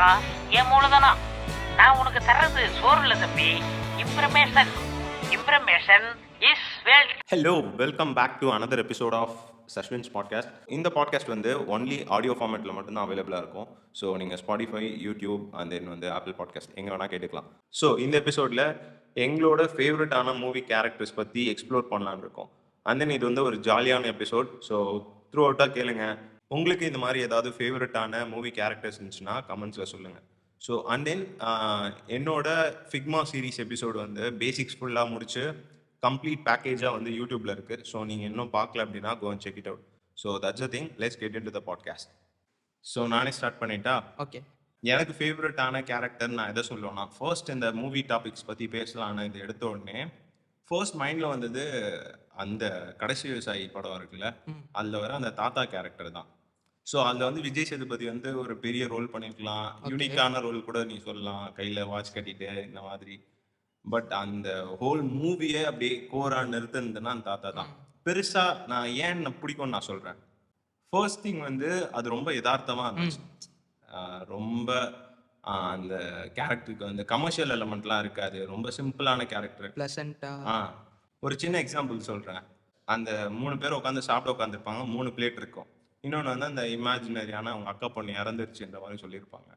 பணம் என் மூலதனம். நான் உனக்கு தர்றது சோறு இல்லை தம்பி, information. Information is wealth. Hello, welcome back to another episode of Sashwin's podcast. இந்த பாட்காஸ்ட் வந்து ஒன்லி ஆடியோ ஃபார்மேட்டில் மட்டும்தான் அவைலபிளாக இருக்கும். ஸோ நீங்கள் ஸ்பாட்டிஃபை, யூடியூப் அண்ட் தென் வந்து ஆப்பிள் பாட்காஸ்ட் எங்கே வேணால் கேட்டுக்கலாம். ஸோ இந்த எபிசோடில் எங்களோட ஃபேவரட்டான மூவி கேரக்டர்ஸ் பற்றி எக்ஸ்ப்ளோர் பண்ணலான்னு இருக்கோம். அண்ட் தென் இது வந்து ஒரு ஜாலியான எபிசோட். ஸோ த்ரூ அவுட்டாக கேளுங்க. உங்களுக்கு இந்த மாதிரி ஏதாவது ஃபேவரட்டான மூவி கேரக்டர்ஸ் இருந்துச்சுன்னா கமெண்ட்ஸில் சொல்லுங்கள். ஸோ அண்ட் தென் என்னோட ஃபிக்மா சீரீஸ் எபிசோடு வந்து பேசிக்ஸ் ஃபுல்லாக முடிச்சு கம்ப்ளீட் பேக்கேஜாக வந்து யூடியூப்ல இருக்கு. ஸோ நீங்கள் இன்னும் பார்க்கல அப்படின்னா go and check it out. So that's a thing. Let's get into the podcast. So நானே ஸ்டார்ட் பண்ணிட்டா? ஓகே. எனக்கு ஃபேவரட்டான கேரக்டர் நான் எதை சொல்லுவேன்னா, ஃபர்ஸ்ட் இந்த மூவி டாபிக்ஸ் பற்றி பேசலான்னு இது எடுத்த உடனே ஃபர்ஸ்ட் மைண்டில் வந்தது அந்த கடைசி விவசாயி படம் இருக்குல்ல, அதில் வர அந்த தாத்தா கேரக்டர் தான். ஸோ அதில் வந்து விஜய் சேதுபதி வந்து ஒரு பெரிய ரோல் பண்ணியிருக்கலாம், யூனிக்கான ரோல் கூட நீ சொல்லலாம், கையில் வாட்ச் கட்டிட்டு இந்த மாதிரி. பட் அந்த ஹோல் மூவியே அப்படியே கோரா நிறுத்துனதுன்னா அந்த தாத்தா தான். பெருசா நான் ஏன் பிடிக்கும்னு நான் சொல்றேன். ஃபர்ஸ்ட் திங் வந்து அது ரொம்ப யதார்த்தமா இருந்துச்சு. ரொம்ப அந்த கேரக்டருக்கு வந்து கமர்ஷியல் எலமெண்ட்லாம் இருக்காது. ரொம்ப சிம்பிளான கேரக்டர். பிளசண்டா. ஒரு சின்ன எக்ஸாம்பிள் சொல்றேன். அந்த 3 பேர் உட்காந்து சாப்பிட உட்காந்துருப்பாங்க. 3 பிளேட் இருக்கும். இன்னொன்று வந்து அந்த இமேஜினரியான அவங்க அக்கா பொண்ணு இறந்துருச்சுன்ற மாதிரி சொல்லியிருப்பாங்க.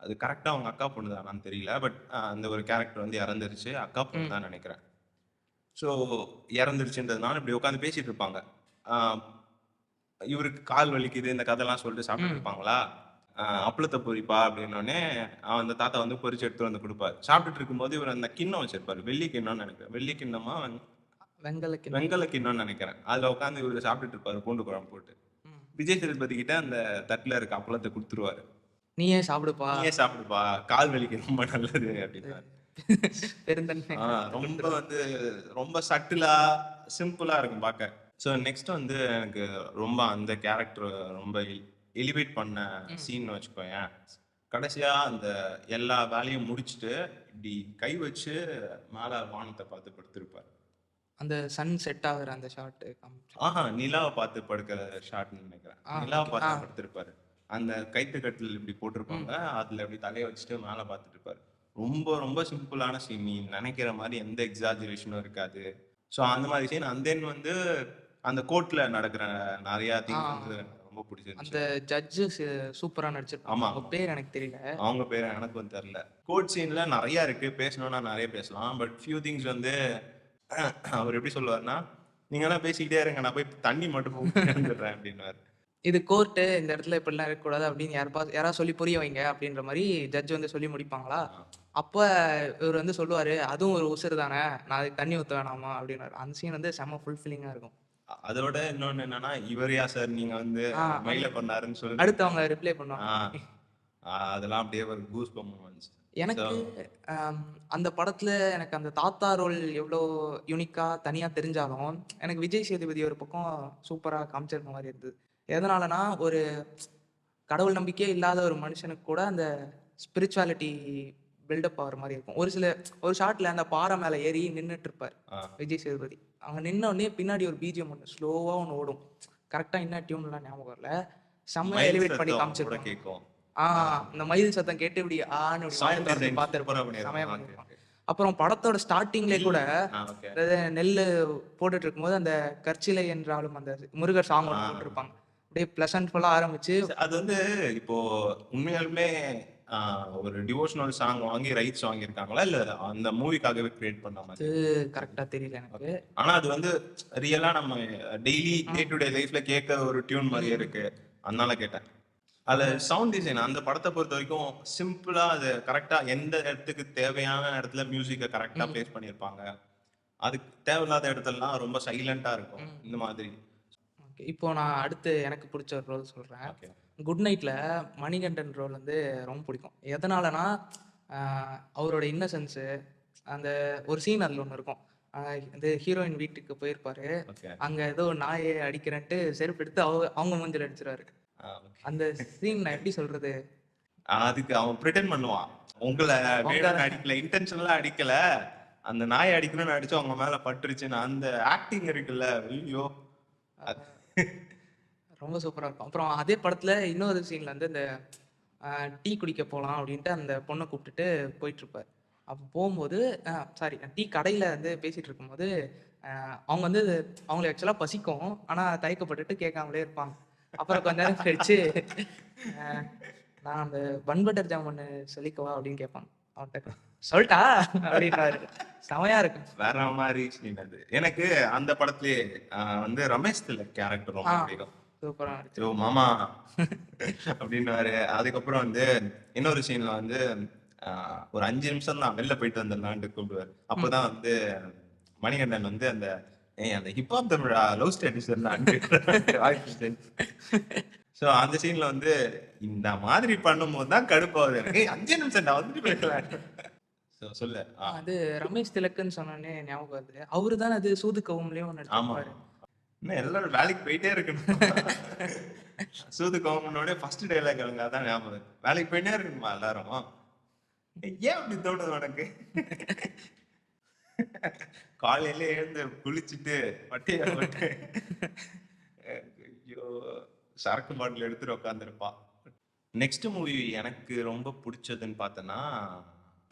அது கரெக்டாக அவங்க அக்கா பொண்ணு தானான்னு தெரியல. பட் அந்த ஒரு கேரக்டர் வந்து இறந்துருச்சு, அக்கா பொண்ணு தான் நினைக்கிறேன். ஸோ இறந்துருச்சுன்றதுனால இப்படி உட்காந்து பேசிட்டு இருப்பாங்க. இவருக்கு கால் வலிக்குது இந்த கதைலாம் சொல்லிட்டு சாப்பிட்டு இருப்பாங்களா. அப்பளத்தை பொரிப்பா அப்படின்னோடனே அந்த தாத்தா வந்து பொரிச்சு எடுத்து வந்து கொடுப்பாரு. சாப்பிட்டுட்டு இருக்கும்போது இவர் அந்த கிண்ணம் வச்சிருப்பாரு, வெள்ளி கிண்ணம்னு நினைக்கிறேன். வெள்ளி கிண்ணமா வெங்கல கிண்ணம்னு நினைக்கிறேன். அதுல உட்காந்து இவர் சாப்பிட்டுட்டு இருப்பாரு பூண்டு குழம்பு போட்டு. விஜய் சேதுபதி கிட்ட அந்த தட்டுல இருக்க அப்பளத்தை கொடுத்துருவாரு. நீயே சாப்பிடுப்பா, கால் வலிக்கு ரொம்ப நல்லது அப்படின்னு. ரொம்ப வந்து ரொம்ப சட்டிலா சிம்பிளா இருக்கும் பார்க்க. ஸோ நெக்ஸ்ட் வந்து எனக்கு ரொம்ப அந்த கேரக்டர் ரொம்ப எலிவேட் பண்ண சீன் வச்சுக்கோயேன். கடைசியா அந்த எல்லா வேலையும் முடிச்சுட்டு இப்படி கை வச்சு மேல வானத்தை பார்த்து படுத்திருப்பாரு. அந்த சன் செட் ஆகுற அந்த ஷாட். நிலாவை பார்த்து படுக்கிற ஷாட்னு நினைக்கிறேன். நிலாவை பார்த்து படுத்திருப்பாரு. அந்த கைத்துக்கட்டில் இப்படி போட்டிருப்பாங்க, அதுல இப்படி தலையை வச்சுட்டு மேலே பார்த்துட்டு இருப்பாரு. ரொம்ப ரொம்ப சிம்பிளான சீன். நீ நினைக்கிற மாதிரி எந்த எக்ஸாஜரேஷனும் இருக்காது. ஸோ அந்த மாதிரி சீன். அந்த தென் வந்து அந்த கோர்ட்ல நடக்கிற நிறைய திங்ஸ் வந்து ரொம்ப பிடிச்சிருந்துச்சு. அந்த ஜட்ஜு சூப்பரா நடிச்சிருப்பாங்க. ஆமா, அவங்க பேர் எனக்கு தெரியல. அவங்க பேர் எனக்கும் தெரியல. கோர்ட் சீன்ல நிறைய இருக்கு, பேசணும்னா நிறைய பேசலாம். பட் ஃபியூ திங்ஸ் வந்து அவர் எப்படி சொல்லுவாருன்னா, நீங்க எல்லாம் பேசிக்கிட்டே இருங்க, நான் போய் தண்ணி மட்டும் போட்டுறேன் அப்படின்னாரு. இது கோர்ட்டு, இந்த இடத்துல இப்படிலாம் இருக்கக்கூடாது அப்படின்னு யாராவது சொல்லி புரிய வைங்க அப்படின்ற மாதிரி ஜட்ஜ் வந்து சொல்லி முடிப்பாங்களா. அப்ப இவர் வந்து சொல்லுவாரு, அதுவும் ஒரு உசுறு தானே, நான் அதுக்கு தண்ணி ஊற்ற வேணாமா அப்படின்னாரு. அந்த சீன் வந்து செம்ம ஃபுல்ஃபில்லிங்கா இருக்கும். அதோட இன்னொன்னு என்னன்னா, இவரையா சார் நீங்க வந்து மெயில பண்ணாருன்னு சொல்லி அடுத்து அவங்க ரிப்ளை பண்ணுவாங்க. அதெல்லாம் அப்படியே ஒரு கூஸ் பம்ப் வந்துச்சு எனக்கு. அந்த படத்துல எனக்கு அந்த தாத்தா ரோல் எவ்வளோ யூனிக்கா தனியா தெரிஞ்சாலும் எனக்கு விஜய் சேதுபதி ஒரு பக்கம் சூப்பரா காமிச்சிருக்க மாதிரி இருந்தது. எதனாலனா, ஒரு கடவுள் நம்பிக்கையே இல்லாத ஒரு மனுஷனுக்கு கூட அந்த ஸ்பிரிச்சுவாலிட்டி பில்டப் ஆகிற மாதிரி இருக்கும். ஒரு ஷாட்ல அந்த பாறை மேலே ஏறி நின்றுட்டு இருப்பார் விஜய் சேதுபதி. அவங்க நின்ன உடனே பின்னாடி ஒரு பிஜிஎம் ஒன்று ஸ்லோவா ஒன்று ஓடும். கரெக்டா என்ன டியூன்லாம் ஞாபகம் இல்லை, செம்ம எலிவேட் பண்ணி காமிச்சிருக்கோம். இந்த மயில் சத்தம் கேட்டு இப்படி பார்த்துருப்போம். அப்புறம் படத்தோட ஸ்டார்டிங்லேயே கூட நெல் போட்டுட்டு இருக்கும்போது அந்த கற்சிலை என்றாலும் அந்த முருகர் சாங் ஒன்று போட்டிருப்பாங்க. அப்படியே பிளசன்ட்ஃபுல்லா ஆரம்பிச்சு. அது வந்து இப்போ உண்மையாலுமே ஒரு டிவோஷனல் சாங் வாங்கி ரைட்ஸ் வாங்கியிருக்காங்களா இல்ல அந்த மூவிக்காகவே கிரியேட் பண்ண மாதிரி கரெக்டா தெரியல எனக்கு. ஆனா அது வந்து ரியலா நம்ம டெய்லி டே டு டே லைஃப்ல கேட்க ஒரு டியூன் மாதிரியே இருக்கு, அதனால கேட்டேன். அதுல சவுண்ட் டிசைன் அந்த படத்தை பொறுத்த வரைக்கும் சிம்பிளா அது கரெக்டா எந்த இடத்துக்கு தேவையான இடத்துல மியூசிக்கை கரெக்டா பிளேஸ் பண்ணியிருப்பாங்க. அதுக்கு தேவையில்லாத இடத்துலலாம் ரொம்ப சைலண்டா இருக்கும் இந்த மாதிரி. இப்போ நான் அடுத்து எனக்கு பிடிச்ச ஒரு ரோல் சொல்றேன். குட் நைட்ல மணிகண்டன் ரோல் வந்து ரொம்ப பிடிக்கும். எதனாலனா, அவரோட இன்னசென்ஸு. அந்த ஒரு சீன் அதில் ஒன்று இருக்கும். இந்த ஹீரோயின் வீட்டுக்கு போயிருப்பாரு. அங்க ஏதோ நாயை அடிக்கிறேன்ட்டு செருப்பு எடுத்து அவங்க மூஞ்சில் அடிச்சிருவாரு. அந்த சீன் நான் எப்படி சொல்றது, அதுக்கு அவன் பிரிட்டன் பண்ணுவான், உங்களை அடிக்கல, இன்டென்ஷனலா அடிக்கல, அந்த நாயை அடிக்கணும்னு அடிச்சு அவங்க மேல பட்டுருச்சுன்னு அந்த ஆக்டிங் இருக்குல்ல, ஐயோ ரொம்ப சூப்பரா இருக்கும். அப்புறம் அதே படத்துல இன்னொரு சீன்ல வந்து இந்த டீ குடிக்க போகலாம் அப்படின்ட்டு அந்த பொண்ணை கூப்பிட்டுட்டு போயிட்டுருப்பார். அப்போ போகும்போது சாரி, டீ கடையில் வந்து பேசிகிட்டு இருக்கும்போது அவங்க வந்து அவங்களுக்கு ஆக்சுவலாக பசிக்கும், ஆனால் தயக்கப்பட்டுட்டு கேட்காமலே இருப்பாங்க. அப்புறம் கொஞ்ச நேரம் கழிச்சு நான் அந்த பன் பட்டர் ஜாமுன் சொல்லிக்கவா அப்படின்னு கேட்பாங்க. அவன்கிட்ட சொல்லிட்டா அப்படின்றாரு. செமையா இருக்கு. வேற மாதிரி scene அது. எனக்கு அந்த படத்திலே வந்து ரமேஷ் திலக் கேரக்டர் ரொம்ப பிடிக்கும். சூப்பரா இருக்கு. ஸோ மாமா அப்படின்னுவாரு. அதுக்கப்புறம் வந்து இன்னொரு சீன்ல வந்து ஒரு 5 நிமிஷம் தான் வெளில போயிட்டு வந்துடலான்ட்டு கூப்பிடுவாரு. அப்பதான் வந்து மணிகண்டன் வந்து அந்த அந்த ஹிப்ஹாப் தமிழா லவ் ஸ்டேட்டஸ் ஸோ அந்த சீன்ல வந்து இந்த மாதிரி பண்ணும்போது தான் கடுப்பாகுது எனக்கு. 5 நிமிஷம் நான் வந்துட்டு போயிடலாம். சொல்லு. அது ரமேஷ் திலக்குன்னு சொன்னோன்னே ஞாபகம் வருது. அவரு தானே அது சூது கவும்லயும் ஆமா. நடிச்சிருப்பாரு. இன்னும் எல்லாரும் வேலைக்கு போயிட்டே இருக்கணும். சூது கவுமனோட ஃபர்ஸ்ட் டைலாக் அவங்க அதான் ஞாபகம் வருது. வேலைக்கு போயிட்டே இருக்கணுமா எல்லாரும்? ஏன் அப்படி தோணுது உனக்கு? காலையில எழுந்து குளிச்சுட்டு பட்டையா போட்டு ஐயோ சரக்கு பாட்டில் எடுத்துட்டு உட்காந்துருப்பா. நெக்ஸ்ட் மூவி எனக்கு ரொம்ப பிடிச்சதுன்னு பார்த்தேன்னா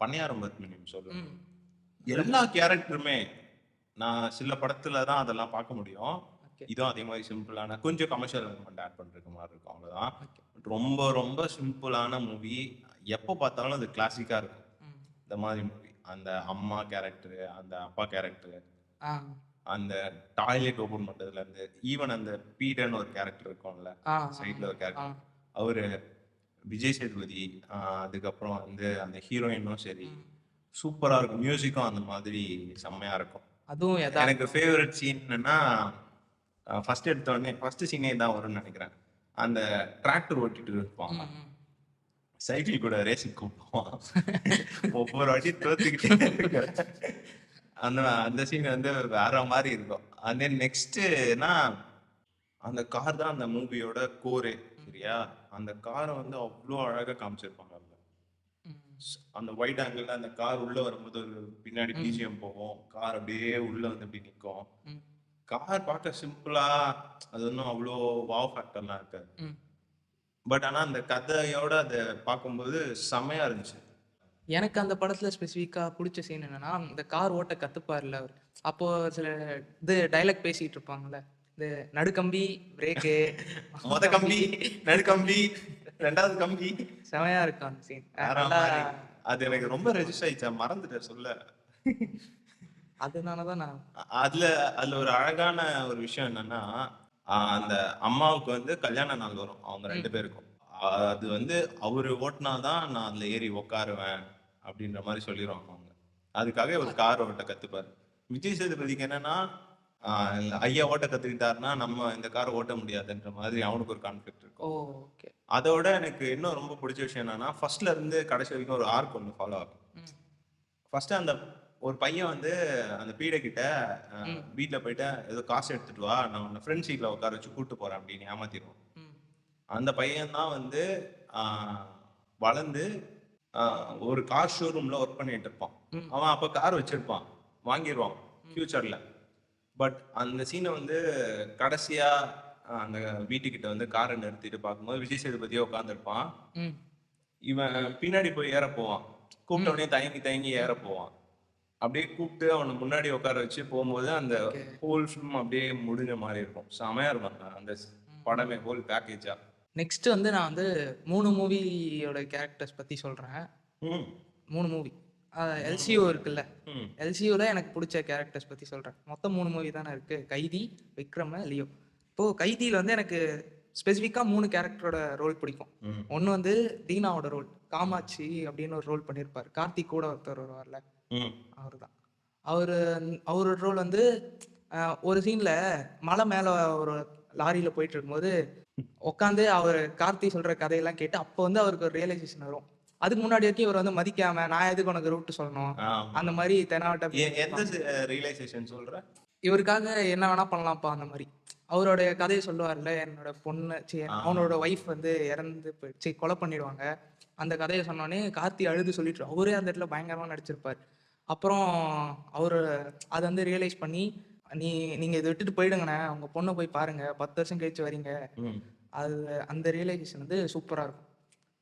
பன்னியாரம் பத்மினியும் சொல்லுவேன். எல்லா கேரக்டருமே நான் சில படத்துல தான் அதெல்லாம் பார்க்க முடியும். இதுவும் அதே மாதிரி சிம்பிளான கொஞ்சம் கமர்ஷியல் எலிமெண்ட் ஆட் பண்ற மாதிரி இருக்கும், அவ்வளவுதான். ரொம்ப ரொம்ப சிம்பிளான மூவி. எப்போ பார்த்தாலும் அது கிளாசிக்கா இருக்கும். இந்த மாதிரி மூவி அந்த அம்மா கேரக்டர், அந்த அப்பா கேரக்டர், அந்த டாய்லெட் ஓபன் பண்றதுல இருந்து ஈவன் அந்த பீடர்னு ஒரு கேரக்டர் இருக்கும்ல சைட்ல ஒரு கேரக்டர், அவரு விஜய் சேதுபதி, அதுக்கப்புறம் வந்து அந்த ஹீரோயினும் சரி சூப்பரா இருக்கும். மியூசிக்கும் அந்த மாதிரி செம்மையா இருக்கும். அதுவும் எனக்கு ஃபேவரட் சீன் என்னன்னா ஃபர்ஸ்ட் எடுத்த உடனே ஃபர்ஸ்ட் சீனே தான் வரும்னு நினைக்கிறேன். அந்த டிராக்டர் ஓட்டிட்டு இருப்பான், சைக்கிள் கூட ரேசிங் கூப்பிடுவான், ஒவ்வொரு வாட்டி தோத்துக்கிட்டே இருக்க அந்த சீன் வந்து வேற மாதிரி இருக்கும். அண்ட் தென் நெக்ஸ்ட்னா அந்த கார் தான் அந்த மூவியோட கோரே, சரியா? அந்த காரை வந்து அவ்வளோ அழகா காமிச்சிருப்பாங்க. அந்த ஒயிட் ஆங்கிள் அந்த கார் உள்ள வரும்போது ஒரு பின்னாடி பிஜிஎம் போகும், கார் அப்படியே உள்ள வந்து அப்படி நிற்கும். கார் பார்க்க சிம்பிளா, அது ஒன்றும் அவ்வளோ வாவ் ஃபேக்டர்லாம் இருக்காது. பட் ஆனா அந்த கதையோட அதை பார்க்கும்போது செமையா இருந்துச்சு. எனக்கு அந்த படத்துல ஸ்பெசிஃபிக்கா பிடிச்ச சீன் என்னன்னா, இந்த கார் ஓட்ட கத்துப்பாருல அவர். அப்போ சில இது டைலாக் பேசிட்டு இருப்பாங்கல்ல, இந்த நடுக்கம்பி பிரேக்கு, மொத கம்பி நடுக்கம்பி ரெண்டாவது கம்பி, செமையா இருக்கும் அந்த சீன். அது எனக்கு ரொம்ப ரெஜிஸ்டர் ஆயிடுச்சா, மறந்துட்டேன் சொல்ல. அதனாலதான் நான் அதுல ஒரு அழகான ஒரு விஷயம் என்னன்னா, அந்த அம்மாவுக்கு வந்து கல்யாண நாள் வரும் அவங்க 2 பேருக்கும். அது வந்து அவரு ஓட்டினாதான் நான் அதுல ஏறி உட்காருவேன் அப்படின்ற மாதிரி சொல்லிடுவாங்க அவங்க. அதுக்காக ஒரு கார் ஓட்ட கத்துப்பாரு. விஜய் சேதுபதிக்கு என்னன்னா, ஐயா ஓட்ட கத்துக்கிட்டாருன்னா நம்ம இந்த காரை ஓட்ட முடியாதுன்ற மாதிரி அவனுக்கு ஒரு கான்ஃபிளிக்ட் இருக்கும். அதோட எனக்கு இன்னும் ரொம்ப பிடிச்ச விஷயம் என்னன்னா, ஃபர்ஸ்ட்ல இருந்து கடைசி வரைக்கும் ஒரு ஆர்க் ஒன்று ஃபாலோ ஆகும். ஃபர்ஸ்ட் அந்த ஒரு பையன் வந்து அந்த பீடை கிட்ட வீட்டுல போயிட்டு ஏதோ காசு எடுத்துட்டு வா, நான் உன்னை ஃப்ரெண்ட் சீட்ல உட்கார வச்சு கூட்டு போறேன் அப்படின்னு ஏமாத்திடுவான். அந்த பையன் தான் வந்து வளர்ந்து ஒரு கார் ஷோரூம்ல ஒர்க் பண்ணிட்டு இருப்பான். அவன் அப்ப கார் வச்சிருப்பான், வாங்கிடுவான் ஃபியூச்சர்ல. பட் அந்த சீனை வந்து கடைசியா அந்த வீட்டுக்கிட்ட வந்து காரை நிறுத்திட்டு பார்க்கும்போது விஜய் சேதுபதியே உட்காந்துருப்பான். இவன் பின்னாடி போய் ஏற போவான், கூப்பிட்ட உடனே தயங்கி தயங்கி ஏற போவான். அப்படியே கூப்பிட்டு அவனை முன்னாடி உட்கார வச்சு போகும்போது அந்த ஹோல் ஃபிலிம் அப்படியே முடிஞ்ச மாதிரி இருக்கும். செமையா இருக்கும் அந்த படமே, ஹோல் பேக்கேஜா. நெக்ஸ்ட் வந்து நான் வந்து 3 மூவியோட கேரக்டர்ஸ் பத்தி சொல்றேன். 3 மூவி எல்சிஓ இருக்குல்ல, எல்சிஓல எனக்கு பிடிச்ச கேரக்டர்ஸ் பத்தி சொல்றேன். மொத்தம் 3 மூவி தானே இருக்கு, கைதி, விக்ரம், லியோ. இப்போ கைதியில வந்து எனக்கு ஸ்பெசிஃபிக்கா 3 கேரக்டரோட ரோல் பிடிக்கும். ஒன்னு வந்து தீனாவோட ரோல், காமாட்சி அப்படின்னு ஒரு ரோல் பண்ணியிருப்பாரு. கார்த்திக் கூட ஒருத்தர் வருவார்ல, அவரு தான். அவரோட ரோல் வந்து ஒரு சீன்ல மலை மேல ஒரு லாரியில போயிட்டு இருக்கும்போது உட்காந்து அவர் கார்த்தி சொல்ற கதையெல்லாம் கேட்டு அப்போ வந்து அவருக்கு ஒரு ரியலைசேஷன் வரும். அதுக்கு முன்னாடி வரைக்கும் இவர் வந்து மதிக்காம நான் எதுக்கு உனக்கு ரூட் சொல்லணும் அந்த மாதிரி தெனாவட்ட ரியலைசேஷன் சொல்ற, இவருக்காக என்ன வேணா பண்ணலாம்ப்பா அந்த மாதிரி அவரோட கதையை சொல்லுவார்ல. என்னோட பொண்ணு அவனோட ஒய்ஃப் வந்து இறந்து போயிடுச்சு, கொலை பண்ணிடுவாங்க. அந்த கதையை சொன்னோடனே கார்த்தி அழுது சொல்லிட்டு அவரே அந்த இடத்துல பயங்கரமா நடிச்சிருப்பார். அப்புறம் அவரு அதை வந்து ரியலைஸ் பண்ணி நீங்க இதை விட்டுட்டு போயிடுங்கண்ணே, உங்க பொண்ணை போய் பாருங்க, 10 வருஷம் கழிச்சு வரீங்க. அது அந்த ரியலைசேஷன் வந்து சூப்பரா இருக்கும்.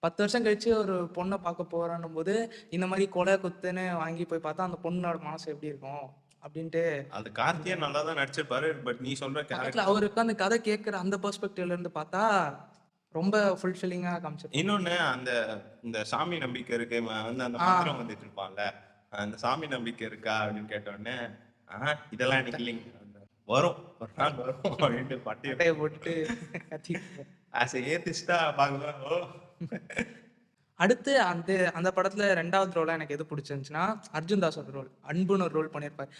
10 வருஷம் கழிச்சு ஒரு பொண்ணை பார்க்க போறான்னும் போது இந்த மாதிரி கொலை குத்துன்னு வாங்கி போய் பார்த்தா அந்த பொண்ணோட மனசு எப்படி இருக்கும் அப்படின்ட்டு அது கார்த்தியே நல்லா தான் நடிச்சிருப்பாரு. பட் நீ சொல்ற பக்கத்துல கேரக்டர் அவருக்கு அந்த கதை கேட்குற அந்த பெர்ஸ்பெக்டிவ்ல இருந்து பார்த்தா ரொம்ப ஃபுல்ஃபில்லிங்கா காமிச்சிருப்பாங்க. இன்னொன்னு அந்த இந்த சாமி நம்பிக்கை இருக்கு வந்து அந்த ஆ மந்திரம் வந்துட்டு இருப்பான்ல, அந்த சாமி நம்பிக்கை இருக்கா அப்படின்னு கேட்ட உடனே இதெல்லாம் எனக்கு இல்லைங்க, வரும் ஒரு நாள் வரும் அப்படின்ட்டு பட்டி பட்டையை போட்டுட்டு கத்தி. ஆஸ் ஏத்திஸ்டா பார்க்கலாம். ஓ அடுத்து அந்த அந்த படத்துல 2வது ரோலா எனக்கு எது பிடிச்சிருந்துச்சுன்னா அர்ஜுன் தாஸோட ரோல். அன்புன்னு ஒரு ரோல் பண்ணியிருப்பாரு.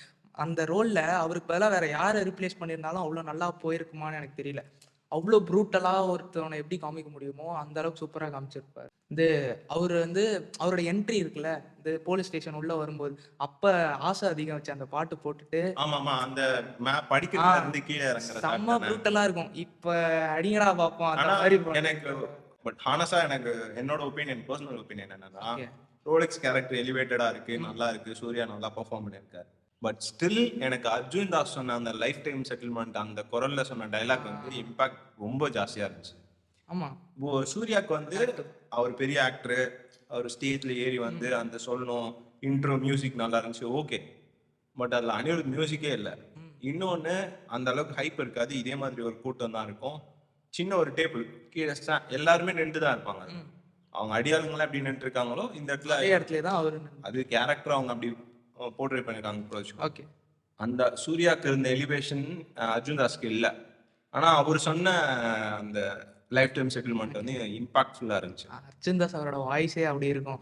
அந்த ரோல்ல அவருக்கு பதிலாக வேற யாரை ரீப்ளேஸ் பண்ணியிருந்தாலும் அவ்வளோ நல்லா போயிருக்குமான்னு எனக்கு தெரியல. அவ்வளோ ப்ரூட்டலா ஒருத்தவனை எப்படி காமிக்க முடியுமோ அந்த அளவுக்கு சூப்பரா காமிச்சிருப்பாரு. அவர் அவரோட என்ட்ரி இருக்குல்ல, இந்த போலீஸ் ஸ்டேஷன் உள்ள வரும்போது அப்ப ஆசை அதிகம் வச்சு அந்த பாட்டு போட்டுட்டு ஆமாமா அந்த படிக்கிறதுல இருந்து கீழே இறங்குற செம்ம ப்ரூட்டலா இருக்கும். இப்ப அடிங்கடா பார்ப்போம் அந்த ஆனா மாதிரி எனக்கு பட் ஹானஸா எனக்கு என்னோட ஒப்பீனியன், பர்சனல் ஒப்பீனியன் என்னன்னா, ஓகே. ரோலெக்ஸ் கேரக்டர் எலிவேட்டடா இருக்கு, நல்லா இருக்கு, சூர்யா நல்லா பெர்ஃபார்ம் பண்ணியிருக்காரு. பட் ஸ்டில் எனக்கு அர்ஜுன் தாஸ் சொன்ன அந்த லைஃப் டைம் செட்டில்மெண்ட் அந்த குரல்ல சொன்ன டைலாக் வந்து இம்பாக்ட் ரொம்ப ஜாஸ்தியா இருந்துச்சு. ஆமா சூர்யாவுக்கு வந்து அவர் பெரிய ஆக்டர், அவர் ஸ்டேஜ்ல ஏறி வந்து அந்த சொல்லணும், இன்ட்ரோ மியூசிக் நல்லா இருந்துச்சு, ஓகே. பட் அதுல அனிருத் மியூசிக்கே இல்லை. இன்னொன்னு அந்த அளவுக்கு ஹைப் இருக்காது. இதே மாதிரி ஒரு கூட்டம் தான் இருக்கும், சின்ன ஒரு டேபிள் கீழே எல்லாருமே நின்று தான் இருப்பாங்க. அவங்க அடியாளுங்களா எப்படி நின்று இருக்காங்களோ இந்த இடத்துல தான் அவரு அது கேரக்டர் அவங்க அப்படி போர்ட்ரேட் பண்ணிருக்காங்க. ஓகே. அந்த சூர்யாக்கு இருந்த எலிவேஷன் அர்ஜுன் தாஸ்க்கு இல்லை. ஆனா அவர் சொன்ன அந்த லைஃப் டைம் செட்டில்மெண்ட் வந்து இம்பாக்ட்ஃபுல்லா இருந்துச்சு. அர்ஜுன் தாஸ் அவரோட வாய்ஸே அப்படி இருக்கும்.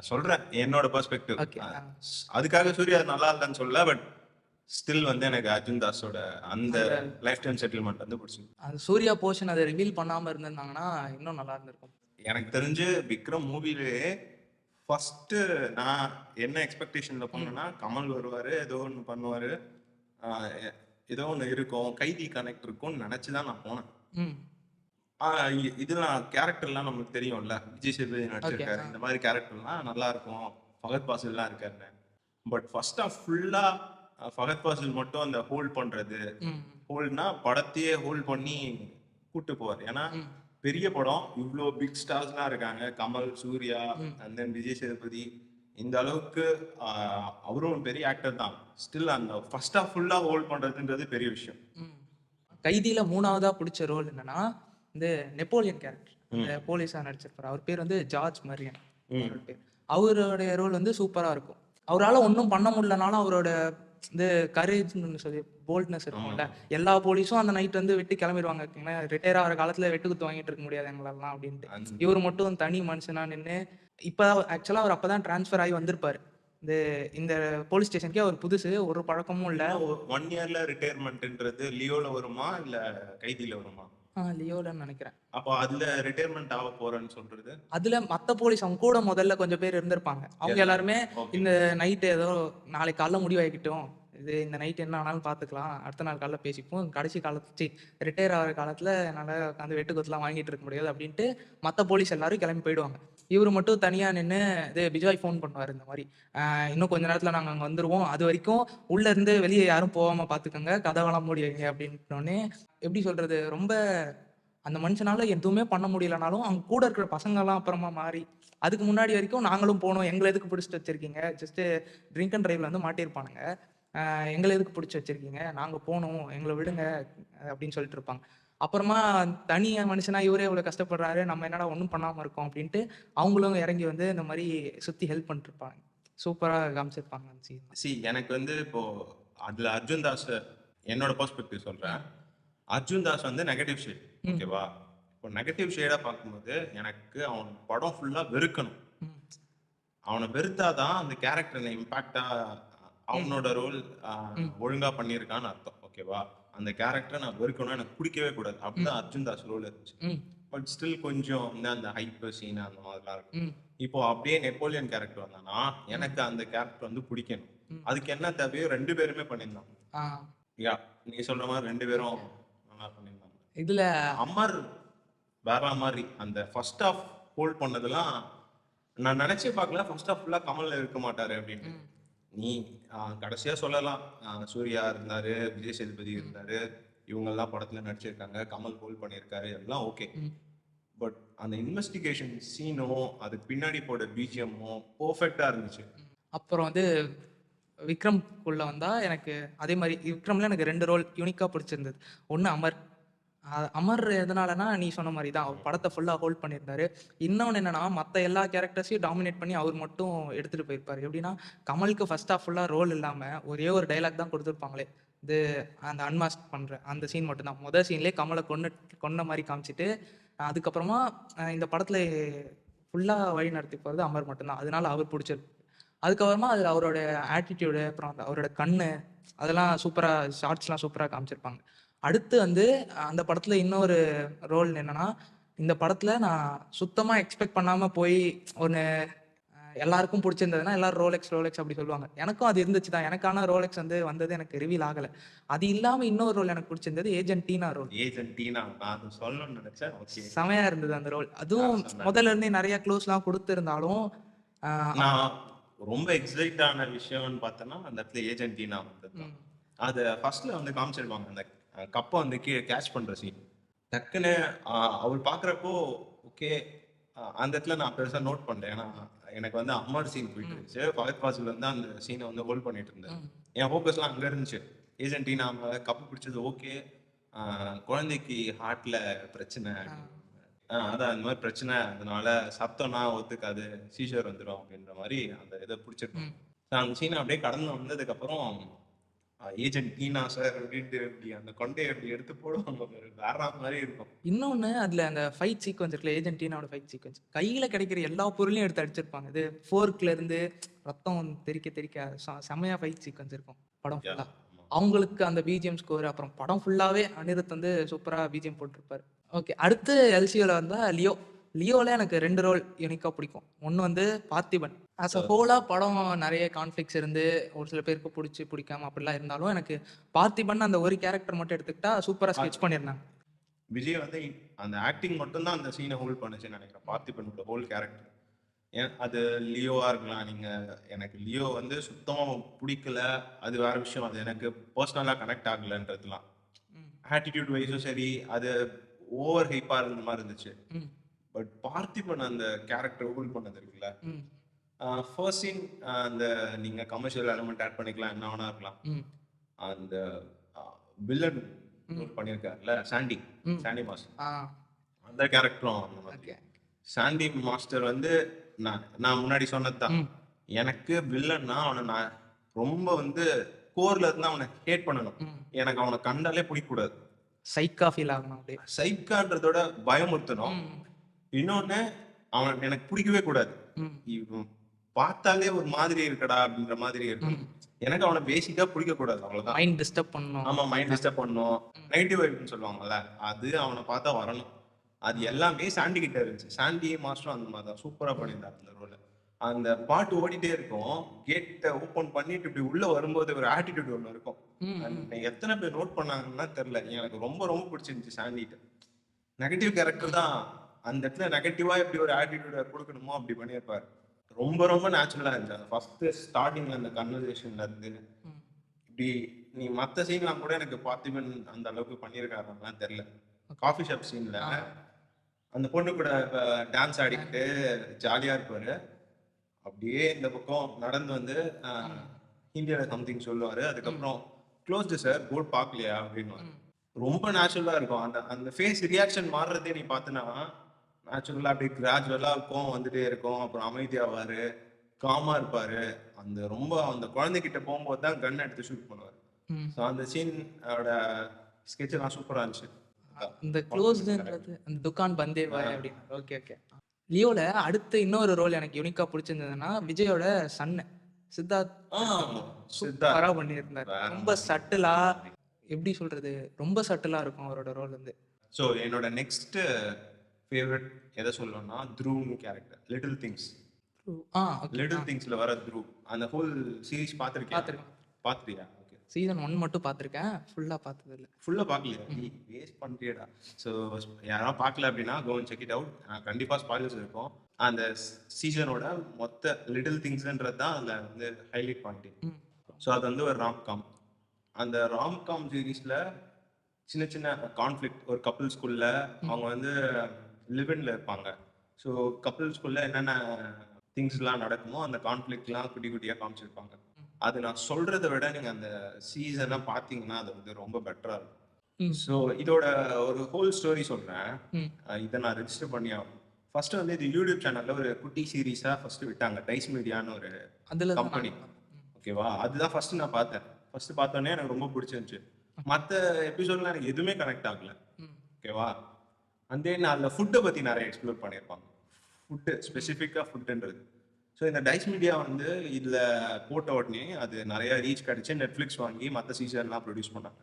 சொல்றேன் என்னோட பெர்ஸ்பெக்டிவ். ஓகே. அதுக்காக சூர்யா நல்லா இல்லைன்னு சொல்ல, பட் ஸ்டில் வந்து எனக்கு அர்ஜுன் தாஸோட அந்த லைஃப் டைம் செட்டில்மெண்ட் வந்து பிடிச்சிருக்கு. அந்த சூர்யா போர்ஷன் அதை ரிவீல் பண்ணாம இருந்திருந்தாங்கன்னா இன்னும் நல்லா இருந்திருக்கும். எனக்கு தெரிஞ்சு விக்ரம் மூவிலே ஃபர்ஸ்ட் நான் என்ன எக்ஸ்பெக்டேஷன்ல போனேன்னா, கமல் வருவாரு, ஏதோ ஒன்று பண்ணுவாரு, ஏதோ ஒன்று இருக்கும், கைதி கனெக்ட் இருக்கும்னு நினைச்சுதான் நான் போனேன். இதெல்லாம் கேரக்டர்லாம் நமக்கு தெரியும்ல, விஜய் சேதுபதி நடிச்சிருக்காரு, இந்த மாதிரி கேரக்டர்லாம் நல்லா இருக்கும், ஃபகத் பாசில்லாம் இருக்காரு. பட் ஃபர்ஸ்ட் ஆஃப் ஃபுல்லா ஃபகத் பாசில் மட்டும் அந்த ஹோல்ட் பண்றது, ஹோல்ட்னா படத்தையே ஹோல்ட் பண்ணி கூட்டு போவார். ஏன்னா பெரிய படம், இவ்வளோ பிக் ஸ்டார்ஸ்லாம் இருக்காங்க, கமல், சூர்யா அண்ட் தென் விஜய் சேதுபதி, இந்த அளவுக்கு அவரும் பெரிய ஆக்டர் தான். ஸ்டில் அந்த ஃபர்ஸ்ட் ஆஃப் ஃபுல்லா ஹோல்ட் பண்றதுன்றது பெரிய விஷயம். கைதியில 3வதா பிடிச்ச ரோல் என்னன்னா இந்த நெப்போலியன் கேரக்டர், இந்த போலீஸா நடிச்சிருப்பாரு. அவர் பேர் வந்து ஜார்ஜ் மரியன். அவருடைய ரோல் வந்து சூப்பரா இருக்கும். அவரால் ஒன்றும் பண்ண முடியலனாலும் அவரோட இந்த கரேஜ்னு சொல்லி போல்ட்னஸ் இருக்கும்ல, எல்லா போலீஸும் அந்த நைட் வந்து வெட்டி கிளம்பிடுவாங்க. ரிட்டையர் ஆகிற காலத்துல வெட்டு குத்து வாங்கிட்டு இருக்க முடியாது எங்களெல்லாம் அப்படின்ட்டு. இவர் மட்டும் தனி மனுஷனா நின்று, இப்போ ஆக்சுவலா அவர் அப்பதான் டிரான்ஸ்ஃபர் ஆகி வந்திருப்பாரு இந்த போலீஸ் ஸ்டேஷனுக்கே. அவர் புதுசு, ஒரு பழக்கமும் இல்லை. 1 இயர்ல ரிட்டையர்மெண்ட்ன்றது லியோல வருமா இல்ல கைதியில வருமா? லியோலன்னு நினைக்கிறேன். அப்போ அதுல ரிட்டையர்மெண்ட் ஆக போறேன்னு சொல்றது, அதுல மத்த போலீஸ் அவங்க கூட முதல்ல கொஞ்சம் பேர் இருந்திருப்பாங்க. அவங்க எல்லாருமே இந்த நைட்டு ஏதோ நாளைக்கு காலைல முடிவாகிக்கிட்டோம், இந்த நைட் என்ன ஆனாலும் பார்த்துக்கலாம், அடுத்த நாள் காலைல பேசிப்போம், கடைசி காலத்து ரிட்டையர் ஆகிற காலத்தில் என்னால் அந்த வெட்டுக்குத்துலாம் வாங்கிட்டு இருக்க முடியாது அப்படின்ட்டு மற்ற போலீஸ் எல்லாரும் கிளம்பி போயிடுவாங்க. இவர் மட்டும் தனியாக நின்று விஜய் ஃபோன் பண்ணுவார், இந்த மாதிரி இன்னும் கொஞ்ச நேரத்தில் நாங்கள் அங்கே வந்துடுவோம், அது வரைக்கும் உள்ளேருந்து வெளியே யாரும் போகாமல் பார்த்துக்கோங்க, கதவெல்லாம் மூடி வைங்க அப்படின்ட்டோன்னே. எப்படி சொல்கிறது, ரொம்ப அந்த மனுஷனால எதுவுமே பண்ண முடியலனாலும் அவங்க கூட இருக்கிற பசங்கள்லாம் அப்புறமா மாறி, அதுக்கு முன்னாடி வரைக்கும் நாங்களும் போனோம், எங்களை எதுக்கு பிடிச்சிட்டு வச்சிருக்கீங்க, ஜஸ்ட்டு ட்ரிங்க் அண்ட் ட்ரைவ்ல வந்து மாட்டியிருப்பானுங்க, எங்களை எதுக்கு பிடிச்சி வச்சிருக்கீங்க, நாங்கள் போகணும், எங்களை விடுங்க அப்படின்னு சொல்லிட்டு இருப்பாங்க. அப்புறமா தனியாக மனுஷனா இவரே இவ்வளோ கஷ்டப்படுறாரு, நம்ம என்னடா ஒன்றும் பண்ணாமல் இருக்கோம் அப்படின்ட்டு அவங்களும் இறங்கி வந்து இந்த மாதிரி சுற்றி ஹெல்ப் பண்ணிருப்பாங்க. சூப்பராக காமிச்சிருப்பாங்க அந்த சீன். எனக்கு வந்து இப்போ அதில் அர்ஜுன் தாஸ், என்னோட பெர்ஸ்பெக்டிவ் சொல்கிறேன், அர்ஜுன் தாஸ் வந்து நெகட்டிவ் ஷேட், ஓகேவா? இப்போ நெகட்டிவ் ஷேடாக பார்க்கும்போது எனக்கு அவன் படம் ஃபுல்லாக வெறுக்கணும். அவனை வெறுத்தாதான் அந்த கேரக்டர் இம்பாக்டா, அவனோட ரோல் ஒழுங்கா பண்ணியிருக்கான்னு அர்த்தம், ஓகேவா? அந்த கேரக்டரை நான் வெறுக்கணும், எனக்கு பிடிக்கவே கூடாது, அப்படிதான் அர்ஜுன் தாஸ் ரோல் இருந்துச்சு. பட் ஸ்டில் கொஞ்சம் அந்த ஹைப் சீன் அந்த மாதிரிலாம் இருக்கும். இப்போ அப்படியே நெப்போலியன் கேரக்டர் வந்தானா எனக்கு அந்த கேரக்டர் வந்து பிடிக்கணும். அதுக்கு என்ன தேவையோ 2 பேருமே பண்ணியிருந்தாங்க. நீங்க சொல்ற மாதிரி 2 பேரும் நல்லா பண்ணியிருந்தாங்க. இதுல அமர் வேற மாதிரி அந்த ஃபர்ஸ்ட் ஆஃப் ஹோல்ட் பண்ணதெல்லாம் நான் நினைச்சே பார்க்கல, ஃபர்ஸ்ட் ஆஃப் ஃபுல்லா கமல்ல இருக்க மாட்டாரு அப்படின்னு. நீ கடைசியா சொல்லலாம், சூர்யா இருந்தாரு, விஜய் சேதுபதி இருந்தாரு, இவங்கெல்லாம் படத்துல நடிச்சிருக்காங்க, கமல் ஹோல்ட் பண்ணியிருக்காரு, எல்லாம் ஓகே. பட் அந்த இன்வெஸ்டிகேஷன் சீனும் அதுக்கு பின்னாடி போட பிஜிஎம்மும் பர்ஃபெக்டாக இருந்துச்சு. அப்புறம் வந்து விக்ரம்குள்ள வந்தா எனக்கு அதே மாதிரி விக்ரம்ல எனக்கு 2 ரோல் யூனிக்கா பிடிச்சிருந்தது. ஒண்ணு அமர். அமர் எதனாலனா நீ சொன்ன மாதிரி தான் அவர் படத்தை ஃபுல்லா ஹோல்ட் பண்ணியிருந்தாரு. இன்னொன்னு என்னன்னா மத்த எல்லா கேரக்டர்ஸையும் டாமினேட் பண்ணி அவர் மட்டும் எடுத்துட்டு போயிருப்பாரு. எப்படின்னா கமலுக்கு ஃபர்ஸ்ட் ஹாஃப் ஃபுல்லா ரோல் இல்லாம ஒரே ஒரு டைலாக் தான் கொடுத்துருப்பாங்களே. இது அந்த அன்மாஸ்க் பண்ற அந்த சீன் மட்டும் தான். முதல் சீன்லேயே கமலை கொன்ன மாதிரி காமிச்சிட்டு அதுக்கப்புறமா இந்த படத்துல ஃபுல்லா வழி நடத்தி போறது அமர் மட்டும்தான். அதனால அவர் பிடிச்சிருக்கு. அதுக்கப்புறமா அதில் அவரோட ஆட்டிடியூடு அப்புறம் அவரோட கண்ணு அதெல்லாம் சூப்பராக ஷார்ட்ஸ்லாம் சூப்பராக காமிச்சிருப்பாங்க. அடுத்து வந்து அந்த படத்தில் இன்னொரு ரோல் என்னன்னா இந்த படத்தில் நான் சுத்தமாக எக்ஸ்பெக்ட் பண்ணாமல் போய் ஒன்று எல்லாருக்கும் பிடிச்சிருந்ததுன்னா எல்லாரும் ரோலெக்ஸ் அப்படி சொல்லுவாங்க. எனக்கும் அது இருந்துச்சு தான். எனக்கான ரோலெக்ஸ் வந்து வந்தது எனக்கு ரிவீல் ஆகலை. அது இல்லாமல் இன்னொரு ரோல் எனக்கு பிடிச்சிருந்தது ஏஜென்ட் டீனா ரோல். ஏஜென்ட் டீனா நான் சொல்லணும்னு நினைச்சேன். செமையாக இருந்தது அந்த ரோல். அதுவும் முதல்ல இருந்தே நிறைய க்ளோஸ்லாம் கொடுத்துருந்தாலும் நான் ரொம்ப எக்ஸைட் ஆன விஷயம்னு பார்த்தோன்னா அந்த இடத்துல ஏஜென்ட் டீனா வந்தது. அதை ஃபர்ஸ்ட்ல வந்து காமிச்சிருப்பாங்க அந்த கப்பை வந்து கீழே கேட்ச் பண்ற சீன். டக்குன்னு அவர் பார்க்குறப்போ ஓகே அந்த இடத்துல நான் பெருசாக நோட் பண்ணேன். ஏன்னா எனக்கு வந்து அமர் சீன் போயிட்டு இருந்துச்சு. ஃபகத் ஃபாசில் வந்து அந்த சீனை வந்து ஹோல்ட் பண்ணிட்டு இருந்தேன். என் ஃபோக்கஸ்லாம் அங்கே இருந்துச்சு. ஏஜென்ட் டீனா கப்பு பிடிச்சது ஓகே, குழந்தைக்கு ஹார்ட்ல பிரச்சனை, அதான் இந்த மாதிரி பிரச்சனை, அதனால சத்தம்னா ஒத்துக்காது, சீஷர் வந்துடும் அப்படின்ற மாதிரி அந்த இதை பிடிச்சிருக்கோம். அந்த சீனை அப்படியே கடந்து வந்ததுக்கு அப்புறம் ஏஜென்ட் டீனா சார் அப்படின்ட்டு இப்படி அந்த கொண்டையை அப்படி எடுத்து போடுவாங்க, வேற மாதிரி இருக்கும். இன்னொன்னு அதுல அந்த ஃபைட் சீக்வன்ஸ் இருக்குல்ல, ஏஜென்ட் டீனாவோட ஃபைட் சீக்வன்ஸ் கையில கிடைக்கிற எல்லா பொருளையும் எடுத்து அடிச்சிருப்பாங்க. இது ஃபோர்க்ல இருந்து ரத்தம் தெறிக்க செமையா ஃபைட் சீக்வன்ஸ் இருக்கும் படம் ஃபுல்லா. அவங்களுக்கு அந்த பிஜிஎம் ஸ்கோர் அப்புறம் படம் ஃபுல்லாவே அனிருத் வந்து சூப்பரா பிஜிஎம் போட்டிருப்பாரு. ஓகே, அடுத்து எல்சியோல வந்தா லியோல எனக்கு 2 ரோல் யூனிக்கா பிடிக்கும். ஒன்று வந்து பார்த்திபன். ஆஸ் அ ஹோலா படம் நிறைய கான்ஃப்ளிக்ஸ் இருந்து ஒரு சில பேருக்கு பிடிக்காம அப்படிலாம் இருந்தாலும் எனக்கு பார்த்திபன் அந்த ஒரு கேரக்டர் மட்டும் எடுத்துக்கிட்டா சூப்பரா ஸ்கெட்ச் பண்ணியிருந்தாங்க. விஜய் வந்து அந்த ஆக்டிங் மட்டும்தான் அந்த சீனை ஹோல்ட் பண்ணுச்சுன்னு நினைக்கிறேன். பார்த்திபனோட ஹோல் கேரக்டர் அது லியோவா இருக்கலாம். நீங்க எனக்கு லியோ வந்து சுத்தமா பிடிக்கல, அது வேற விஷயம். அது எனக்கு பர்சனலா கனெக்ட் ஆகலன்றதுலாம் ஆட்டிடியூட் வைஸும் சரி, அது ஓவர் ஹைப்பா இருந்த மாதிரி இருந்துச்சு. பட் பார்த்திபன் அந்த கேரக்டர் ஹோல்ட் பண்ணது இருக்குல்ல, ஃபர்ஸ்ட் சீன் அந்த நீங்க கமர்ஷியல் எலிமெண்ட் ஆட் பண்ணிக்கலாம், என்ன வேணா இருக்கலாம். அந்த வில்லன் பண்ணியிருக்காருல்ல சாண்டி மாஸ்டர், அந்த கேரக்டரும் அந்த மாதிரி. சாண்டி மாஸ்டர் வந்து நான் முன்னாடி சொன்னதுதான், எனக்கு வில்லன்னா அவனை நான் ரொம்ப வந்து கோர்ல இருந்து அவனை ஹேட் பண்ணணும். எனக்கு அவனை கண்டாலே பிடிக்கக்கூடாது, சைக்கா ஃபீல் ஆகணும். அப்படியே சைக்கான்றதோட பயமுறுத்தணும். இன்னொன்னு அவன் எனக்கு பிடிக்கவே கூடாது, பார்த்தாலே ஒரு மாதிரி இருக்கடா அப்படின்ற மாதிரி இருக்கும். எனக்கு அவனை பேசிக்கா பிடிக்க கூடாது, அவ்வளவுதான். மைண்ட் டிஸ்டர்ப் பண்ணணும். ஆமா, மைண்ட் டிஸ்டர்ப் பண்ணணும். நெகட்டிவ் வைப்னு சொல்லுவாங்கல்ல, அது அவனை பார்த்தா வரணும். அது எல்லாமே சாண்டி கிட்ட இருந்துச்சு. சாண்டி மாஸ்டரும் அந்த மாதிரி தான் சூப்பரா பண்ணியிருந்தாரு அந்த ரோல. அந்த பாட்டு ஓடிட்டே இருக்கும், கேட்டை ஓபன் பண்ணிட்டு இப்படி உள்ள வரும்போது ஒரு ஆட்டிடியூட் ஒண்ணு இருக்கும். எத்தனை பேர் நோட் பண்ணாங்கன்னா தெரியல, எனக்கு ரொம்ப ரொம்ப பிடிச்சிருந்துச்சு. சாண்டிட்ட நெகட்டிவ் கேரக்டர் தான், அந்த இடத்துல நெகட்டிவா எப்படி ஒரு ஆட்டிடியூட கொடுக்கணுமோ அப்படி பண்ணியிருப்பாரு. ரொம்ப ரொம்ப நேச்சுரலா இருந்துச்சு. அந்த ஃபர்ஸ்ட் ஸ்டார்டிங்ல அந்த கன்வர்சேஷன்ல இருந்து இப்படி நீ மற்ற சீன்லாம் கூட எனக்கு பார்த்திபன் அந்த அளவுக்கு பண்ணியிருக்காருலாம் தெரியல. காஃபி ஷாப் சீன்ல அந்த பொண்ணு கூட டான்ஸ் ஆடிக்கிட்டு ஜாலியா இருப்பாரு. அப்படியே இந்த பக்கம் நடந்து வந்து ஹிந்தியில சம்திங் சொல்லுவாரு. அதுக்கப்புறம் க்ளோஸ்டு சார், போர்ட் பார்க்கலையா அப்படின்னு ரொம்ப நேச்சுரலா இருக்கும். அந்த ஃபேஸ் ரியாக்ஷன் மாறுறதே நீ பார்த்தனா நேச்சுரலா அப்படியே கிராஜுவலா கோவம் வந்துட்டே இருக்கும், அப்புறம் அமைதியாவாரு, காமா இருப்பாரு. அந்த குழந்தைகிட்ட போகும்போது தான் கன் எடுத்து ஷூட் பண்ணுவாரு. ஸோ அந்த சீனோட ஸ்கெட்ச் எல்லாம் சூப்பரா இருந்துச்சு. இந்த க்ளோஸ்ன்றது அந்த துக்கான் பந்தே பாய் அப்படின்னு. Okay okay. லியோல அடுத்து இன்னொரு ரோல் எனக்கு யூனிக்கா பிடிச்சிருந்ததுன்னா விஜயோட சன்னு சித்தார்த் சூப்பரா பண்ணியிருந்தார். ரொம்ப சட்டிலா, எப்படி சொல்றது, ரொம்ப சட்டிலா இருக்கும் அவரோட ரோல் வந்து. ஸோ என்னோட நெக்ஸ்ட் ஃபேவரட் எதை சொல்லணும்னா த்ரூன்னு கேரக்டர், லிட்டில் திங்ஸ். லிட்டில் திங்ஸ்ல வர த்ரூ அந்த ஹோல் சீரிஸ் பார்த்துருக்கியா? சீசன் 1 மட்டும் பார்த்துருக்கேன், ஃபுல்லாக பார்த்தது இல்லை. ஃபுல்லாக பார்க்கலையா? நீ வேஸ்ட் பண்ணிட்டேடா. ஸோ யாராவது பார்க்கல அப்படின்னா go and check it out. கண்டிப்பாக ஸ்பாயிலர்ஸ் இருக்கும். அந்த சீசனோட மொத்த லிட்டில் திங்ஸ்ன்றது தான் அதில் வந்து ஹைலைட் பாயிண்ட். ஸோ அது வந்து ஒரு ராம்காம். அந்த ராம்காம் சீரீஸில் சின்ன சின்ன கான்ஃப்ளிக்ட் ஒரு கப்புள்ஸ்குள்ள அவங்க வந்து லிவ்இன்ல இருப்பாங்க. ஸோ கப்புள்ஸ்குள்ள என்னென்ன திங்ஸ்லாம் நடக்குமோ அந்த கான்ஃப்ளிக்ட்லாம் குட்டி குட்டியாக காமிச்சிருப்பாங்க. அது நான் சொல்றதை விட நீங்க அந்த சீசனை பார்த்தீங்கன்னா அது வந்து ரொம்ப பெட்டரா இருக்கும். ம். ஸோ இதோட ஒரு ஹோல் ஸ்டோரி சொல்றேன். ம். இதை நான் ரெஜிஸ்டர் பண்ணி ஆகணும். ஃபர்ஸ்ட் வந்து இது யூடியூப் சேனல்ல ஒரு குட்டி சீரீஸா ஃபர்ஸ்ட் விட்டாங்க. டைஸ் மீடியான்னு ஒரு அதுல தான் கம்பெனி. நான் ஓகேவா? அதுதான் ஃபர்ஸ்ட் நான் பார்த்தேன். ஃபர்ஸ்ட் பார்த்தோன்னே எனக்கு ரொம்ப பிடிச்சிருந்துச்சு. மற்ற எபிசோட்லாம் எனக்கு எதுவுமே கனெக்ட் ஆகல. ம். ஓகேவா? அண்ட் தென் அதில் ஃபுட்டை பற்றி நிறைய எக்ஸ்ப்ளோர் பண்ணியிருப்பாங்க. ஃபுட்டு ஸ்பெசிஃபிக்காக ஃபுட்டுன்றது. ஸோ இந்த டைஸ் மீடியா வந்து இதில் போட்ட உடனே அது நிறைய ரீச் கிடைச்சு நெட்ஃப்ளிக்ஸ் வாங்கி மற்ற சீசன்லாம் ப்ரொடியூஸ் பண்ணாங்க.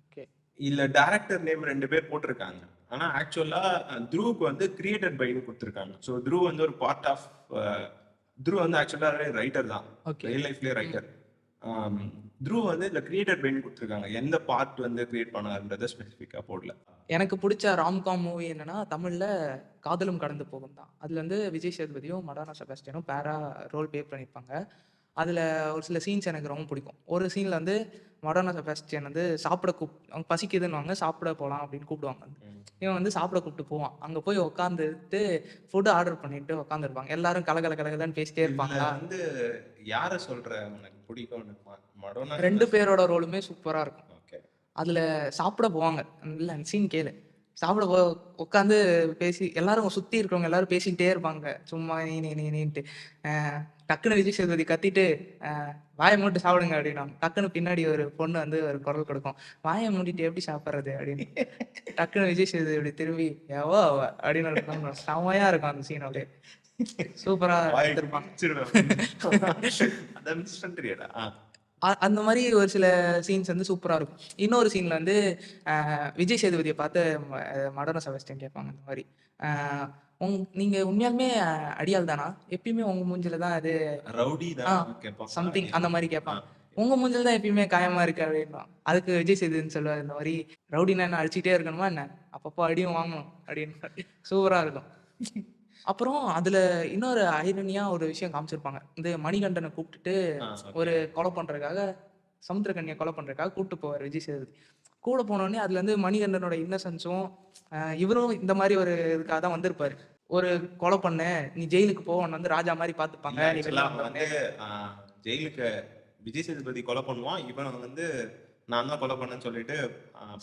ஓகே. இல்ல டைரக்டர் நேம் 2 பேர் போட்டிருக்காங்க. ஆனா ஆக்சுவலா த்ரூவுக்கு வந்து கிரியேட்டட் பைன்னு கொடுத்துருக்காங்க. ஸோ த்ரூ வந்து ஒரு பார்ட் ஆஃப் த்ரூ வந்து ஆக்சுவலா ரைட்டர் தான். ஓகே. ரியல் லைஃப்லேயே ரைட்டர். த்ரூ வந்து இந்த கிரியேட்டட் பைன்னு கொடுத்துருக்காங்க. எந்த பார்ட் வந்து கிரியேட் பண்ணாருன்றதை ஸ்பெசிஃபிக்காக போடல. எனக்கு பிடிச்ச ராம்காம் மூவி என்னன்னா தமிழ்ல காதலும் கடந்து போகும் தான். அதுல வந்து விஜய் சேதுபதியும் மடானா செபாஸ்டியனும் பேரா ரோல் ப்ளே பண்ணியிருப்பாங்க. அதுல ஒரு சில சீன்ஸ் எனக்கு ரொம்ப பிடிக்கும். ஒரு சீன்ல வந்து மடானா செபாஸ்டியன் வந்து சாப்பிட அவங்க பசிக்குதுன்னுவாங்க, சாப்பிட போகலாம் அப்படின்னு கூப்பிடுவாங்க. இவன் வந்து சாப்பிட கூப்பிட்டு போவான். அங்க போய் உட்காந்துட்டு ஃபுட் ஆர்டர் பண்ணிட்டு உட்காந்துருப்பாங்க. எல்லாரும் கலகல கலகலன்னு பேசிட்டே இதுல இருப்பாங்களா. வந்து யார சொல்ற உனக்கு பிடிக்கும்னு? மடோனா 2 பேரோட ரோலுமே சூப்பரா இருக்கும். ஓகே. அதுல சாப்பிட போவாங்க. இல்ல சீன் கேளு. சாப்பிட உட்காந்து பேசி எல்லாரும் சுத்தி இருக்கிறவங்க எல்லாரும் பேசிக்கிட்டே இருப்பாங்க. சும்மா நீன்ட்டு டக்குன்னு விஜய் சேதுபதி கத்திட்டு வாயை மூட்டு சாப்பிடுங்க அப்படின்னா டக்குன்னு பின்னாடி ஒரு பொண்ணு வந்து ஒரு குரல் கொடுக்கும். வாயை மூடிட்டு எப்படி சாப்பிட்றது அப்படின்னு. டக்குன்னு விஜய் சேதுபதி திரும்பி எவோ அவ அப்படின்னு இருக்கும். செமையா இருக்கும் அந்த சீன். அப்படியே சூப்பரா எடுத்திருப்பாங்க. அதை மிஸ் பண்றியடா. அந்த மாதிரி ஒரு சில சீன்ஸ் வந்து சூப்பரா இருக்கும். இன்னொரு சீன்ல வந்து விஜய் சேதுபதியை பார்த்து மடோனா செபாஸ்டியன் கேட்பாங்க இந்த மாதிரி, நீங்க உண்மையாலுமே அடியாள் தானா? எப்பயுமே உங்க மூஞ்சில தான் அது ரவுடி தான் கேட்பாங்க. சம்திங் அந்த மாதிரி கேட்பாங்க. உங்க மூஞ்சில தான் எப்பயுமே காயமா இருக்கு அப்படின்னா அதுக்கு விஜய் சேதுபதினு சொல்லுவார் இந்த மாதிரி, ரவுடினா என்ன அடிச்சுட்டே இருக்கணுமா என்ன? அப்பப்போ அடியும் வாங்கணும் அப்படின்னு. சூப்பரா இருக்கும். அப்புறம் அதுல இன்னொரு ஐரனியா ஒரு விஷயம் காமிச்சிருப்பாங்க. இந்த மணிகண்டனை கூப்பிட்டுட்டு ஒரு கொலை பண்றதுக்காக, சமுத்திரக்கன்னியை கொலை பண்றதுக்காக கூப்பிட்டு போவார் விஜய் சேதுபதி. கூட போனோடனே அதுல இருந்து மணிகண்டனோட இன்னசென்ஸும் இவரும் இந்த மாதிரி ஒரு இதுக்காக தான் வந்திருப்பாரு. ஒரு கொலை பண்ண நீ ஜெயிலுக்கு போ, உன்னை வந்து ராஜா மாதிரி பாத்துப்பாங்க. நீ வந்து ஜெயிலுக்கு விஜய் சேதுபதி கொலை பண்ணுவான். இவன் வந்து நான் தான் கொலை பண்ணேன்னு சொல்லிட்டு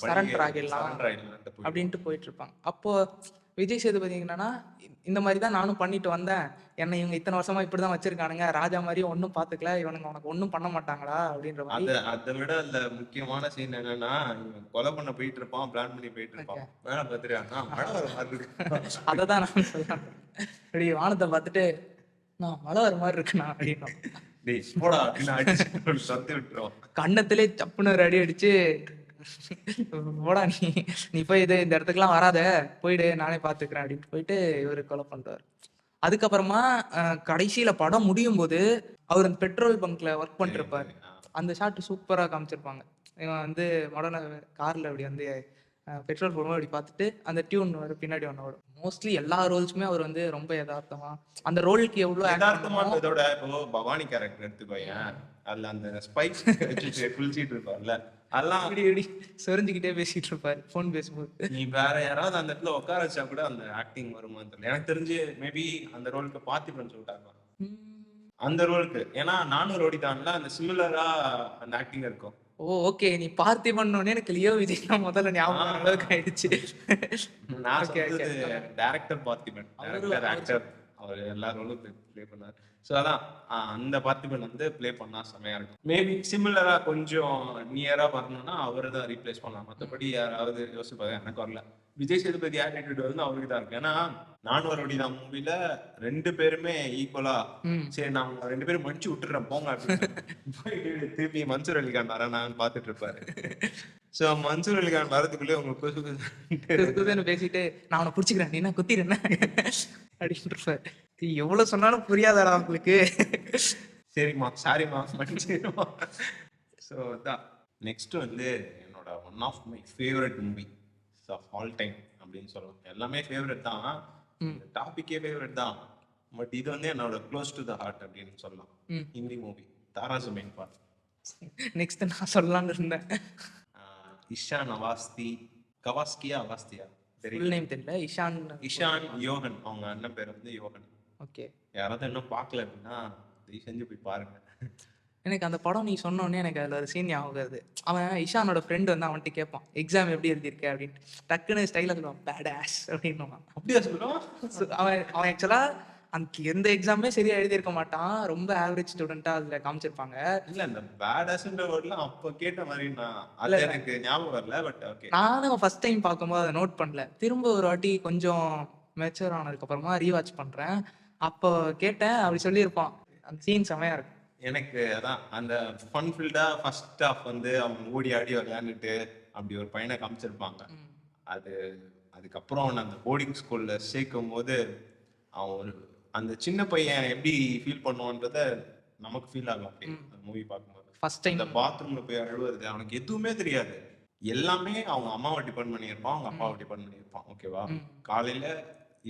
சரண்டர் ஆகிடலாம் அப்படின்ட்டு போயிட்டு இருப்பாங்க. அப்போ விஜய் சேதுபதி என்னன்னா இந்த மாதிரி தான் நானும் பண்ணிட்டு வந்தேன், என்னை இவங்க இத்தனை வருஷமா இப்படிதான் வச்சிருக்கானுங்க, ராஜா மாதிரி ஒன்றும் பாத்துக்கல, இவனுங்க உனக்கு ஒன்றும் பண்ண மாட்டாங்களா அப்படின்ற மாதிரி. அதை விட அந்த முக்கியமான சீன் என்னன்னா, இவன் கொலை பண்ண போயிட்டு இருப்பான், பிளான் பண்ணி போயிட்டு இருப்பான். வேணா பாத்துருக்காங்க மழை வர மாதிரி இருக்கு. அதை தான் நான் சொல்றேன். அப்படி வானத்தை பார்த்துட்டு நான் மழை வர மாதிரி இருக்குண்ணா அப்படின்னா கண்ணத்திலே சப்புன்னு ஒரு அடி அடிச்சு போடா நீ போய் இந்த இடத்துக்குலாம் வராத, போயிடு நானே பாத்துக்கிறேன் அப்படின்ட்டு போயிட்டு இவரு கொலை பண்றாரு. அதுக்கப்புறமா கடைசியில படம் முடியும் போது அவர் அந்த பெட்ரோல் பங்க்ல ஒர்க் பண்ணிருப்பாரு. அந்த ஷாட் சூப்பரா காமிச்சிருப்பாங்க. இவன் வந்து மொடன கார்ல அப்படி வந்து பெட்ரோல் போடும்போது அப்படி பார்த்துட்டு அந்த டியூன் வரும் பின்னாடி ஒன்று வரும். மோஸ்ட்லி எல்லா ரோல்ஸுமே அவர் வந்து ரொம்ப யதார்த்தமா அந்த ரோலுக்கு எவ்வளவு யதார்த்தமானதோட இப்போ பவானி கேரக்டர் எடுத்துக்கோயேன், அதுல அந்த ஸ்பைக்ஸ் குளிச்சிட்டு இருப்பார்ல, அதெல்லாம் அப்படி சொரிஞ்சுக்கிட்டே பேசிட்டு இருப்பாரு போன் பேசும்போது. நீ வேற யாராவது அந்த இடத்துல உட்கார வச்சா கூட அந்த ஆக்டிங் வருமான்னு தெரியல. எனக்கு தெரிஞ்சு மேபி அந்த ரோலுக்கு பார்த்திபன் சொல்லிட்டாங்க அந்த ரோலுக்கு. ஏன்னா நானும் ரோடிதான்ல அந்த சிமிலரா அந்த ஆக்டிங் இருக்கும். ஓ ஓகே, நீ பார்த்திபன் எனக்கு லியோ விஜய் தான் முதல்ல ஞாபகம் அளவுக்கு ஆயிடுச்சு. நான் டைரக்டர் பார்த்திபன், டைரக்டர் ஆக்டர், அவர் எல்லா ரோலும் ப்ளே பண்ணார். ஸோ அதான் அந்த பார்த்திபன் வந்து ப்ளே பண்ணா செமையா இருக்கும். மேபி சிமிலரா கொஞ்சம் நியரா வரணும்னா அவரை தான் ரீப்ளேஸ் பண்ணலாம். மற்றபடி யாராவது யோசிப்பாங்க, எனக்கு வரல. விஜய் சேதுபதி ஆட்டிடியூட் வந்து அவருக்கு தான் இருக்கு. ஏன்னா நானும் அவருடைய தான் மூவில 2 பேருமே ஈக்குவலா சரி நான் 2 பேரும் மன்னிச்சு விட்டுறேன் போங்க அப்படின்னு திருப்பி மன்சூர் அலிகான் வரேன் பார்த்துட்டு இருப்பாரு. சோ மன்சூர் அலிகான் வரதுக்குள்ளே உங்களுக்கு பேசிட்டு நான் அவனை பிடிச்சிக்கிறேன், நீ என்ன குத்திடுறேன் அப்படின்னு இருப்பாரு. எவ்வளவு சொன்னாலும் புரியாதாடா உங்களுக்கு. சரிம்மா சாரிம்மா மன்னிச்சிருமா. ஸோ அதான் நெக்ஸ்ட் வந்து என்னோட one of my favourite movie of all time அப்படின்னு சொல்லலாம். எல்லாமே ஃபேவரட் தான், டாபிக்கே ஃபேவரட் தான், பட் இது வந்து என்னோட க்ளோஸ் டு த ஹார்ட் அப்படின்னு சொல்லலாம். ஹிந்தி மூவி தாரா ஜமீன் பர். நெக்ஸ்ட் நான் சொல்லலாம்னு இருந்தேன். இஷான் அவாஸ்தி, கவாஸ்கியா அவாஸ்தியா ஃபுல் நேம் தெரியல. இஷான். இஷான் யோகன், அவங்க அண்ணன் பேர் வந்து யோகன். ஓகே. யாராவது இன்னும் பார்க்கல அப்படின்னா தயவு செஞ்சு போய் பாருங்க. எனக்கு அந்த படம் நீ சொன்னோடனே எனக்கு அதில் ஒரு சீன் ஞாபகம் வருது. அவன் இஷானோட ஃப்ரெண்டு வந்து அவன்கிட்ட கேட்பான், எக்ஸாம் எப்படி எழுதியிருக்க அப்படின்னு. டக்குன்னு ஸ்டைலாக சொல்லுவான், பேட் ஆஸ் அப்படின்னுவான். அப்படியா சொல்லுவோம்? அவன் அவன் ஆக்சுவலாக அந்த எந்த எக்ஸாமே சரியா எழுதியிருக்க மாட்டான். ரொம்ப ஆவரேஜ் ஸ்டூடெண்ட்டாக அதில் காமிச்சிருப்பாங்க. இல்ல இந்த பேடாஸ்ன்ற வேர்ட்லாம் அப்போ கேட்ட மாதிரி அது எனக்கு ஞாபகம் வரல. பட் ஓகே, நானும் ஃபர்ஸ்ட் டைம் பார்க்கும்போது அதை நோட் பண்ணல. திரும்ப ஒரு வாட்டி கொஞ்சம் மெச்சூர் ஆனதுக்கப்புறமா ரீவாட்ச் பண்ணுறேன். அப்போ கேட்டேன், அப்படி சொல்லியிருப்பான். அந்த சீன் செமையாக இருக்கும். எனக்கு அதான் அந்த ஃபன் ஃபில்டா ஃபர்ஸ்ட் ஹாஃப் வந்து அவங்க ஓடி ஆடி விளையாண்டுட்டு அப்படி ஒரு பையனை காமிச்சிருப்பாங்க. அது அதுக்கப்புறம் அவன் அந்த போர்டிங் ஸ்கூல்ல சேர்க்கும் போது அவன் ஒரு அந்த சின்ன பையன் எப்படி ஃபீல் பண்ணுவான்றத நமக்கு ஃபீல் ஆகும் அப்படி அந்த மூவி பார்க்கும்போது. ஃபர்ஸ்ட் டைம் இந்த பாத்ரூம்ல போய் அழுவுறது, அவனுக்கு எதுவுமே தெரியாது. எல்லாமே அவங்க அம்மாவை டிபெண்ட் பண்ணியிருப்பான், அவங்க அப்பாவை டிபெண்ட் பண்ணியிருப்பான். ஓகேவா? காலையில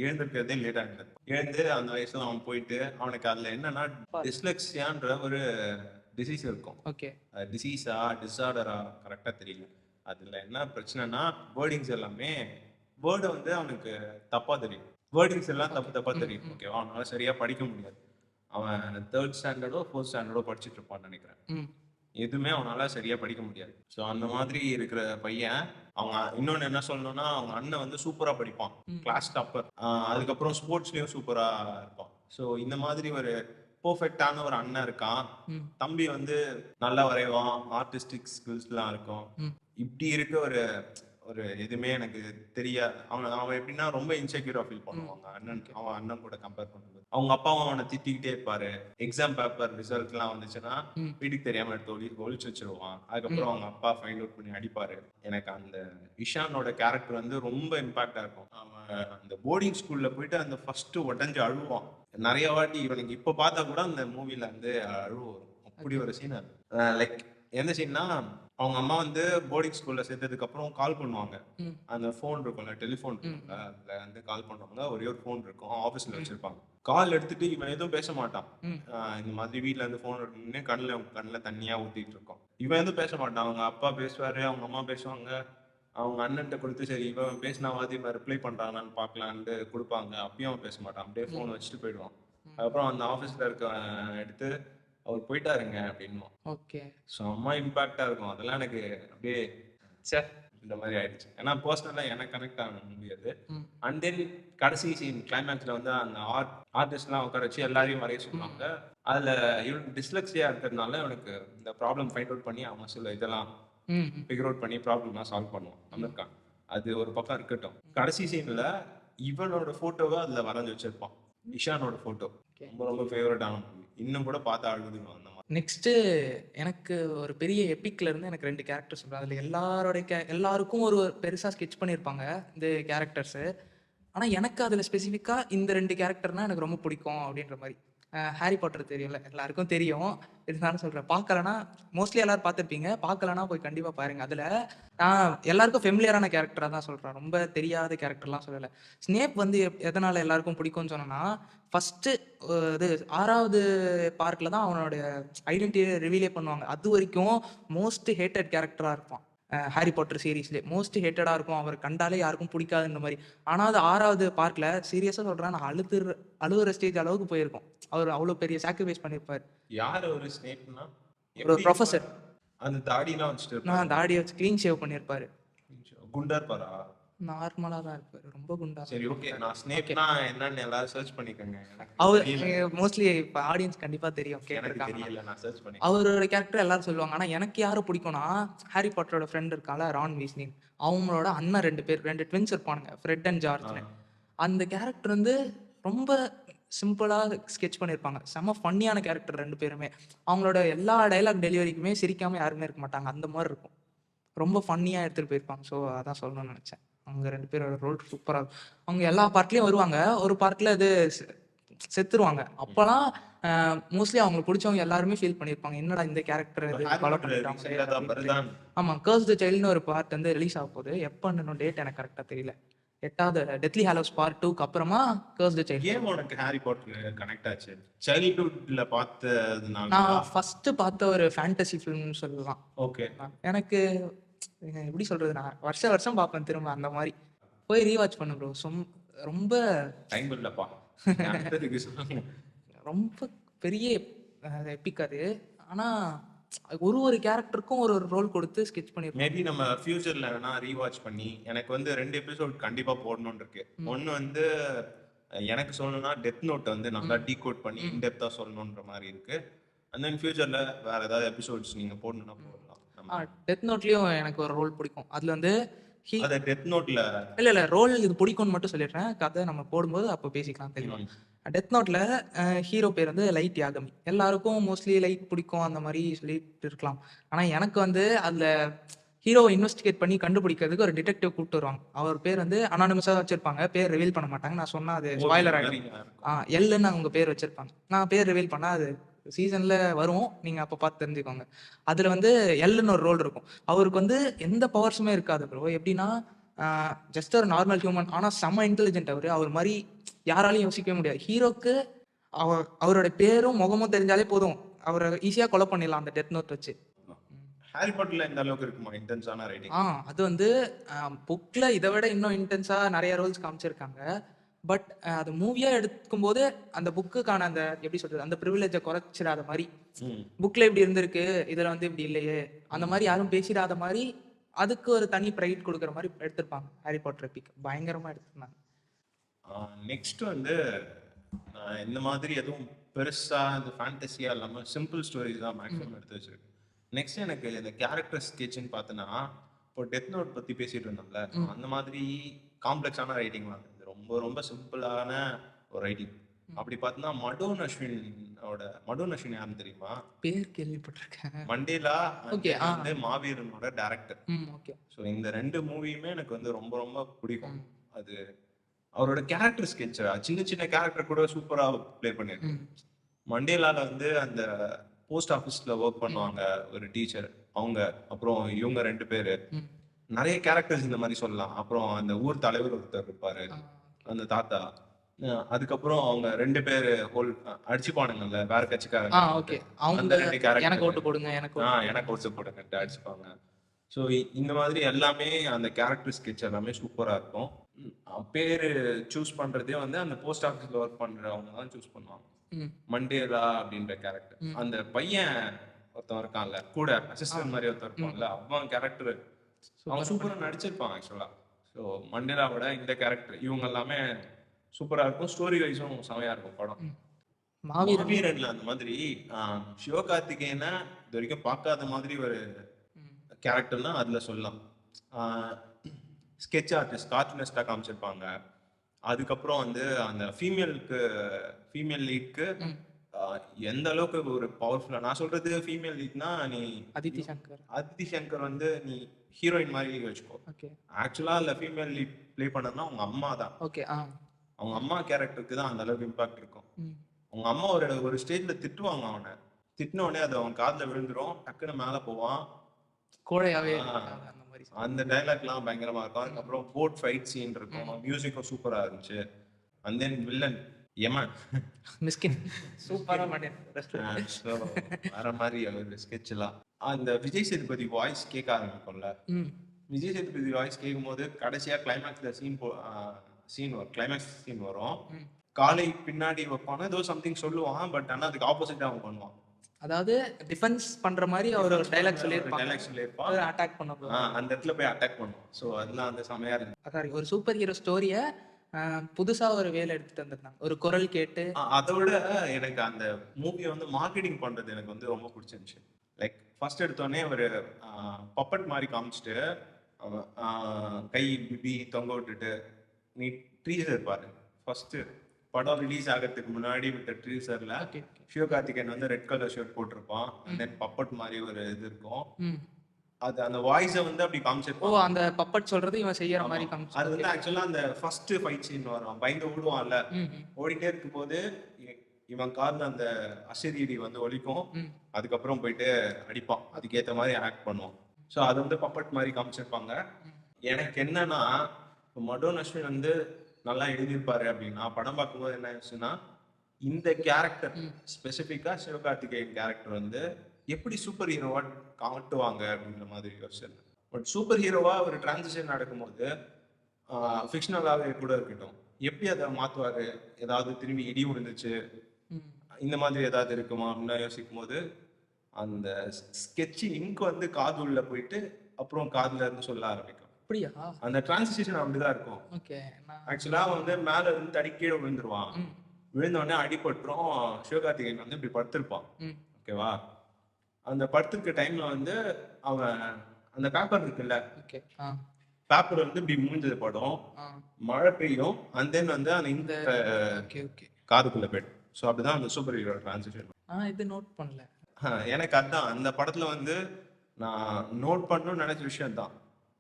எழுந்திருக்கிறதே லேட் ஆகிடுது. எழுந்து அந்த வயசுல அவன் போயிட்டு அவனுக்கு அதுல என்னன்னா டிஸ்லெக்சியான்ற ஒரு டிசீஸ் இருக்கும். ஓகே. டிசீஸா டிஸார்டரா கரெக்டா தெரியல. அதுல என்ன பிரச்சனைனா வேர்டிங்ஸ் எல்லாமே வேர்டு வந்து அவனுக்கு தப்பா தெரியும். வேர்டிங்ஸ் எல்லாம் தப்பா தெரியும். ஓகேவா? அவனால சரியா படிக்க முடியாது. அவன் 3rd ஸ்டாண்டர்டோ 4th ஸ்டாண்டர்டோ படிச்சுட்டு இருப்பான்னு நினைக்கிறேன். எதுவுமே அவனால சரியா படிக்க முடியாது. ஸோ அந்த மாதிரி இருக்கிற பையன், அவங்க இன்னொன்னு என்ன சொல்லணும்னா அவங்க அண்ணன் வந்து சூப்பரா படிப்பான், கிளாஸ் டாப்பர். அதுக்கப்புறம் ஸ்போர்ட்ஸ்லயும் சூப்பரா இருப்பான். ஸோ இந்த மாதிரி ஒரு பெர்ஃபெக்டான ஒரு அண்ணன் இருக்கான். தம்பி வந்து நல்லா வரைவான், ஆர்டிஸ்டிக் ஸ்கில்ஸ்லாம் இருக்கும். இப்படி இருக்க ஒரு ஒரு எதுவுமே எனக்கு தெரியாது. அவன் எப்படின்னா ரொம்ப இன்செக்யூரா ஃபீல் பண்ணுவாங்க அவன் அண்ணன் கூட கம்பேர் பண்ணும்போது. அவங்க அப்பாவும் அவனை திட்டிக்கிட்டே இருப்பாரு. எக்ஸாம் பேப்பர் ரிசல்ட் எல்லாம் வந்துச்சுன்னா வீட்டுக்கு தெரியாம எடுத்து ஒழிச்சு வச்சிருவான். அதுக்கப்புறம் அவங்க அப்பா ஃபைண்ட் அவுட் பண்ணி அடிப்பாரு. எனக்கு அந்த இஷானோட கேரக்டர் வந்து ரொம்ப இம்பாக்டா இருக்கும். அவன் அந்த போர்டிங் ஸ்கூல்ல போயிட்டு அந்த ஃபர்ஸ்ட் உடஞ்சு அழுவான். நிறைய வாட்டி இவனுக்கு இப்ப பார்த்தா கூட அந்த மூவில வந்து அழுவோம். அப்படி ஒரு சீன் அது. லைக் எந்த சீன்னா, அவங்க அம்மா வந்து போர்டிங் ஸ்கூல்ல சேர்த்ததுக்கு அப்புறம் கால் பண்ணுவாங்க. அந்த போன் இருக்கும்ல, டெலிஃபோன் இருக்கும்ல, அதுல வந்து கால் பண்ணுவாங்க. ஒரே ஒரு போன் இருக்கும், ஆபீஸ்ல வச்சிருப்பாங்க. கால் எடுத்துட்டு இவன் எதுவும் பேச மாட்டான். இந்த மாதிரி வீட்டுல இருந்து போன் இருக்குன்னு கண்ணுல தண்ணியா ஊத்திட்டு இருக்கோம். இவன் எதுவும் பேச மாட்டான். அவங்க அப்பா பேசுவாரு, அவங்க அம்மா பேசுவாங்க. அவங்க அண்ணன்ட்ட கொடுத்து சரி இவன் பேசினாவாதி இவன் ரிப்ளை பண்றானான்னு பாக்கலான்ட்டு கொடுப்பாங்க. அப்பயும் அவன் பேச மாட்டான், அப்படியே போன் வச்சுட்டு போயிடுவான். அதுக்கப்புறம் அந்த ஆபீஸ்ல இருக்க எடுத்து அவர் போயிட்டாருங்க அப்படின்னு. ஓகே. செம்ம இம்பாக்டா இருக்கும். அதெல்லாம் எனக்கு அப்படியே இந்த மாதிரி ஆயிடுச்சு. ஏன்னா பர்சனலா எனக்கு கனெக்ட் ஆக முடியாது. அண்ட் தென் கடைசி சீன் கிளைமேக்ஸ்ல வந்து அந்த ஆர்டிஸ்ட் எல்லாம் உட்கார வச்சு எல்லாரையும் வரைய சொல்லுவாங்க. அதுல இவனுக்கு டிஸ்லெக்ஸியா இருக்கிறதுனால இவனுக்கு இந்த ப்ராப்ளம் ஃபைண்ட் அவுட் பண்ணி அவன் சில இதெல்லாம் ஃபிகர் அவுட் பண்ணி ப்ராப்ளம்லாம் சால்வ் பண்ணுவான் அமெரிக்கான். அது ஒரு பக்கம் இருக்கட்டும். கடைசி சீன்ல இவனோட போட்டோவை அதுல வரைஞ்சு வச்சிருப்பான். இஷானோட போட்டோ ரொம்ப ரொம்ப ஃபேவரட்டான மூவி. இன்னும் கூட பார்த்தா அழுதுங்க அந்த மாதிரி. நெக்ஸ்ட்டு எனக்கு ஒரு பெரிய எப்பிக்ல இருந்து எனக்கு 2 கேரக்டர் சொல்கிறேன். அதில் எல்லாருக்கும் ஒரு பெருசாக ஸ்கெட்ச் பண்ணியிருப்பாங்க இந்த கேரக்டர்ஸு. ஆனால் எனக்கு அதில் ஸ்பெசிஃபிக்காக இந்த 2 கேரக்டர்னால் எனக்கு ரொம்ப பிடிக்கும் அப்படின்ற மாதிரி. ஹாரி பாட்டர் தெரியும்ல, எல்லாருக்கும் தெரியும். இருந்தாலும் சொல்கிறேன், பார்க்கலன்னா மோஸ்ட்லி எல்லோரும் பார்த்துருப்பீங்க. பார்க்கலன்னா போய் கண்டிப்பாக பாருங்கள். அதில் நான் எல்லாருக்கும் ஃபெமிலியரான கேரக்டராக தான் சொல்கிறேன், ரொம்ப தெரியாத கேரக்டர்லாம் சொல்லலை. ஸ்னேப் வந்து எதனால் எல்லாருக்கும் பிடிக்கும்னு சொன்னோன்னா, ஃபஸ்ட்டு இது 6வது பார்க்கில் தான் அவனோட ஐடென்டிட்டியை ரிவீலே பண்ணுவாங்க. அது வரைக்கும் மோஸ்ட் ஹேட்டட் கேரக்டராக இருப்பான். ஹாரி பாட்டர் சீரீஸ்லேயே மோஸ்ட் ஹேட்டடாக இருக்கும். அவர் கண்டாலே யாருக்கும் பிடிக்காதுன்ற மாதிரி. ஆனால் அது 6வது பார்க்கில் சீரியஸாக சொல்கிறேன், நான் அழுகுற ஸ்டேஜ் அளவுக்கு போயிருக்கோம். அவர் அவ்வளோ பெரிய சாக்ரிஃபைஸ் பண்ணியிருப்பார். யார் ஒரு ஸ்னேப்னா? ஒரு ப்ரொஃபஸர். அந்த தாடிலாம் வச்சுட்டு நான் தாடியை வச்சு க்ளீன் ஷேவ் பண்ணியிருப்பாரு. குண்டா இருப்பாரா? நார்மலாக தான் இருப்பார், ரொம்ப குண்டா. சரி ஓகே. நான் ஸ்னேப்னா என்னன்னு எல்லாரும் சர்ச் பண்ணிக்கோங்க. அவர் மோஸ்ட்லி இப்போ ஆடியன்ஸ் கண்டிப்பாக தெரியும், கேட்டிருக்காங்க. நான் சர்ச் பண்ணி அவரோட கேரக்டர் எல்லாரும் சொல்லுவாங்க. ஆனால் எனக்கு யாரை பிடிக்கும்னா, ஹாரி பாட்டரோட ஃப்ரெண்ட் இருக்கால ரான் வீஸ்லிங், அவங்களோட அண்ணன் 2 பேர், 2 ட்வின்ஸ் இருப்பானுங்க, ஃப்ரெட் அண்ட் ஜார்ஜ்னு. அந்த கேரக்டர் வந்து ரொம்ப சிம்பிளாக ஸ்கெட்ச் பண்ணியிருப்பாங்க. செம்ம ஃபன்னியான கேரக்டர் 2 பேருமே. அவங்களோட எல்லா டைலாக் டெலிவரிக்குமே சிரிக்காமல் யாருமே இருக்க மாட்டாங்க, அந்த மாதிரி இருக்கும். ரொம்ப ஃபன்னியாக எடுத்துகிட்டு போயிருப்பாங்க. ஸோ அதான் சொல்லணும்னு நினச்சேன். அவங்க 2 பேரோட ரோல் சூப்பராக இருக்கும். அவங்க எல்லா பார்ட்லேயும் வருவாங்க. ஒரு பார்ட்டில் இது செத்துருவாங்க. அப்போலாம் மோஸ்ட்லி அவங்களுக்கு பிடிச்சவங்க எல்லாருமே ஃபீல் பண்ணியிருப்பாங்க, என்னடா இந்த கேரக்டர் ஃபாலோ பண்ணிட்டாங்க. ஆமாம், கர்ஸ் தி சைல்டுன்னு ஒரு பார்ட் வந்து ரிலீஸ் ஆக போகுது. எப்போன்னு டேட் எனக்கு கரெக்டாக தெரியல. 8வது டெத்லி ஹாலோஸ் பார்ட் 2க்கு அப்புறமா கர்ஸ் தி சைல்டு. ஏன் உனக்கு ஹாரி பாட்டர் கனெக்ட் ஆச்சு? சைல்ட்ஹுட்ல பார்த்ததுனால? நான் ஃபர்ஸ்ட் பார்த்த ஒரு ஃபேண்டசி ஃபிலிம்னு சொல்லலாம். ஓகே. எனக்கு எப்படி சொல்றது, நான் வருஷம் பார்ப்பேன் திரும்ப அந்த மாதிரி. போய் ரீவாட்ச் பண்ணு ப்ரோ. ரொம்ப டைம் இல்லப்பா. அடுத்ததுக்கு சொல்லுங்க. ரொம்ப பெரிய எபிக் அது. ஆனா ஒரு ஒரு கேரக்டருக்கும் ஒரு ஒரு ரோல் கொடுத்து ஸ்கெட்ச் பண்ணிருப்பாங்க. மேபி நம்ம ஃபியூச்சர்ல வேணா ரீவாட்ச் பண்ணி, எனக்கு வந்து 2 எபிசோட் கண்டிப்பா போடணும்னு இருக்கு. ஒன்னு வந்து எனக்கு சொல்லணும்னா டெத் நோட் வந்து நல்லா டீகோட் பண்ணி இன்டெப்தா சொல்லணும்ன்ற மாதிரி இருக்கு. அண்ட் தென் ஃபியூச்சர்ல வேற ஏதாவது எபிசோட்ஸ் நீங்க போடணும்னா போடலாம். நம்ம டெத் நோட்லயும் எனக்கு ஒரு ரோல் பிடிக்கும். அதுல வந்து அத டெத் நோட்ல இல்ல ரோல் இது பிடிக்கும்னு மட்டும் சொல்லிடுறேன். கதை நம்ம போடும்போது அப்போ பேசிக்கலாம் தெளிவா. டெத் நோட்ல ஹீரோ பேர் வந்து லைட் யாகமி. எல்லாருக்கும் மோஸ்ட்லி லைட் பிடிக்கும் அந்த மாதிரி சொல்லிட்டு இருக்கலாம். ஆனா எனக்கு வந்து அதுல ஹீரோவை இன்வெஸ்டிகேட் பண்ணி கண்டுபிடிக்கிறதுக்கு ஒரு டிடெக்டிவ் கூப்பிட்டு வருவாங்க. அவர் பேர் வந்து அனானிமஸா வச்சிருப்பாங்க. பேர் ரிவீல் பண்ண மாட்டாங்க. நான் சொன்னா அது ஸ்பாயிலர் ஆயிடும். எல்லுன்னு அவங்க பேர் வச்சிருப்பாங்க. நான் பேர் ரிவீல் பண்ணா அது சீசன்ல வரும். நீங்க அப்ப பார்த்து தெரிஞ்சுக்கோங்க. அதுல வந்து எல்லுன்னு ஒரு ரோல் இருக்கும். அவருக்கு வந்து எந்த பவர்ஸுமே இருக்காது ப்ரோ. எப்படின்னா ஜஸ்ட் ஒரு நார்மல் ஹியூமன். ஆனா செம்ம இன்டெலிஜென்ட் அவரு. அவர் மாதிரி யாராலையும் யோசிக்கவே முடியாது. ஹீரோக்கு அவரோட பேரும் முகமும் தெரிஞ்சாலே போதும். அவரை ஈஸியா கொலை பண்ணிடலாம் அந்த டெத் நோட் வச்சு. ஹாரி பாட்டர்ல இந்த அளவுக்கு இருக்குமா இன்டென்ஸான ரைட்டிங்? அது வந்து புக்ல இதை விட இன்னும் இன்டென்ஸா நிறைய ரோல்ஸ் காமிச்சிருக்காங்க. பட் அது மூவியா எடுக்கும்போது அந்த புக்குக்கான அந்த எப்படி சொல்றது அந்த ப்ரிவிலேஜை குறைச்சிடாத மாதிரி புக்ல இப்படி இருந்திருக்கு, இதுல வந்து இப்படி இல்லையே அந்த மாதிரி யாரும் பேசிடாத மாதிரி அதுக்கு ஒரு தனி ப்ரைட் கொடுக்குற மாதிரி எடுத்திருப்பாங்க. ஹாரி பாட்டர் எபிக் பயங்கரமா எடுத்திருந்தாங்க. நெக்ஸ்ட் வந்து இந்த மாதிரி எதுவும் பெருசா இந்த ஃபேண்டசியா இல்லாம சிம்பிள் ஸ்டோரிஸ் தான் மேக்ஸிமம் எடுத்து வச்சிருக்கு. நெக்ஸ்ட் எனக்கு இந்த கேரக்டர் ஸ்கெட்ச்னு பார்த்தோன்னா, இப்போ டெத் நோட் பத்தி பேசிட்டு இருந்தோம்ல, அந்த மாதிரி காம்ப்ளெக்ஸான ரைட்டிங் வந்து ரொம்ப ரொம்ப சிம்பிளான ஒரு ரைட்டிங். அப்படி பார்த்தோன்னா மடோன் அஸ்வின் யாருன்னு தெரியுமா? பேர் கேள்விப்பட்டிருக்கேன். மண்டேலா வந்து மாவீரனோட டைரக்டர். ஸோ இந்த 2 மூவியுமே எனக்கு வந்து ரொம்ப ரொம்ப பிடிக்கும். அது அவரோட கேரக்டர் ஸ்கெட்ச் சின்ன சின்ன கேரக்டர் கூட சூப்பரா பிளே பண்ணிருக்கு. மண்டேலால வந்து அந்த போஸ்ட் ஆஃபீஸ்ல ஒர்க் பண்ணுவாங்க ஒரு டீச்சர், அவங்க அப்புறம் இவங்க 2 பேரு நிறைய கேரக்டர்ஸ் இந்த மாதிரி சொல்லலாம். அப்புறம் அந்த ஊர் தலைவர் ஒருத்தர் இருப்பாரு, அந்த தாத்தா. அதுக்கப்புறம் அவங்க 2 பேரு ஹோல் அடிச்சுப்பானுங்கல்ல வேற கட்சிக்காரங்க. எனக்கு ஓட்டு போடுங்கன்ட்டு அடிச்சுப்பாங்க. ஸோ இந்த மாதிரி எல்லாமே அந்த கேரக்டர் ஸ்கெட்ச் எல்லாமே சூப்பரா இருக்கும். பேரு சூஸ் பண்றதே வந்து அந்த போஸ்ட் ஆஃபீஸ்ல ஒர்க் பண்றவங்க தான் சூஸ் பண்ணுவாங்க. மண்டேலா அப்படின்ற கேரக்டர். அந்த பையன் ஒருத்தன் இருக்கான்ல கூட அசிஸ்டன்ட் மாதிரி ஒருத்தர் இருப்பான்ல, அவன் கேரக்டர் அவங்க சூப்பரா நடிச்சிருப்பாங்க ஆக்சுவலா. ஸோ மண்டேலாவோட இந்த கேரக்டர் இவங்க எல்லாமே சூப்பரா இருக்கும். ஸ்டோரி வைஸும் செமையா இருக்கும் படம். மாவீரன்ல அந்த மாதிரி சிவகார்த்திகேயனை இது வரைக்கும் பார்க்காத மாதிரி ஒரு கேரக்டர்னா அதுல சொல்லலாம். ஸ்கெட்ச் ஆர்டிஸ்ட் கார்ட்டூனிஸ்டா காமிச்சிருப்பாங்க. அதுக்கப்புறம் வந்து அந்த ஃபீமேல் லீட்க்கு எந்த அளவுக்கு ஒரு பவர்ஃபுல்லா, நான் சொல்றது ஃபீமேல் லீட்னா நீ அதித்தி சங்கர் வந்து நீ ஹீரோயின் மாதிரி வச்சுக்கோ. ஆக்சுவலா இல்ல ஃபீமேல் லீட் பிளே பண்ணதுன்னா அவங்க அம்மா தான். அவங்க அம்மா கேரக்டருக்கு தான் அந்த அளவுக்கு இம்பாக்ட் இருக்கும். அவங்க அம்மா ஒரு ஸ்டேஜ்ல திட்டுவாங்க, அவனை திட்டின உடனே அது அவன் காதுல விழுந்துரும், டக்குன்னு மேல போவான் கோழையாவே. அந்த டைலாக்லாம் பயங்கரமா இருக்கும். அதுக்கப்புறம் போட் ஃபைட் சீன் இருக்கும், மியூசிக்கும் சூப்பரா இருந்துச்சு. அண்ட் தென் வில்லன் யமன் மிஸ்கின் சூப்பரா மாட்டேன். ஸோ வேற மாதிரி ஒரு ஸ்கெட்ச் எல்லாம். அந்த விஜய் சேதுபதி வாய்ஸ் கேட்க ஆரம்பிக்கும்ல, விஜய் சேதுபதி வாய்ஸ் கேட்கும் போது கடைசியா கிளைமேக்ஸ்ல கிளைமேக்ஸ் சீன் வரும். காலை பின்னாடி வைப்பான ஏதோ சம்திங் சொல்லுவான், பட் ஆனா அதுக்கு ஆப்போசிட்டா அவன் பண்ணுவான். அதாவது டிஃபென்ஸ் பண்ற மாதிரி அவர் ஒரு டைலாக் சொல்லியிருப்பான், அட்டாக் பண்ண அந்த இடத்துல போய் அட்டாக் பண்ணுவான். ஸோ அதெல்லாம் அந்த செமையா இருக்கு. அதான் ஒரு சூப்பர் ஹீரோ ஸ்டோரிய புதுசா ஒரு வேலை எடுத்துட்டு வந்திருந்தாங்க, ஒரு குரல் கேட்டு. அதோட எனக்கு அந்த மூவியை வந்து மார்க்கெட்டிங் பண்றது எனக்கு வந்து ரொம்ப பிடிச்சிருந்துச்சு. லைக் ஃபர்ஸ்ட் எடுத்தோடனே ஒரு பப்பட் மாதிரி காமிச்சிட்டு கை பிபி தொங்க விட்டுட்டு நீ ட்ரீசர் பாரு. ஃபர்ஸ்ட் படம் ரிலீஸ் ஆகிறதுக்கு முன்னாடி விட்ட ட்ரீசர்ல சிவகார்த்திகேயன் வந்து ரெட் கலர் ஷர்ட் போட்டிருப்பான், தென் பப்பட் மாதிரி ஒரு இது இருக்கும். அது அந்த வாய்ஸை வந்து அப்படி காமிச்சிருப்பான். அந்த பப்பட் சொல்றது இவன் செய்யற மாதிரி காமிச்சு. அது வந்து ஆக்சுவலா அந்த ஃபர்ஸ்ட் ஃபைட் சீன் வரும், பயந்து ஓடுவான்ல, ஓடிட்டே இருக்கும் போது இவன் கார்ல அந்த அசரீரி வந்து ஒலிக்கும், அதுக்கப்புறம் போயிட்டு அடிப்பான், அதுக்கேற்ற மாதிரி ஆக்ட் பண்ணுவான். ஸோ அது வந்து பப்பட் மாதிரி காமிச்சிருப்பாங்க. எனக்கு என்னன்னா மடோன் அஸ்வின் வந்து நல்லா எழுதியிருப்பாரு அப்படின்னா படம் பார்க்கும்போது என்ன ஆயிடுச்சுன்னா, இந்த கேரக்டர் ஸ்பெசிஃபிக்கா சிவகார்த்திகேயன் கேரக்டர் வந்து எப்படி சூப்பர் ஹீரோவா காட்டுவாங்க அப்படின்ற மாதிரி யோசிச்சிருந்தேன். பட் சூப்பர் ஹீரோவா ஒரு டிரான்சிஷன் நடக்கும்போது ஃபிக்ஷனலாகவே கூட இருக்கட்டும், எப்படி அதை மாற்றுவார்? ஏதாவது திரும்பி இடி விழுந்துச்சு ம். இந்த மாதிரி ஏதாவது இருக்குமா அப்படின்னு யோசிக்கும் போது அந்த ஸ்கெட்சு இங்க் வந்து காது உள்ள போயிட்டு அப்புறம் காதுல இருந்து சொல்ல ஆரம்பிக்கும். அப்படியா? அந்த டிரான்சிஷன் அப்படிதான் இருக்கும். ஓகே. நான் ஆக்சுவலா வந்து மேல இருந்து தடி கீழே விழுந்துருவான். ம். விழுந்த உடனே அடிபட்டுரும். சிவகார்த்திகேயன் வந்து இப்படி படுத்திருப்பான். ம். ஓகேவா? அந்த படுத்திருக்க டைம்ல வந்து அவன் அந்த பேப்பர் இருக்குல்ல, ஓகே. பேப்பர் வந்து இப்படி மூஞ்சது படும், மழை பெய்யும், அண்ட் தென் வந்து அந்த இந்த ஓகே ஓகே. காதுக்குள்ள போயிடும். ஸோ அப்படிதான் அந்த சூப்பர் ஹீரோ டிரான்சிஷன். இது நோட் பண்ணல. எனக்கு அதான் அந்த படத்துல வந்து நான் நோட் பண்ணணும்னு நினைச்ச விஷயம் தான்.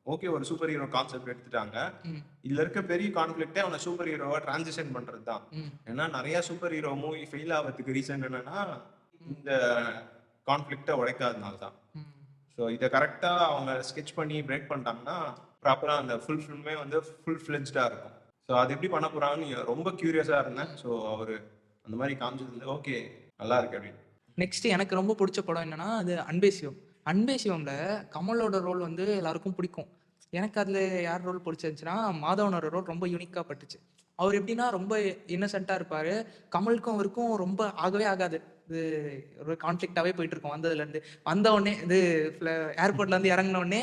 ஓகே, ஒரு சூப்பர் ஹீரோ கான்செப்ட் எடுத்துட்டாங்க. இதுல இருக்க பெரிய கான்ஃபிளிக்டே அவனை சூப்பர் ஹீரோவா டிரான்சிஷன் பண்றது தான். ஏன்னா நிறைய சூப்பர் ஹீரோ மூவி ஃபெயில் ஆகிறதுக்கு ரீசன் என்னன்னா இந்த கான்ஃபிளிக்டை உடைக்காதனால தான். ஸோ இதை கரெக்டாக அவங்க ஸ்கெட்ச் பண்ணி பிரேக் பண்ணிட்டாங்கன்னா ப்ராப்பராக அந்த ஃபுல் ஃபில்மே வந்து ஃபுல் ஃப்ளெஜ்டாக இருக்கும். ஸோ அது எப்படி பண்ண போகிறாங்கன்னு ரொம்ப க்யூரியஸாக இருந்தேன். ஸோ அவர் அந்த மாதிரி காமிச்சது ஓகே நல்லா இருக்கு அப்படின்னு. நெக்ஸ்ட் எனக்கு ரொம்ப பிடிச்ச படம் என்னன்னா அது அன்பே சிவம். அன்பே சிவம்ல கமலோட ரோல் வந்து எல்லாருக்கும் பிடிக்கும். எனக்கு அதில் யார் ரோல் பிடிச்சிருந்துச்சுன்னா மாதவனோட ரோல் ரொம்ப யூனிக்காக பட்டுச்சு. அவர் எப்படின்னா ரொம்ப இன்னசென்ட்டாக இருப்பார். கமலுக்கும் அவருக்கும் ரொம்ப ஆகவே ஆகாது. இது ஒரு கான்ஃப்ளிக்டாகவே போயிட்டு இருக்கோம் வந்ததுலேருந்து. வந்தவுடனே இது ஏர்போர்ட்லேருந்து இறங்கினோடனே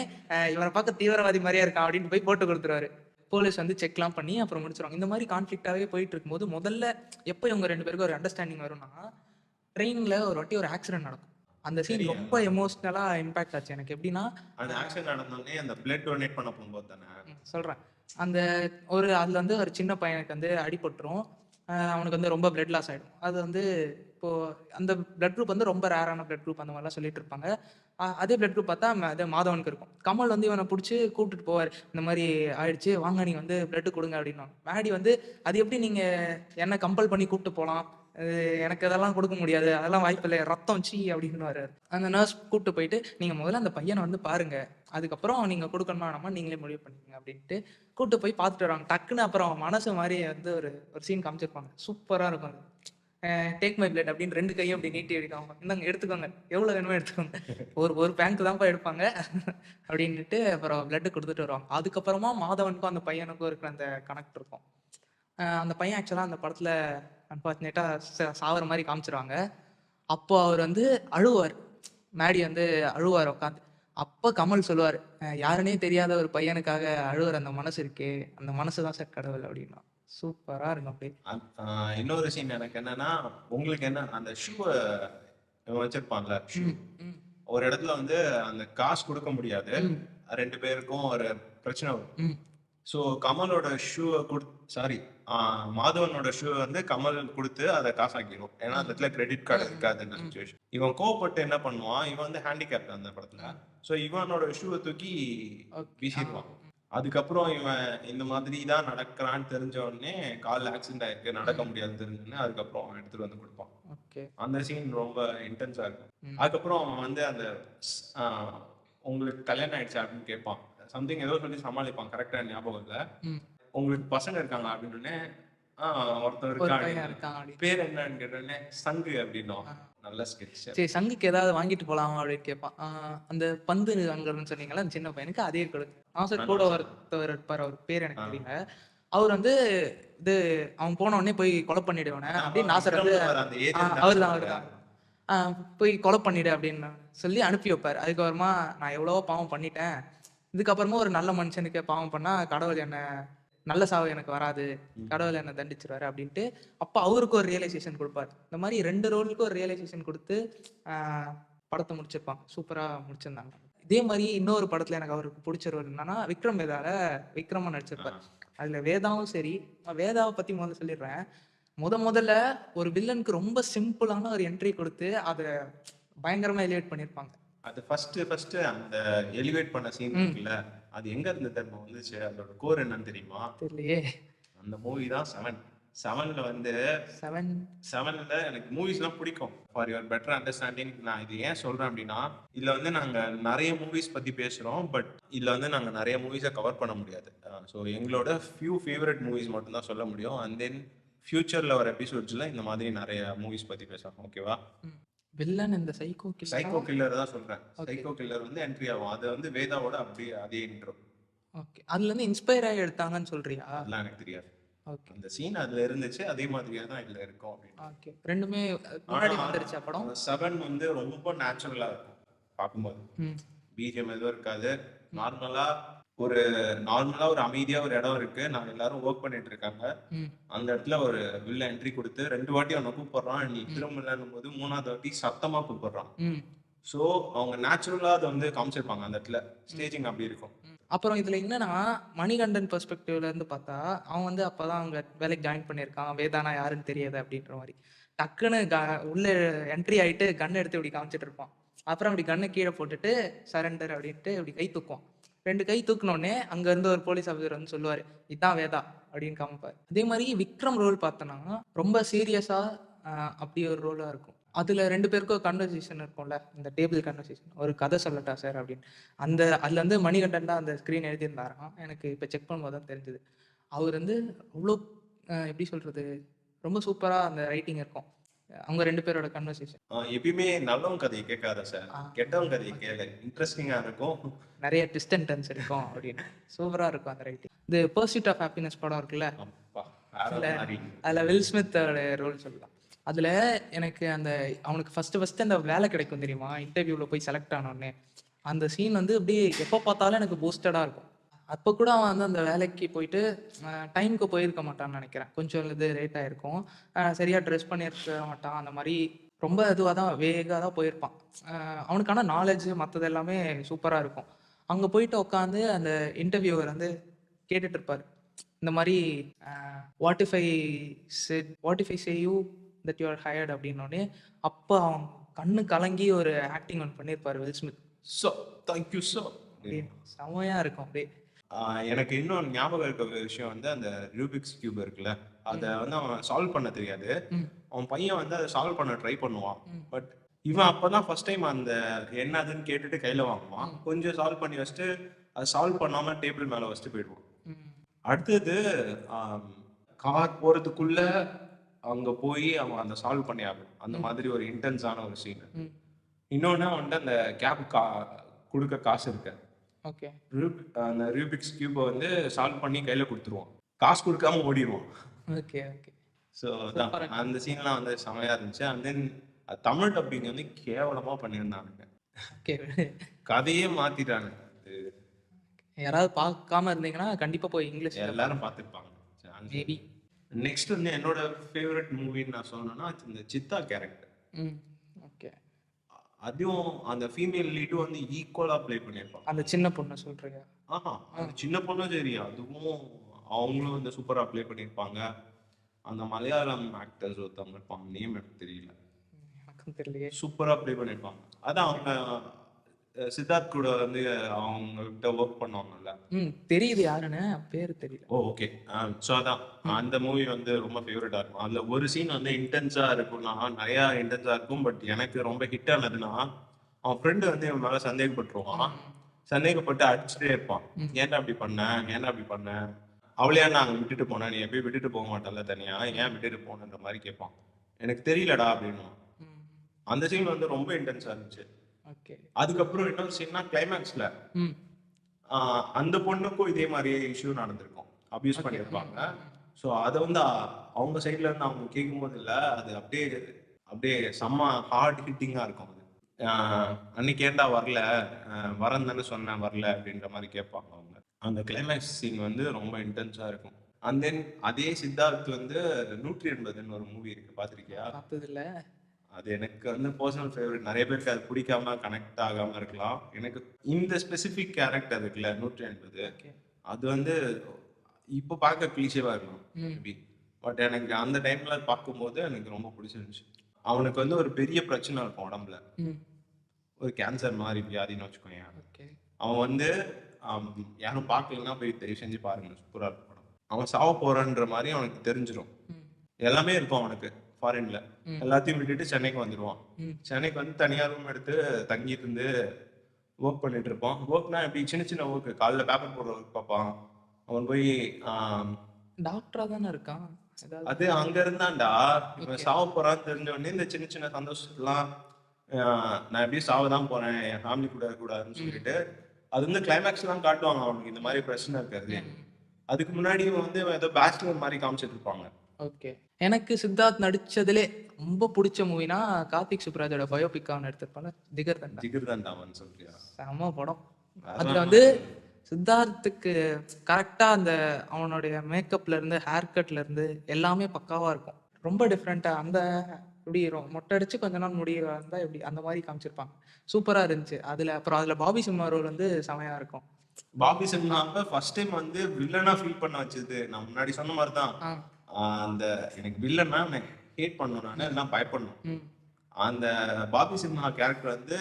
இவரை பார்க்க தீவிரவாதி மாதிரியா இருக்கான் அப்படின்னு போய் போட்டு கொடுத்துருவாரு. போலீஸ் வந்து செக்லாம் பண்ணி அப்புறம் முடிச்சிருவாங்க. இந்த மாதிரி கான்ஃப்ளிக்டாகவே போயிட்டு இருக்கும்போது முதல்ல எப்போ இவங்க 2 பேருக்கும் ஒரு அண்டர்ஸ்டாண்டிங் வரும்னா ட்ரெயினில் ஒரு வாட்டி ஒரு ஆக்சிடென்ட் நடக்கும். அந்த சீன் ரொம்ப எமோஷ்னலாக இம்பாக்ட் ஆச்சு எனக்கு. எப்படின்னா அந்த ஆக்சிடென்ட் நடந்தோடனே அந்த பிளட் டொனேட் பண்ண போகும்போது தானே சொல்கிறேன். அந்த அதில் வந்து ஒரு சின்ன பையனுக்கு வந்து அடிபட்டுரும். அவனுக்கு வந்து ரொம்ப பிளட் லாஸ் ஆகிடும். அது வந்து இப்போது அந்த பிளட் குரூப் வந்து ரொம்ப ரேரான பிளட் குரூப் அந்த மாதிரிலாம் சொல்லிட்டு இருப்பாங்க. அதே பிளட் குரூப் பார்த்தா அதே மாதவனுக்கு இருக்கும். கமல் வந்து இவனை பிடிச்சி கூப்பிட்டுட்டு போவார். இந்த மாதிரி ஆயிடுச்சு, வாங்க நீங்கள் வந்து பிளட்டு கொடுங்க அப்படின்வாங்க. மேடி வந்து அது எப்படி நீங்கள் என்ன கம்பல் பண்ணி கூப்பிட்டு போகலாம், எனக்கு அதெல்லாம் கொடுக்க முடியாது, அதெல்லாம் வாய்ப்பு இல்லை, ரத்தம் சி அப்படின்னு வர்றாரு. அந்த நர்ஸ் கூப்பிட்டு போயிட்டு நீங்கள் முதல்ல அந்த பையனை வந்து பாருங்க, அதுக்கப்புறம் நீங்கள் கொடுக்கணுமா வேணாமா நீங்களே முடிவு பண்ணிங்க அப்படின்ட்டு கூப்பிட்டு போய் பார்த்துட்டு வராங்க. டக்குன்னு அப்புறம் மனசு மாதிரி வந்து ஒரு சீன் காமிச்சிருப்பாங்க. சூப்பராக இருக்கும் அது. டேக் மை பிளட் அப்படின்னு 2 கையும் அப்படி நீட்டி எடுக்காம இந்தாங்க எடுத்துக்கோங்க, எவ்வளோ வேணுமோ எடுத்துக்கோங்க, ஒரு பேங்க் தான்ப்பா எடுப்பாங்க அப்படின்ட்டு அப்புறம் பிளட்டு கொடுத்துட்டு வருவாங்க. அதுக்கப்புறமா மாதவனுக்கும் அந்த பையனுக்கும் இருக்கிற அந்த கனெக்ட் இருக்கும். அந்த பையன் ஆக்சுவலாக அந்த படத்தில் அன்ஃபார்ச்சுனேட்டாக சாவர மாதிரி காமிச்சிருவாங்க. அப்போ அவர் வந்து அழுவார். மேடி வந்து அழுவார் உட்காந்து. அப்போ கமல் சொல்லுவார், யாருன்னே தெரியாத ஒரு பையனுக்காக அழுவார் அந்த மனசு இருக்கே, அந்த மனசு தான் சார் கடவுள் அப்படின்னா. சூப்பரா இருக்கும் அப்படியே. இன்னொரு சீன் எனக்கு என்னன்னா, உங்களுக்கு என்ன அந்த ஷூவை வச்சிருப்பான்ல, ஷூ ஒரு இடத்துல வந்து அந்த காசு கொடுக்க முடியாது, 2 பேருக்கும் ஒரு பிரச்சனை வரும். ஸோ கமலோட ஷூவை மாதவனோட ஷூ வந்து கமல் கொடுத்து அதை காசாக்கிடும். ஏன்னா அந்த இடத்துல கிரெடிட் கார்டு இருக்காதுன்னு சுச்சுவேஷன். இவன் கோவப்பட்டு என்ன பண்ணுவான், இவன் வந்து ஹேண்டிகேப்ட் அந்த படத்துல. ஸோ இவனோட ஷூவை தூக்கி வீசிடுவான். அதுக்கப்புறம் இவன் இந்த மாதிரி தான் நடக்கிறான்னு தெரிஞ்ச உடனே கால் ஆக்சிடென்ட் ஆயிருக்கு, நடக்க முடியாது தெரிஞ்சோடனே அதுக்கப்புறம் அவன் எடுத்துட்டு வந்து கொடுப்பான். அந்த சீன் ரொம்ப இன்டென்ஸா இருக்கும். அதுக்கப்புறம் அவன் வந்து அந்த உங்களுக்கு கல்யாணம் ஆயிடுச்சு அப்படின்னு கேட்பான். சம்திங் ஏதோ சொல்லி சமாளிப்பான், கரெக்டா ஞாபகம் இல்லை. உங்களுக்கு பசங்க இருக்காங்க அப்படின்னு ஒருத்தர் இருக்காங்க, பேர் என்னன்னு கேட்டோடனே சங்கு அப்படின்னும். நல்ல ஸ்கெட்ச். சரி, சங்குக்கு ஏதாவது வாங்கிட்டு போலாமா அப்படின்னு கேட்பான். அந்த பந்து அங்கன்னு சொன்னீங்களா அந்த சின்ன பையனுக்கு அதே கொடுக்கு. ஆசர் கூட ஒருத்தவர் இருப்பார், அவர் பேர் எனக்கு தெரியல. அவர் வந்து இது அவன் போன உடனே போய் கொலை பண்ணிடுவானே அப்படின்னு நாசர் வந்து அவர்தான் போய் கொலை பண்ணிடு அப்படின்னு சொல்லி அனுப்பி வைப்பார். அதுக்கப்புறமா நான் எவ்வளவோ பாவம் பண்ணிட்டேன், இதுக்கப்புறமா ஒரு நல்ல மனுஷனுக்கு பாவம் பண்ணா கடவுள் என்ன நல்ல சாவு எனக்கு வராது, கடவுள் என்ன தண்டிச்சிருவாரு அப்படின்ட்டு அப்போ அவருக்கு ஒரு ரியலைசேஷன் கொடுப்பாரு. இந்த மாதிரி 2 ரோலுக்கும் ஒரு ரியலைசேஷன் கொடுத்து படத்தை முடிச்சிருப்பாங்க. சூப்பரா முடிச்சிருந்தாங்க. இதே மாதிரி இன்னொரு படத்துல எனக்கு அவருக்கு பிடிச்ச ரோல் என்னன்னா விக்ரம் வேதால விக்ரமா நடிச்சிருப்பார். அதுல வேதாவும் சரி, வேதாவை பத்தி முதல்ல சொல்லிடுறேன். முதல்ல ஒரு வில்லனுக்கு ரொம்ப சிம்பிளான ஒரு என்ட்ரி கொடுத்து அதை பயங்கரமா எலிவேட் பண்ணியிருப்பாங்க. அது ஃபர்ஸ்ட் அந்த எலிவேட் பண்ண சீன் இருக்குல்ல, அது எங்க இருந்து தெரியுமா வந்துச்சு, அதோட கோர் என்னன்னு தெரியுமா? தெரியலையே. அந்த மூவி தான் 7ல வந்து 7ல எனக்கு மூவிஸ்லாம் பிடிக்கும். ஃபார் யுவர் பெட்டர் அண்டர்ஸ்டாண்டிங் நான் இது ஏன் சொல்றேன் அப்படின்னா, இதுல வந்து நாங்க நிறைய மூவிஸ் பத்தி பேசுறோம், பட் இதுல வந்து நாங்க நிறைய மூவிஸை கவர் பண்ண முடியாது. ஸோ எங்களோட ஃபியூ ஃபேவரட் மூவிஸ் மட்டும் தான் சொல்ல முடியும். அண்ட் தென் ஃபியூச்சர்ல வர எபிசோட்ஸ்ல இந்த மாதிரி நிறைய மூவிஸ் பத்தி பேசலாம். ஓகேவா? வில்லன் இந்த சைக்கோ கில்லர் தான் சொல்றேன். சைக்கோ கில்லர் வந்து என்ட்ரி ஆகும். அது வந்து வேதாவோட அப்படியே அதே இன்ட்ரோ. ஓகே. அதுலேருந்து இன்ஸ்பயர் ஆகி எடுத்தாங்கன்னு சொல்றியா? அதெல்லாம் எனக்கு தெரியாது. ஓகே. அந்த சீன் அதுல இருந்துச்சு, அதே மாதிரியே தான் இதுல இருக்கும் அப்படின்னு. ஓகே. 2மே முன்னாடி வந்துருச்சா படம்? 7 வந்து ரொம்ப நேச்சுரலா இருக்கும் பார்க்கும்போது. ம். பிஜிஎம் எதுவும் இருக்காது. நார்மலா ஒரு அமைதியா ஒரு இடம் இருக்கு. நாங்க எல்லாரும் ஒர்க் பண்ணிட்டு இருக்காங்க. ம். அந்த இடத்துல ஒரு வில்ல என்ட்ரி கொடுத்து 2 வாட்டி அவனை கூப்பிடுறான். நீ திரும்பலன்னும் போது 3வது வாட்டி சத்தமா கூப்பிடுறான். ம். ஸோ அவங்க நேச்சுரலா அதை வந்து காமிச்சிருப்பாங்க அந்த இடத்துல. ஸ்டேஜிங் அப்படி இருக்கும். அப்புறம் இதுல என்னன்னா, மணிகண்டன் பெர்ஸ்பெக்டிவ்ல இருந்து பார்த்தா, அவன் வந்து அப்பதான் அங்க வேலைக்கு ஜாயின் பண்ணியிருக்கான். வேதானா யாருன்னு தெரியாது அப்படின்ற மாரி. டக்குன்னு உள்ள என்ட்ரி ஆயிட்டு கன் எடுத்து இப்படி காமிச்சிட்டு இருப்பான். அப்புறம் அப்படி கன்னை கீழே போட்டுட்டு சரண்டர் அப்படின்ட்டு இப்படி கை தூக்குவான். 2 கை தூக்குனோடனே அங்க இருந்து ஒரு போலீஸ் ஆஃபீஸர் வந்து சொல்லுவாரு, இதான் வேதா அப்படின்னு காமிப்பாரு. அதே மாதிரி விக்ரம் ரோல் பார்த்தோன்னா ரொம்ப சீரியஸா அப்படி ஒரு ரோலா இருக்கும். அதுல 2 பேருக்கும் ஒரு கன்வர்சேஷன் இருக்கும்ல, இந்த டேபிள் கன்வர்சேஷன். ஒரு கதை சொல்லட்டா சார் அப்படின்னு. அதுல வந்து மணிகண்டன் தான் அந்த ஸ்க்ரீன் எழுதியிருந்தாராம். எனக்கு இப்போ செக் பண்ணும்போது தான் தெரிஞ்சது. அவர் வந்து அவ்வளோ எப்படி சொல்றது, ரொம்ப சூப்பரா அந்த ரைட்டிங் இருக்கும். அவங்க 2 பேரோட கன்வர்சேஷன். எப்பயுமே நல்லவங்க கதையை கேட்காத சார், கெட்டவங்க கதையை கேளு. இன்ட்ரெஸ்டிங்கா இருக்கும். நிறைய ட்விஸ்ட் அண்ட் டர்ன்ஸ் இருக்கும் அப்படின்னு. சூப்பரா இருக்கும் அந்த ரைட்டிங். இந்த பர்சூட் ஆஃப் ஹாப்பினஸ் படம் இருக்குல்ல, அதுல வில் ஸ்மித் ரோல் சொல்லலாம். அதுல எனக்கு அவனுக்கு ஃபர்ஸ்ட் அந்த வேலை கிடைக்கும் தெரியுமா, இன்டர்வியூல போய் செலக்ட் ஆனோடனே. அந்த சீன் வந்து அப்படியே எப்போ பார்த்தாலும் எனக்கு பூஸ்டடா இருக்கும். அப்போ கூட அவன் வந்து அந்த வேலைக்கு போயிட்டு டைமுக்கு போயிருக்க மாட்டான்னு நினைக்கிறேன். கொஞ்சம் இது லேட் ஆயிருக்கும். சரியா ட்ரெஸ் பண்ணியிருக்க மாட்டான். அந்த மாதிரி ரொம்ப இதுவாக தான் வேகாக தான் போயிருப்பான். அவனுக்கான நாலேஜ் மற்றது எல்லாமே சூப்பராக இருக்கும். அங்கே போயிட்டு உட்காந்து அந்த இன்டர்வியூவர் வந்து கேட்டுட்டு இருப்பார். இந்த மாதிரி what if I say you that you are hired அப்படின்னோடனே அப்போ அவன் கண்ணு கலங்கி ஒரு ஆக்டிங் ஒன்று பண்ணியிருப்பார் will Smith. So thank you so செம்மையா இருக்கும் அப்படியே. எனக்கு இன்னும் ஞாபகம் இருக்க ஒரு விஷயம் வந்து அந்த ரூபிக்ஸ் கியூப் இருக்குல்ல, அதை வந்து அவன் சால்வ் பண்ண தெரியாது. அவன் பையன் வந்து அதை சால்வ் பண்ண ட்ரை பண்ணுவான். பட் இவன் அப்பதான் ஃபர்ஸ்ட் டைம் அந்த என்னதுன்னு கேட்டுட்டு கையில வாங்குவான். கொஞ்சம் சால்வ் பண்ணி வச்சுட்டு அதை சால்வ் பண்ணாம டேபிள் மேல வச்சுட்டு போயிடுவான். அடுத்தது கார் போறதுக்குள்ள அங்க போய் அவன் அந்த சால்வ் பண்ணி ஆகும். அந்த மாதிரி ஒரு இன்டென்ஸான ஒரு சீன். இன்னொன்னு வந்துட்டு அந்த கேப் கொடுக்க காசு இருக்கு. ஓகே. அந்த ரூபிக்ஸ் கியூபை வந்து சால்வ் பண்ணி கையில கொடுத்துருவான். காசு கொடுக்காம ஓடிடுவான். Okay okay. ஸோ அந்த சீன்லாம் வந்து செமையா இருந்துச்சு. அண்ட் தென் தமிழ் டப்பிங் வந்து கேவலமா பண்ணியிருந்தாங்க. கதையே மாத்திட்டாங்க. யாராவது பார்க்காம இருந்தீங்கன்னா கண்டிப்பா போய் இங்கிலீஷ் எல்லாரும் பார்த்துருப்பாங்க. மேபி. நெக்ஸ்ட் வந்து என்னோட ஃபேவரட் மூவின்னு நான் சொன்னேன்னா இந்த சித்தா கேரக்டர். ஓகே. அதுவும் அந்த ஃபீமேல் லீடும் வந்து ஈக்குவலா ப்ளே பண்ணியிருப்பாங்க. அந்த சின்ன பொண்ணு சொல்றீங்க? அந்த சின்ன பொண்ணும் சரி, அதுவும் அவங்களும் வந்து சூப்பரா ப்ளே பண்ணியிருப்பாங்க. அந்த மலையாளம் ஆக்டர்ஸ் ஒருத்தவங்க இருப்பாங்க, நேம் எனக்கு தெரியல. எனக்கும் தெரியலையே. சூப்பரா ப்ளே பண்ணியிருப்பாங்க. அதான் அவங்க சித்தார்த் கூட வந்து அவங்ககிட்ட ஒர்க் பண்ணுவாங்கல்ல. தெரியுது யாருன்னு, பேரு தெரியல. ஓகே. ஸோ அதான் அந்த மூவி வந்து ரொம்ப ஃபேவரட்டா இருக்கும். அதுல ஒரு சீன் வந்து இன்டென்ஸா இருக்கும்னா, நிறைய இன்டென்ஸா இருக்கும். பட் எனக்கு ரொம்ப ஹிட் ஆனதுன்னா, அவன் ஃப்ரெண்டு வந்து இவன் மேல சந்தேகப்பட்டுருவான். சந்தேகப்பட்டு அடிச்சுட்டே இருப்பான். ஏன்டா அப்படி பண்ண, அவளையா நான் அங்க விட்டுட்டு போனேன், நீ எப்பயும் விட்டுட்டு போக மாட்டல தனியா, ஏன் விட்டுட்டு போனன்ற மாதிரி கேட்பான். எனக்கு தெரியலடா அப்படின்னு. அந்த சீன் வந்து ரொம்ப இன்டென்ஸா இருந்துச்சு. அதுக்கப்புறம் இன்னொரு சீன்னா கிளைமேக்ஸ்ல அந்த பொண்ணுக்கும் இதே மாதிரியே இஷ்யூ நடந்திருக்கும், அபியூஸ் பண்ணியிருப்பாங்க. ஸோ அதை வந்து அவங்க சைட்ல இருந்து அவங்க கேட்கும் போது இல்லை, அது அப்படியே செம்ம ஹார்ட் ஹிட்டிங்கா இருக்கும். அது அன்னைக்கு ஏண்டா வரல, வரேன்னு தானே சொன்னேன் வரல அப்படின்ற மாதிரி கேட்பாங்க அவங்க. அந்த கிளைமேக்ஸ் சீன் வந்து ரொம்ப இன்டென்ஸா இருக்கும். அண்ட் தென் அதே சித்தார்த் வந்து 180 ஒரு மூவி இருக்கு, பார்த்திருக்கியா? பார்த்ததில்ல. அது எனக்கு வந்து பர்சனல் ஃபேவரட். நிறைய பேருக்கு அது பிடிக்காம கனெக்ட் ஆகாம இருக்கலாம். எனக்கு இந்த ஸ்பெசிஃபிக் கேரக்டர் இருக்குல்ல 180, அது வந்து இப்போ பார்க்க கிளீஷேவா இருக்கும் மேபி. பட் எனக்கு அந்த டைம்ல பார்க்கும்போது எனக்கு ரொம்ப பிடிச்சிருந்துச்சு. அவனுக்கு வந்து ஒரு பெரிய பிரச்சனை இருக்கும் உடம்புல, ஒரு கேன்சர் மாதிரி வியாதின்னு வச்சுக்கோங்க. அவன் வந்து யாரும் பார்க்கலன்னா போய் தயவு செஞ்சு பாருங்க, சூப்பரா இருக்கும் படம். அவன் சாவ போறான்ற மாதிரி அவனுக்கு தெரிஞ்சிடும். எல்லாமே இருக்கும் அவனுக்கு ஃபாரின்ல. எல்லாத்தையும் விட்டுட்டு சென்னைக்கு வந்துடுவான். சென்னைக்கு வந்து தனியா ரூம் எடுத்து தங்கிட்டு இருந்து ஒர்க் பண்ணிட்டு இருப்பான். ஒர்க்னா எப்படி சின்ன சின்ன ஒர்க், காலைல பேப்பர் போடுற ஒர்க் பார்ப்பான். அவன் போய் டாக்டரா தானே இருக்கான். அது அங்க இருந்தான்டா. இவன் சாவ போறான்னு தெரிஞ்ச உடனே இந்த சின்ன சின்ன சந்தோஷத்துலாம் நான் எப்படி சாவதான் போறேன், என் ஃபேமிலி கூட இருக்கக்கூடாதுன்னு சொல்லிட்டு அது வந்து கிளைமேக்ஸ்லாம் காட்டுவாங்க அவனுக்கு இந்த மாதிரி பிரச்சனை இருக்காது. அதுக்கு முன்னாடி வந்து ஏதோ பேச்சுலர் மாதிரி காமிச்சிட்டு இருப்பாங்க. ஓகே. எனக்கு சித்தார்த் நடிச்சதுலே ரொம்ப பிடிச்ச மூவினா கார்த்திக் சுப்ராஜோட பயோபிக் அவன் எடுத்திருப்பாங்க ஜிகர்தண்டா. ஜிகர்தண்டாவன் சொல்றியா? செம படம். வேற அதுல level. வந்து சித்தார்த்துக்கு கரெக்டா அந்த அவனுடைய மேக்கப்ல இருந்து ஹேர் கட்ல இருந்து எல்லாமே பக்காவா இருக்கும். ரொம்ப டிஃப்ரெண்டா அந்த இப்படி மொட்டை அடிச்சு கொஞ்ச நாள் முடி இருந்தா எப்படி அந்த மாதிரி காமிச்சிருப்பாங்க. சூப்பரா இருந்துச்சு. அதுல பாபி சிம்மா ரோல் வந்து செமையா இருக்கும். பாபி சிம்ஹாவை ஃபர்ஸ்ட் டைம் வந்து வில்லனா ஃபீல் பண்ண வச்சது நான் முன்னாடி சொன்ன மாதிரி தான். ஆ. அந்த எனக்கு வில்லனா நான் ஹேட் பண்ணணும், நான் எல்லாம் பயப்படணும். ம். அந்த பாபி சிம்ஹா கேரக்டர் வந்து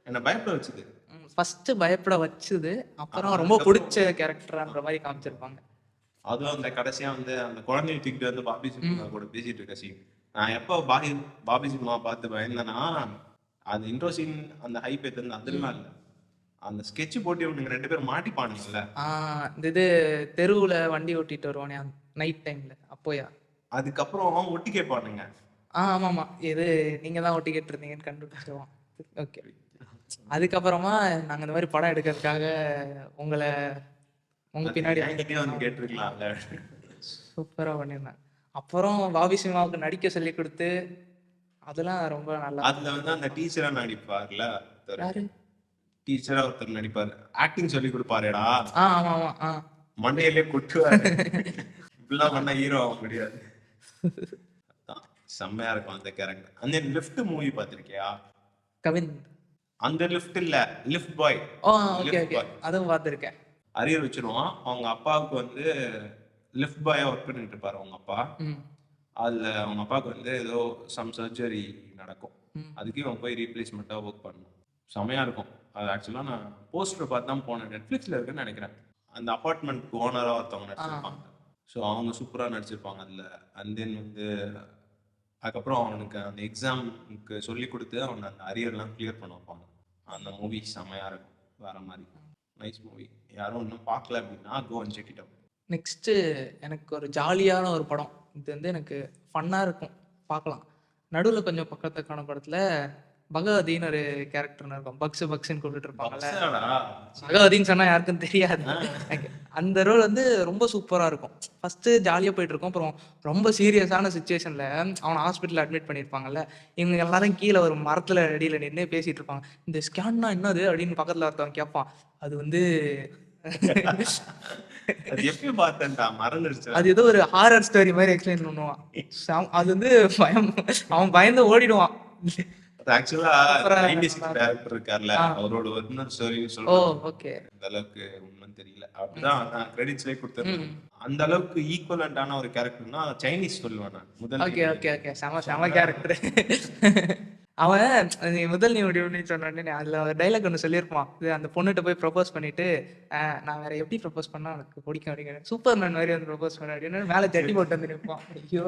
என்னை பயப்பட வச்சது. ஃபர்ஸ்ட் பயப்பட வச்சது, அப்புறம் ரொம்ப பிடிச்ச கேரக்டர்ன்ற மாதிரி காமிச்சிருப்பாங்க. அதுவும் அந்த கடைசியா வந்து அந்த குழந்தைய தூக்கிட்டு வந்து பாபி சிம்ஹா கூட பேசிட்டு இருக்க சீன். நான் எப்போ பாபி சிம்ஹா பார்த்து பயந்தேன்னா அந்த இன்ட்ரோ சீன் அந்த ஹைப் எடுத்து அதெல்லாம் இல்லை, அந்த ஸ்கெட்ச் போட்டு இவனுங்க 2 பேரும் மாட்டிப்பானுங்கல்ல. இந்த இது தெருவுல வண்டி ஓட்டிட்டு வருவானே நைட் டைம்ல அப்போயா? அதுக்கப்புறம் ஒட்டி கேட்பானுங்க. ஆமாமா. இது நீங்க தான் ஒட்டி கேட்டிருந்தீங்கன்னு கண்டுபிடிச்சிருவான். ஓகே. அதுக்கப்புறமா நாங்க இந்த மாதிரி படம் எடுக்கிறதுக்காக உங்க பின்னாடி என்கிட்டயே வந்து கேட்டிருக்கலாம்ல. சூப்பரா பண்ணியிருந்தாங்க. அப்புறம் பாபி சிம்மாவுக்கு நடிக்க சொல்லி கொடுத்து அதெல்லாம் ரொம்ப நல்லா. அதுல வந்து அந்த டீச்சரா நடிப்பார்ல, யாரு? டீச்சரா ஒருத்தர் நடிப்பாரு, ஆக்டிங் சொல்லி கொடுப்பாருடா, ஆமா ஆமா. மண்டையிலே கொட்டுவாரு. இப்படிலாம் பண்ணா ஹீரோ ஆக முடியாது. அதான் செம்மையா இருக்கும் அந்த கேரக்டர். அந்த லிஃப்ட் மூவி பார்த்திருக்கியா? கவின். அந்த லிஃப்ட் இல்ல, லிஃப்ட் பாய். ஓகே ஓகே, அதுவும் பார்த்துருக்கேன். அரியர் வச்சிருவான். அவங்க அப்பாவுக்கு வந்து லிஃப்ட் பாயா ஒர்க் பண்ணிட்டு இருப்பாரு அவங்க அப்பா. அதுல அவங்க அப்பாவுக்கு வந்து ஏதோ சம் சர்ஜரி நடக்கும். அதுக்கு இவன் போய் ரீப்ளேஸ்மெண்ட்டா ஒர்க் பண்ணணும். செமையா இருக்கும். அது ஆக்சுவலா நான் போஸ்டர் பார்த்து தான் போனேன். நெட்ஃபிளிக்ஸ்ல இருக்குன்னு நினைக்கிறேன். அந்த அபார்ட்மெண்ட் ஓனரா ஒருத்தவங்க நடிச்சிருப்பாங்க. ஸோ அவங்க சூப்பரா நடிச்சிருப்பாங்க அதுல. அண்ட் தென் வந்து அதுக்கப்புறம் அவனுக்கு அந்த எக்ஸாமுக்கு சொல்லி கொடுத்து அவனை அந்த அரியர்லாம் கிளியர் பண்ண வைப்பாங்க. அந்த மூவி செமையா இருக்கும், வேற மாதிரி நைஸ் மூவி. யாரும் இன்னும் பார்க்கல அப்படின்னா go and check it out. Next எனக்கு ஒரு ஜாலியான ஒரு படம். இது வந்து எனக்கு ஃபன்னா இருக்கும், பார்க்கலாம். நடுவில் கொஞ்சம் பக்கத்துக்கான படத்துல பகவதின்னு ஒரு கேரக்டர்னு இருக்கும். பக்ஸ்ன்னு கூப்பிட்டு இருப்பாங்கல்ல. பகவதின்னு சொன்னா யாருக்கும் தெரியாது. அந்த ரோல் வந்து ரொம்ப சூப்பரா இருக்கும். ஃபர்ஸ்ட் ஜாலியா போயிட்டு இருக்கும், அப்புறம் ரொம்ப சீரியஸான சுச்சுவேஷன்ல அவனை ஹாஸ்பிட்டல் அட்மிட் பண்ணியிருப்பாங்க. இவங்க எல்லாரும் கீழே ஒரு மரத்துல அடியில நின்று பேசிட்டு இருப்பாங்க. இந்த ஸ்கேன்னா என்னது அப்படின்னு பக்கத்துல ஒருத்தவன் கேட்பான். அது வந்து அது ஏதோ ஒரு ஹாரர் ஸ்டோரி மாதிரி எக்ஸ்பிளைன் பண்ணுவான். அது வந்து அவன் பயந்து ஓடிடுவான். ஆக்சுவலா 96 டைரக்டர் இருக்கார்ல, அவரோட ஒரிஜினல் ஸ்டோரி சொல்றேன். ஓகே, அந்த அளவுக்கு உண்மைன்னு தெரியல, அப்படிதான் நான் கிரெடிட்ஸ்லயே கொடுத்தேன். அந்த அளவுக்கு ஈக்குவலண்டான ஒரு கேரக்டர்னா சைனீஸ் சொல்லுவேன் நான். முதல் ஓகே ஓகே ஓகே, செம கேரக்டர். அவன் முதல் நீ சொன்ன அதுல டைலாக் ஒன்று சொல்லியிருப்பான். அந்த பொண்ணுகிட்ட போய் ப்ரப்போஸ் பண்ணிட்டு, நான் வேற எப்படி ப்ரப்போஸ் பண்ணா எனக்கு பிடிக்கும் அப்படிங்கிற, சூப்பர் மேன் மாதிரி வந்து ப்ரப்போஸ் பண்ண அப்படின்னு மேலே ஜட்டி போட்டு வந்து நிற்பான். ஐயோ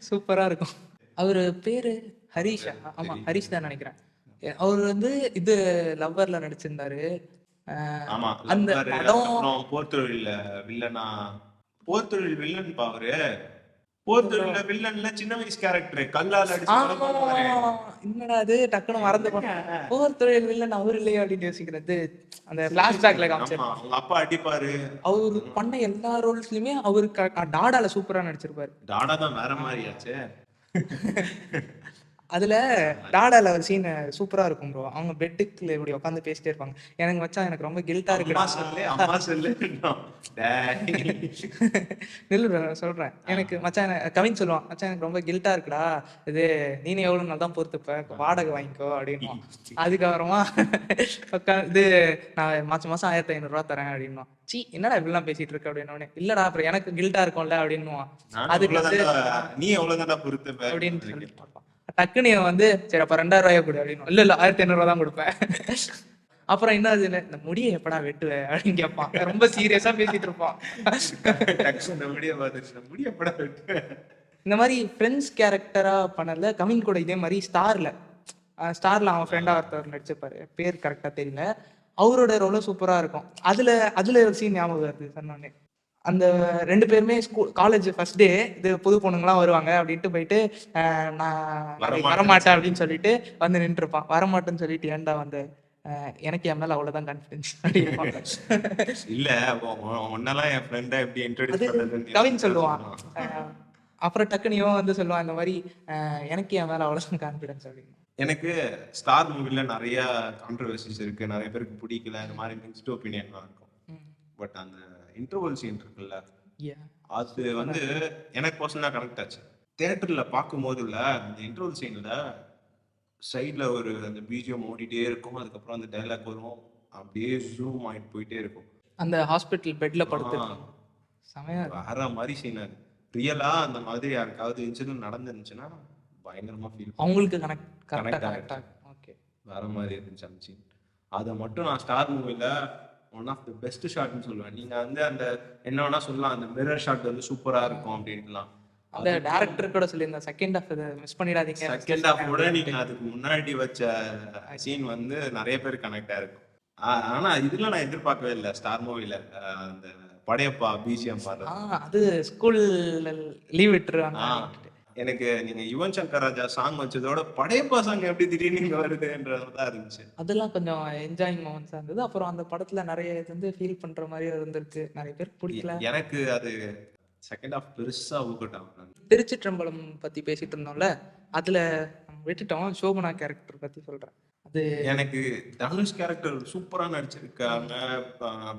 சூப்பரா இருக்கும். அவரு பேரு ஹரிஷா? ஆமா ஹரிஷ் தான் நினைக்கிறேன். அவர் வந்து இது லவ்வர்ல நடிச்சிருந்தாரு. அந்த படம் போர்த்தொழில் வில்லனா, போர்த்தொழில் வில்லன் பாவரு. போர்த்தொழில்ல வில்லன்ல சின்ன வயசு கேரக்டர் கல்லால அடிச்சு. என்னடா அது டக்குனு மறந்து போனேன். போர்த்தொழில் வில்லன் அவர் இல்லையா அப்படின்னு யோசிக்கிறது. அந்த பிளாஷ்பேக்ல காமிச்சாரு. அவங்க அப்பா அடிப்பாரு. அவரு பண்ண எல்லா ரோல்ஸ்லயுமே அவருக்கு டாடால சூப்பரா நடிச்சிருப்பாரு. டாடா தான் வேற மாதிரியாச்சு. அதுல டாடால ஒரு சீன் சூப்பரா இருக்கும் ப்ரோ. அவங்க பெட்டுக்குள்ள இப்படி உட்காந்து பேசிட்டே இருப்பாங்க. எனக்கு மச்சான் எனக்கு ரொம்ப கில்ட்டா இருக்கு. நில்லு சொல்றேன். எனக்கு மச்சான் கவின் சொல்லுவான், மச்சான் எனக்கு ரொம்ப கில்ட்டா இருக்குடா, இது நீனே எவ்வளவு நாள் தான் பொறுத்துப்ப, வாடகை வாங்கிக்கோ அப்படின்னு. அதுக்கப்புறமா இது நான் மாசம் 1500 ரூபா தரேன் அப்படின்னும். சி என்னடா இப்படிலாம் பேசிட்டு இருக்க அப்படின்னு. இல்லடா அப்புறம் எனக்கு கில்ட்டா இருக்கும்ல அப்படின்னுவான். அதுக்கு வந்து நீ எவ்வளவுதான் பொறுத்துப்ப அப்படின்னு சொல்லிட்டு டக்குனு வந்து சரி அப்ப 2000 ரூபாய் கொடு அப்படின்னு. இல்ல 1500 ரூபா தான் கொடுப்பேன். அப்புறம் என்ன இந்த முடியை எப்படா வெட்டுவேன் அப்படின்னு கேட்பான். ரொம்ப சீரியஸா பேசிட்டு இருப்பான். இந்த மாதிரி ஃப்ரெண்ட்ஸ் கேரக்டரா பண்ணல கவின் கூட இதே மாதிரி ஸ்டார்ல அவன் ஃப்ரெண்டா ஒருத்தவர் நடிச்சிருப்பாரு, பேர் கரெக்டா தெரியல. அவரோட ரோலும் சூப்பரா இருக்கும். அதுல ஒரு சீன் ஞாபகம் வருது சொன்னோடனே. அந்த 2 பேருமே காலேஜ் ஃபர்ஸ்ட் டே இது புது பொண்ணுங்களாம் வருவாங்க அப்படின்ட்டு போயிட்டு நான் வரமாட்டேன் அப்படின்னு சொல்லிட்டு வந்து நின்றுருப்பான். வரமாட்டேன்னு சொல்லிட்டு ஏன்டா வந்து எனக்கு என் மேலே அவ்வளோதான் கான்ஃபிடென்ஸ் அப்படின்பாங்க. இல்ல ஒன்னெல்லாம் என் ஃப்ரெண்டை எப்படி அது இன்ட்ரோடியூஸ் பண்றதுன்னு கவின் சொல்லுவான். சொல்லுவான். அப்புறம் டக்குன்னு இவன் வந்து சொல்லுவான் இந்த மாதிரி எனக்கு என் மேலே அவ்வளோதான் கான்ஃபிடென்ஸ் அப்படின்னு. எனக்கு ஸ்டார் மூவில நிறைய கான்ட்ரவர்சிஸ் இருக்கு, நிறைய பேருக்கு பிடிக்கல, இந்த மாதிரி மிக்ஸ்டு ஒப்பீனியன்லாம் இருக்கும். பட் அந்த இன்டர்வல் சீன் இருக்குல்ல, அது வந்து எனக்கு பர்சனலாக கனெக்ட் ஆச்சு. தியேட்டர்ல பார்க்கும்போது இல்ல, அந்த இன்டர்வல் சீன்ல சைட்ல ஒரு அந்த பிஜிஎம் ஓடிட்டே இருக்கும், அதுக்கப்புறம் அந்த டைலாக் வரும், அப்படியே ஜூம் ஆயிட்டு போயிட்டே இருக்கும். அந்த ஹாஸ்பிட்டல் பெட்ல படுத்து செமையா வேற மாதிரி சீன். அது ரியலா அந்த மாதிரி யாருக்காவது இன்சிடென்ட் நடந்துருந்துச்சுன்னா பயங்கரமா ஃபீல் அவங்களுக்கு கனெக்ட் கரெக்டாக. ஓகே, வேற மாதிரி இருந்துச்சு அந்த சீன். அதை மட்டும் நான் ஸ்டார் மூவில ஒன் ஆஃப் த பெஸ்ட் ஷாட்னு சொல்லுவேன். நீங்க வந்து அந்த என்ன வேணா சொல்லலாம், அந்த மிரர் ஷாட் வந்து சூப்பரா இருக்கும் அப்படின்ட்டுலாம். அந்த டேரக்டர் கூட சொல்லியிருந்தேன் செகண்ட் ஹாஃப் இதை மிஸ் பண்ணிடாதீங்க. செகண்ட் ஹாஃப் கூட நீங்க அதுக்கு முன்னாடி வச்ச சீன் வந்து நிறைய பேர் கனெக்ட் ஆயிருக்கும். ஆனா இதுல நான் எதிர்பார்க்கவே இல்லை ஸ்டார் மூவில அந்த படையப்பா பிஜிஎம் பாடுறது. அது ஸ்கூல் லீவ் விட்டுருவாங்க. எனக்கு நீங்க யுவன் சங்கர் ராஜா சாங் வச்சதோட படையப்பா சாங் எப்படி திடீர்னு இங்க வருதுன்றதுதான் இருந்துச்சு. அதெல்லாம் கொஞ்சம் என்ஜாயிங் மொமெண்ட்ஸா இருந்தது. அப்புறம் அந்த படத்துல நிறைய இது வந்து ஃபீல் பண்ற மாதிரி இருந்திருக்கு. நிறைய பேருக்கு பிடிக்கல. எனக்கு அது செகண்ட் ஹாஃப் பெருசா ஊக்கட்டும். திருச்சிற்றம்பலம் பத்தி பேசிட்டு இருந்தோம்ல, அதுல விட்டுட்டோம். சோபனா கேரக்டர் பத்தி சொல்றேன். அது எனக்கு தனுஷ் கேரக்டர் சூப்பரா நடிச்சிருக்காங்க.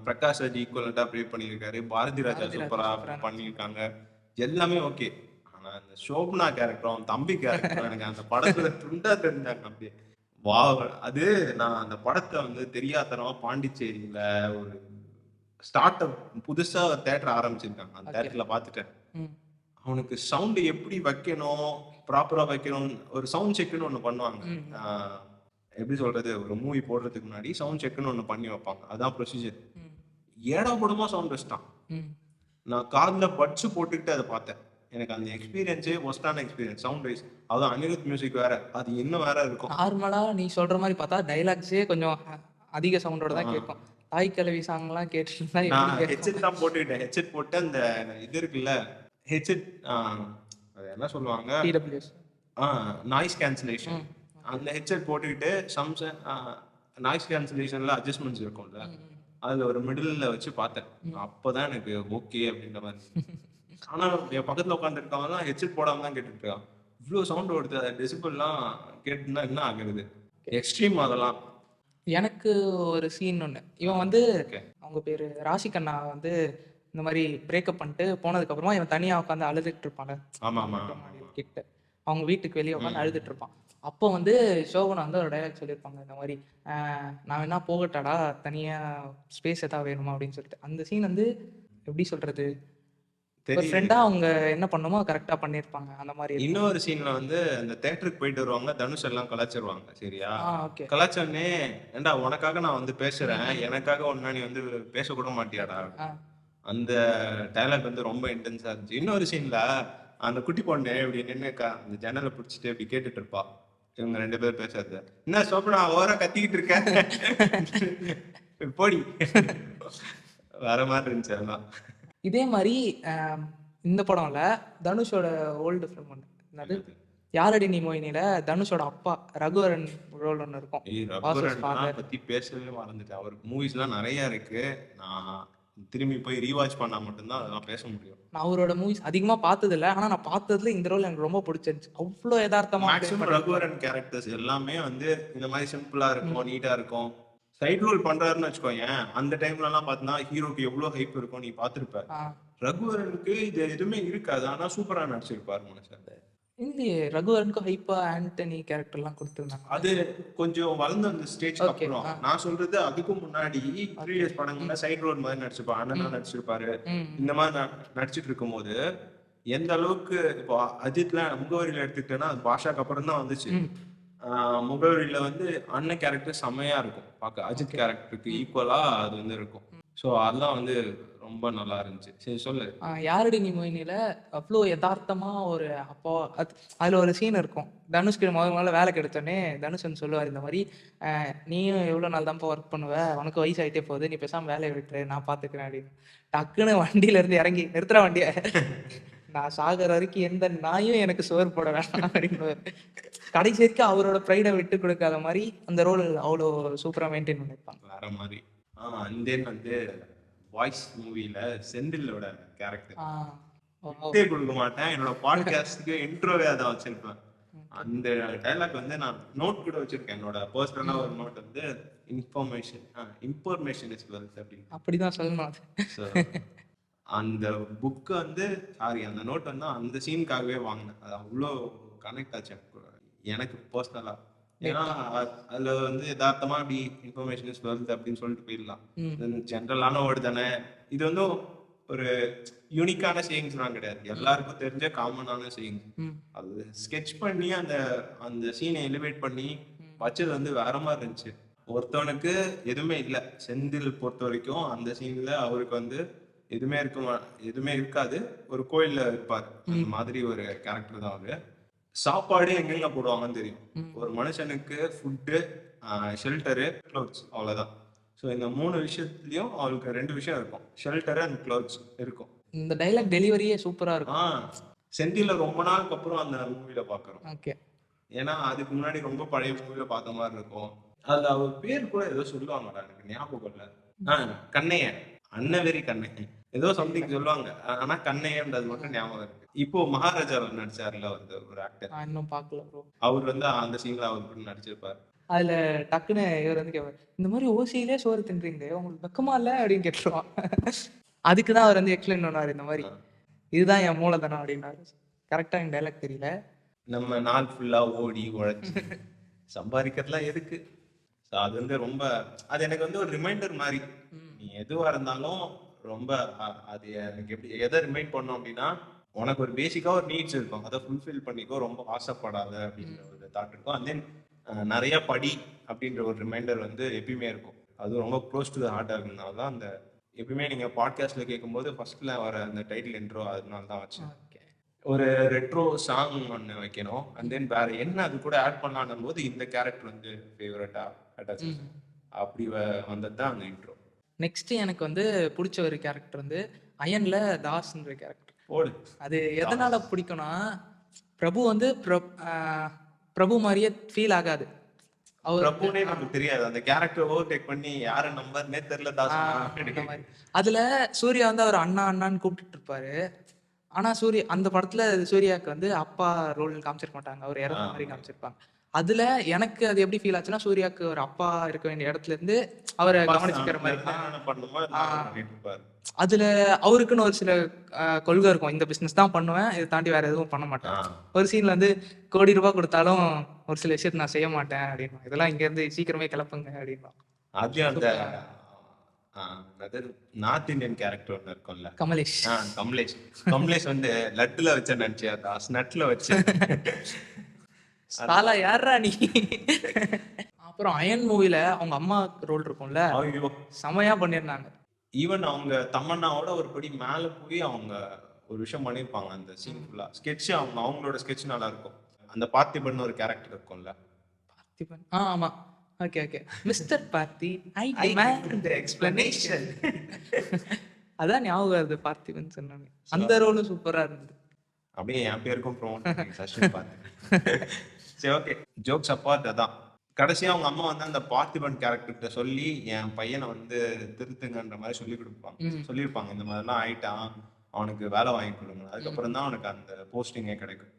பிரகாஷ் ராஜ் ஈக்குவலண்டா ப்ளே பண்ணியிருக்காரு. பாரதி ராஜா சூப்பரா பண்ணியிருக்காங்க. எல்லாமே ஓகே. ஆனா அந்த சோபனா கேரக்டர், அவன் தம்பி கேரக்டர் எனக்கு அந்த படத்துல துண்டா தெரிஞ்சாங்க அப்படியே. வா, அது நான் அந்த படத்தை வந்து தெரியாதனமா பாண்டிச்சேரியில ஒரு ஸ்டார்ட் அப் புதுசா தேட்டர் ஆரம்பிச்சிருக்காங்க. அந்த தேட்டர்ல பாத்துட்டேன். அவனுக்கு சவுண்ட் எப்படி வைக்கணும், ப்ராப்பரா வைக்கணும், ஒரு சவுண்ட் செக்னு ஒண்ணு பண்ணுவாங்க. எப்படி சொல்றது, ஒரு மூவி போடுறதுக்கு முன்னாடி சவுண்ட் செக்னு ஒண்ணு பண்ணி வைப்பாங்க. அதான் ப்ரொசீஜர். ஏடா கூடமா சவுண்ட் வச்சிட்டான். நான் காதுல பட்ஸ் போட்டுக்கிட்டு அதை பார்த்தேன். எனக்கு அந்த எக்ஸ்பீரியன்ஸே ஒஸ்டான எக்ஸ்பீரியன்ஸ் சவுண்ட் வைஸ். அதுவும் அனிருத் மியூசிக் வேற, அது இன்னும் வேற இருக்கும். நார்மலா நீ சொல்ற மாதிரி பார்த்தா டைலாக்ஸே கொஞ்சம் அதிக சவுண்டோட தான் கேட்கும். தாய் கிழவி சாங்லாம் கேட்டுருந்தா நான் ஹெட்செட் தான் போட்டுக்கிட்டேன். ஹெட்செட் போட்டு அந்த இது இருக்குல்ல, ஹெட்செட் அது என்ன சொல்லுவாங்க, டிடபிள்யூஎஸ், நாய்ஸ் கேன்சலேஷன். அந்த ஹெட்செட் போட்டுக்கிட்டு சம்சங் நாய்ஸ் கேன்சலேஷன்ல அட்ஜஸ்ட்மெண்ட்ஸ் இருக்கும்ல, அதுல ஒரு மிடில்ல வச்சு பார்த்தேன். அப்பதான் எனக்கு ஓகே அப்படின்ற மாதிரி. ஆனா என் பக்கத்துல உட்காந்து இருக்கவங்க ஹெட்செட் போடாம தான் கேட்டுட்டு இருக்கான். இவ்வளவு சவுண்ட் ஓடுது, டெசிபிள்லாம் கேட்டுனா என்ன ஆகுறது, எக்ஸ்ட்ரீம். அதெல்லாம் எனக்கு ஒரு சீன் ஒன்று. இவன் வந்து அவங்க பேர் ராசிகண்ணா வந்து இந்த மாதிரி பிரேக்கப் பண்ணிட்டு போனதுக்கு அப்புறமா இவன் தனியாக உட்காந்து அழுதுட்டு இருப்பாங்க கிட்ட. அவங்க வீட்டுக்கு வெளியே உட்காந்து அழுதுட்டு இருப்பான். அப்போ வந்து சோபனா வந்து ஒரு டைலாக் சொல்லியிருப்பாங்க இந்த மாதிரி, நான் வேணா போகட்டாடா, தனியாக ஸ்பேஸ் ஏதாவது வேணுமா அப்படின்னு சொல்லிட்டு. அந்த சீன் வந்து எப்படி சொல்றது, ஃப்ரெண்டா அவங்க என்ன பண்ணுமோ கரெக்டா பண்ணிருப்பாங்க. அந்த மாதிரி இன்னொரு சீன்ல வந்து அந்த தியேட்டருக்கு போயிட்டு வருவாங்க, தனுஷ் எல்லாம் கலாச்சிருவாங்க. சரியா, கலாச்சோடனே ஏண்டா உனக்காக நான் வந்து பேசுறேன், எனக்காக ஒன்னா நீ வந்து பேசக்கூட மாட்டியாடா. அந்த டைலாக் வந்து ரொம்ப இன்டென்ஸா இருந்துச்சு. இன்னொரு சீன்ல அந்த குட்டி பொண்ணு இப்படி நின்று அந்த ஜன்னலை பிடிச்சிட்டு இப்படி கேட்டுட்டு இருப்பா, இவங்க ரெண்டு பேரும் பேசுறது. என்ன சோபனா ஓவரா கத்திக்கிட்டு இருக்க, போடி, வேற மாதிரி இருந்துச்சு அதெல்லாம். இதே மாதிரி இந்த படம்ல தனுஷோட ஓல்டு ஃபிலிம் ஒன்று, என்னது யாரடி நீ மோகினியில தனுஷோட அப்பா ரகுவரன் ரோல் ஒன்று இருக்கும். ரகுவரன் பத்தி பேசவே மறந்துட்டேன். அவர் மூவிஸ் எல்லாம் நிறைய இருக்கு, நான் திரும்பி போய் ரீவாட்ச் பண்ணா மட்டும்தான் அதெல்லாம் பேச முடியும். நான் அவரோட மூவிஸ் அதிகமா பார்த்தது இல்லை, ஆனா நான் பார்த்ததுல இந்த ரோல் எனக்கு ரொம்ப பிடிச்சிருந்துச்சு. அவ்வளோ யதார்த்தமா. மேக்ஸிமம் ரகுவரன் கேரக்டர்ஸ் எல்லாமே வந்து இந்த மாதிரி சிம்பிளா இருக்கும், நீட்டா இருக்கும். சைட் ரோல் பண்றாருன்னு வச்சுக்கோங்க, அந்த டைம்ல எல்லாம் பார்த்தா ஹீரோக்கு எவ்வளவு ஹைப் இருக்கும் நீ பாத்துருப்ப. ரகுவரனுக்கு இது எதுவுமே இருக்காது, ஆனா சூப்பரா நடிச்சிருப்பாரு மனுஷன். இல்லையே, ரகுவரனுக்கு ஹைப்பா ஆண்டனி கேரக்டர் எல்லாம் கொடுத்துருந்தாங்க. அது கொஞ்சம் வளர்ந்த அந்த ஸ்டேஜ்க்கு அப்புறம். நான் சொல்றது அதுக்கு முன்னாடி 3 இயர்ஸ் படங்கள்ல சைட் ரோல் மாதிரி நடிச்சிருப்பாரு, அண்ணனா நடிச்சிருப்பாரு. இந்த மாதிரி நடிச்சிட்டு இருக்கும் போது எந்த அளவுக்கு இப்போ அஜித்ல முகவரியில எடுத்துக்கிட்டேன்னா அது பாஷாக்கு அப்புறம் தான் வந்துச்சு. முகவரியில வந்து அண்ணன் கேரக்டர் செம்மையா இருக்கும் பார்க்க, அஜித் கேரக்டருக்கு ஈக்குவலா அது வந்து இருக்கும். ஸோ அதெல்லாம் வந்து ரொம்ப நல்லா இருந்துச்சு. சரி சொல்லு. யாரடி நீ மோகினியில அவ்வளோ யதார்த்தமா ஒரு அப்போ அதுல ஒரு சீன் இருக்கும். தனுஷ்க்கு முதல்ல வேலை கிடைச்சோடனே தனுஷ் வந்து சொல்லுவார் இந்த மாதிரி, நீயும் எவ்வளோ நாள் தான்ப்பா ஒர்க் பண்ணுவ, உனக்கு வயசாயிட்டே போகுது, நீ பேசாம வேலையை விட்டுரு, நான் பாத்துக்கிறேன் அப்படின்னு. டக்குன்னு வண்டியில இருந்து இறங்கி நிறுத்துற வண்டிய, நான் சாகிற வரைக்கும் எந்த நாயும் எனக்கு சோறு போட வேணாம் அப்படின்னு கடைசி வரைக்கும் அவரோட ப்ரைடை விட்டு கொடுக்காத மாதிரி அந்த ரோல் அவ்வளோ சூப்பராக மெயின்டைன் பண்ணியிருப்பாங்க. வேற மாதிரி. அண்ட் தென் வந்து வாய்ஸ் மூவில செந்திலோட கேரக்டர் விட்டே கொடுக்க மாட்டேன். என்னோட பாட்காஸ்டுக்கு இன்ட்ரோவே அதான் வச்சிருப்பேன். அந்த டைலாக் வந்து நான் நோட் கூட வச்சிருக்கேன். என்னோட பர்சனலா ஒரு நோட் வந்து இன்ஃபர்மேஷன் இஸ் வெல்த் அப்படின்னு. அப்படிதான் சொல்லணும். ஸோ அந்த புக்கு வந்து அந்த நோட் வந்து அந்த சீனுக்காகவே வாங்கினேன். அது அவ்வளோ கனெக்ட் ஆச்சு எனக்கு பர்சனலா. ஏன்னா அதுல வந்து யதார்த்தமா அப்படி இன்ஃபர்மேஷன் இஸ் வெல்த் அப்படின்னு சொல்லிட்டு போயிடலாம். ஜென்ரலான வேர்டு தானே. இது வந்து ஒரு யூனிக்கான சேயிங்ஸ்லாம் கிடையாது, எல்லாருக்கும் தெரிஞ்ச காமனான சேயிங். அது ஸ்கெட்ச் பண்ணி அந்த அந்த சீனை எலிவேட் பண்ணி வச்சது வந்து வேற மாதிரி இருந்துச்சு. ஒருத்தவனுக்கு எதுவுமே இல்லை. செந்தில் பொறுத்த வரைக்கும் அந்த சீன்ல அவருக்கு வந்து எதுவுமே இருக்காது. ஒரு கோயில்ல இருப்பார். அந்த மாதிரி ஒரு கேரக்டர் தான் அவரு. சாப்பாடு எங்கெங்க போடுவாங்கன்னு தெரியும். ஒரு மனுஷனுக்கு ஃபுட்டு, ஷெல்டரு, க்ளோத்ஸ், அவ்வளவுதான். ஸோ இந்த 3 விஷயத்துலயும் அவளுக்கு 2 விஷயம் இருக்கும். ஷெல்டர் அண்ட் க்ளோத்ஸ் இருக்கும். இந்த டைலாக் டெலிவரியே சூப்பரா இருக்கும். செந்தில ரொம்ப நாளுக்கு அப்புறம் அந்த மூவில பாக்குறோம். ஓகே. ஏன்னா அதுக்கு முன்னாடி ரொம்ப பழைய மூவில பார்த்த மாதிரி இருக்கும். அதுல அவர் பேர் கூட ஏதோ சொல்லுவாங்கடா, எனக்கு ஞாபகம் இல்ல. கண்ணையன், அன்னவெறி கண்ணையன் ஏதோ சம்திங் சொல்லுவாங்க. ஆனா கண்ணையன்றது மட்டும் ஞாபகம் இருக்கு. இப்போ மகாராஜாவில் நடிச்சாருல வந்து ஒரு ஆக்டர், இன்னும் பார்க்கல ப்ரோ. அவர் வந்து அந்த சீன்ல அவர் நடிச்சிருப்பாரு. அதுல டக்குன்னு இவர் வந்து கேட்பார், இந்த மாதிரி ஓசியிலே சோறு தின்றீங்களே உங்களுக்கு வெக்கமா இல்ல அப்படின்னு கேட்டுருவான். அதுக்குதான் அவர் வந்து எக்ஸ்பிளைன் பண்ணாரு, இந்த மாதிரி இதுதான் என் மூலதனம் அப்படின்னாரு. கரெக்டா என் டைலாக் தெரியல. நம்ம நாள் ஃபுல்லா ஓடி உழைச்சி சம்பாதிக்கிறதுலாம் எதுக்கு? அது வந்து ரொம்ப, அது எனக்கு வந்து ஒரு ரிமைண்டர் மாதிரி. நீ எதுவா இருந்தாலும் ரொம்ப அது எனக்கு எப்படி எதை ரிமைண்ட் பண்ணும் அப்படின்னா, உனக்கு ஒரு பேசிக்கா ஒரு நீட்ஸ் இருக்கும், அதை ஃபுல்ஃபில் பண்ணிக்கோ, ரொம்ப ஆசைப்படாத அப்படின்ற ஒரு தாட் இருக்கும். அண்ட் தென் நிறைய படி அப்படின்ற ஒரு ரிமைண்டர் வந்து எப்பயுமே இருக்கும். அது ரொம்ப க்ளோஸ் டு த ஹார்ட்டா இருக்கிறதுனால தான் அந்த எப்பயுமே நீங்க பாட்காஸ்ட்ல கேட்கும்போது ஃபர்ஸ்ட்ல வர அந்த டைட்டில் இன்ட்ரோ அதனால தான் வச்சேன். ஒரு ரெட்ரோ சாங் ஒன்று வைக்கணும். அண்ட் தென் வேற என்ன அது கூட ஆட் பண்ணலான்னும் போது இந்த கேரக்டர் வந்து ஃபேவரட்டா அட்டாச் அப்படி வந்தது தான் அந்த இன்ட்ரோ. நெக்ஸ்ட் எனக்கு வந்து பிடிச்ச ஒரு கேரக்டர் வந்து அயன்ல தாஸ்ன்ற கேரக்டர். ஓடு. அது எதனால பிடிக்கும்னா, பிரபு வந்து பிரபு மாதிரியே ஃபீல் ஆகாது. அவர் பிரபுனே நமக்கு தெரியாது, அந்த கேரக்டர் ஓவர்டேக் பண்ணி யாரு நம்பர்னே தெரியல தாஸ். அதுல சூர்யா வந்து அவர் அண்ணா அண்ணான்னு கூப்பிட்டு இருப்பாரு. ஆனா அந்த படத்துல சூர்யாவுக்கு வந்து அப்பா ரோல் காமிச்சிருக்க மாட்டாங்க, அவர் இறந்த மாதிரி காமிச்சிருப்பாங்க. அதுல எனக்கு அது எப்படி ஃபீல் ஆச்சுன்னா, சூர்யாவுக்கு ஒரு அப்பா இருக்க வேண்டிய இடத்துல இருந்து அவரை கவனிச்சுக்கிற மாதிரி. அதுல அவருக்குன்னு ஒரு சில கொள்கை இருக்கும், இந்த பிசினஸ் தான் பண்ணுவேன், இதை தாண்டி வேற எதுவும் பண்ண மாட்டேன். ஒரு சீன்ல வந்து ₹1 கோடி கொடுத்தாலும் ஒரு சில விஷயத்த நான் செய்ய மாட்டேன் அப்படின்னு, இதெல்லாம் இங்க இருந்து சீக்கிரமே கிளப்புங்க அப்படின்னா. அது அந்த நார்த் இந்தியன் கேரக்டர் ஒன்று இருக்கும்ல, கமலேஷ். கமலேஷ் வந்து லட்டுல வச்ச நினைச்சியா, நட்ல வச்சு சாலா யாரா நீ. அப்புறம் அயன் மூவில அவங்க அம்மா ரோல் இருக்கும்ல, செமையா பண்ணிருந்தாங்க. ஈவன் அவங்க தமன்னாவோட ஒரு படி மேல போய் அவங்க ஒரு விஷயம் பண்ணிருப்பாங்க. அந்த சீன் ஃபுல்லா ஸ்கெட்ச், அவங்களோட ஸ்கெட்ச் நல்லா இருக்கும். அந்த பார்த்திபன் ஒரு கேரக்டர் இருக்கும்ல, பார்த்திபன். ஆமா, ஓகே ஓகே. மிஸ்டர் பார்த்தி, ஐ டிமாண்ட் எக்ஸ்பிளனேஷன். அதான் ஞாபகம் வருது பார்த்திபன் சொன்னாங்க. அந்த ரோலும் சூப்பரா இருந்தது. அப்படியே என் பேருக்கும் ப்ரோமோட் செஷன் பார்த்து. சரி, ஓகே, ஜோக்ஸ் அப்பார்ட். அதான் கடைசியா அவங்க அம்மா வந்து அந்த பார்த்திபன் கேரக்டர்கிட்ட சொல்லி என் பையனை வந்து திருத்துங்கன்ற மாதிரி சொல்லியிருப்பாங்க. இந்த மாதிரிலாம் ஆயிட்டான், அவனுக்கு வேலை வாங்கி கொடுங்க, அதுக்கப்புறம் தான் அவனுக்கு அந்த போஸ்டிங்கே கிடைக்கும்.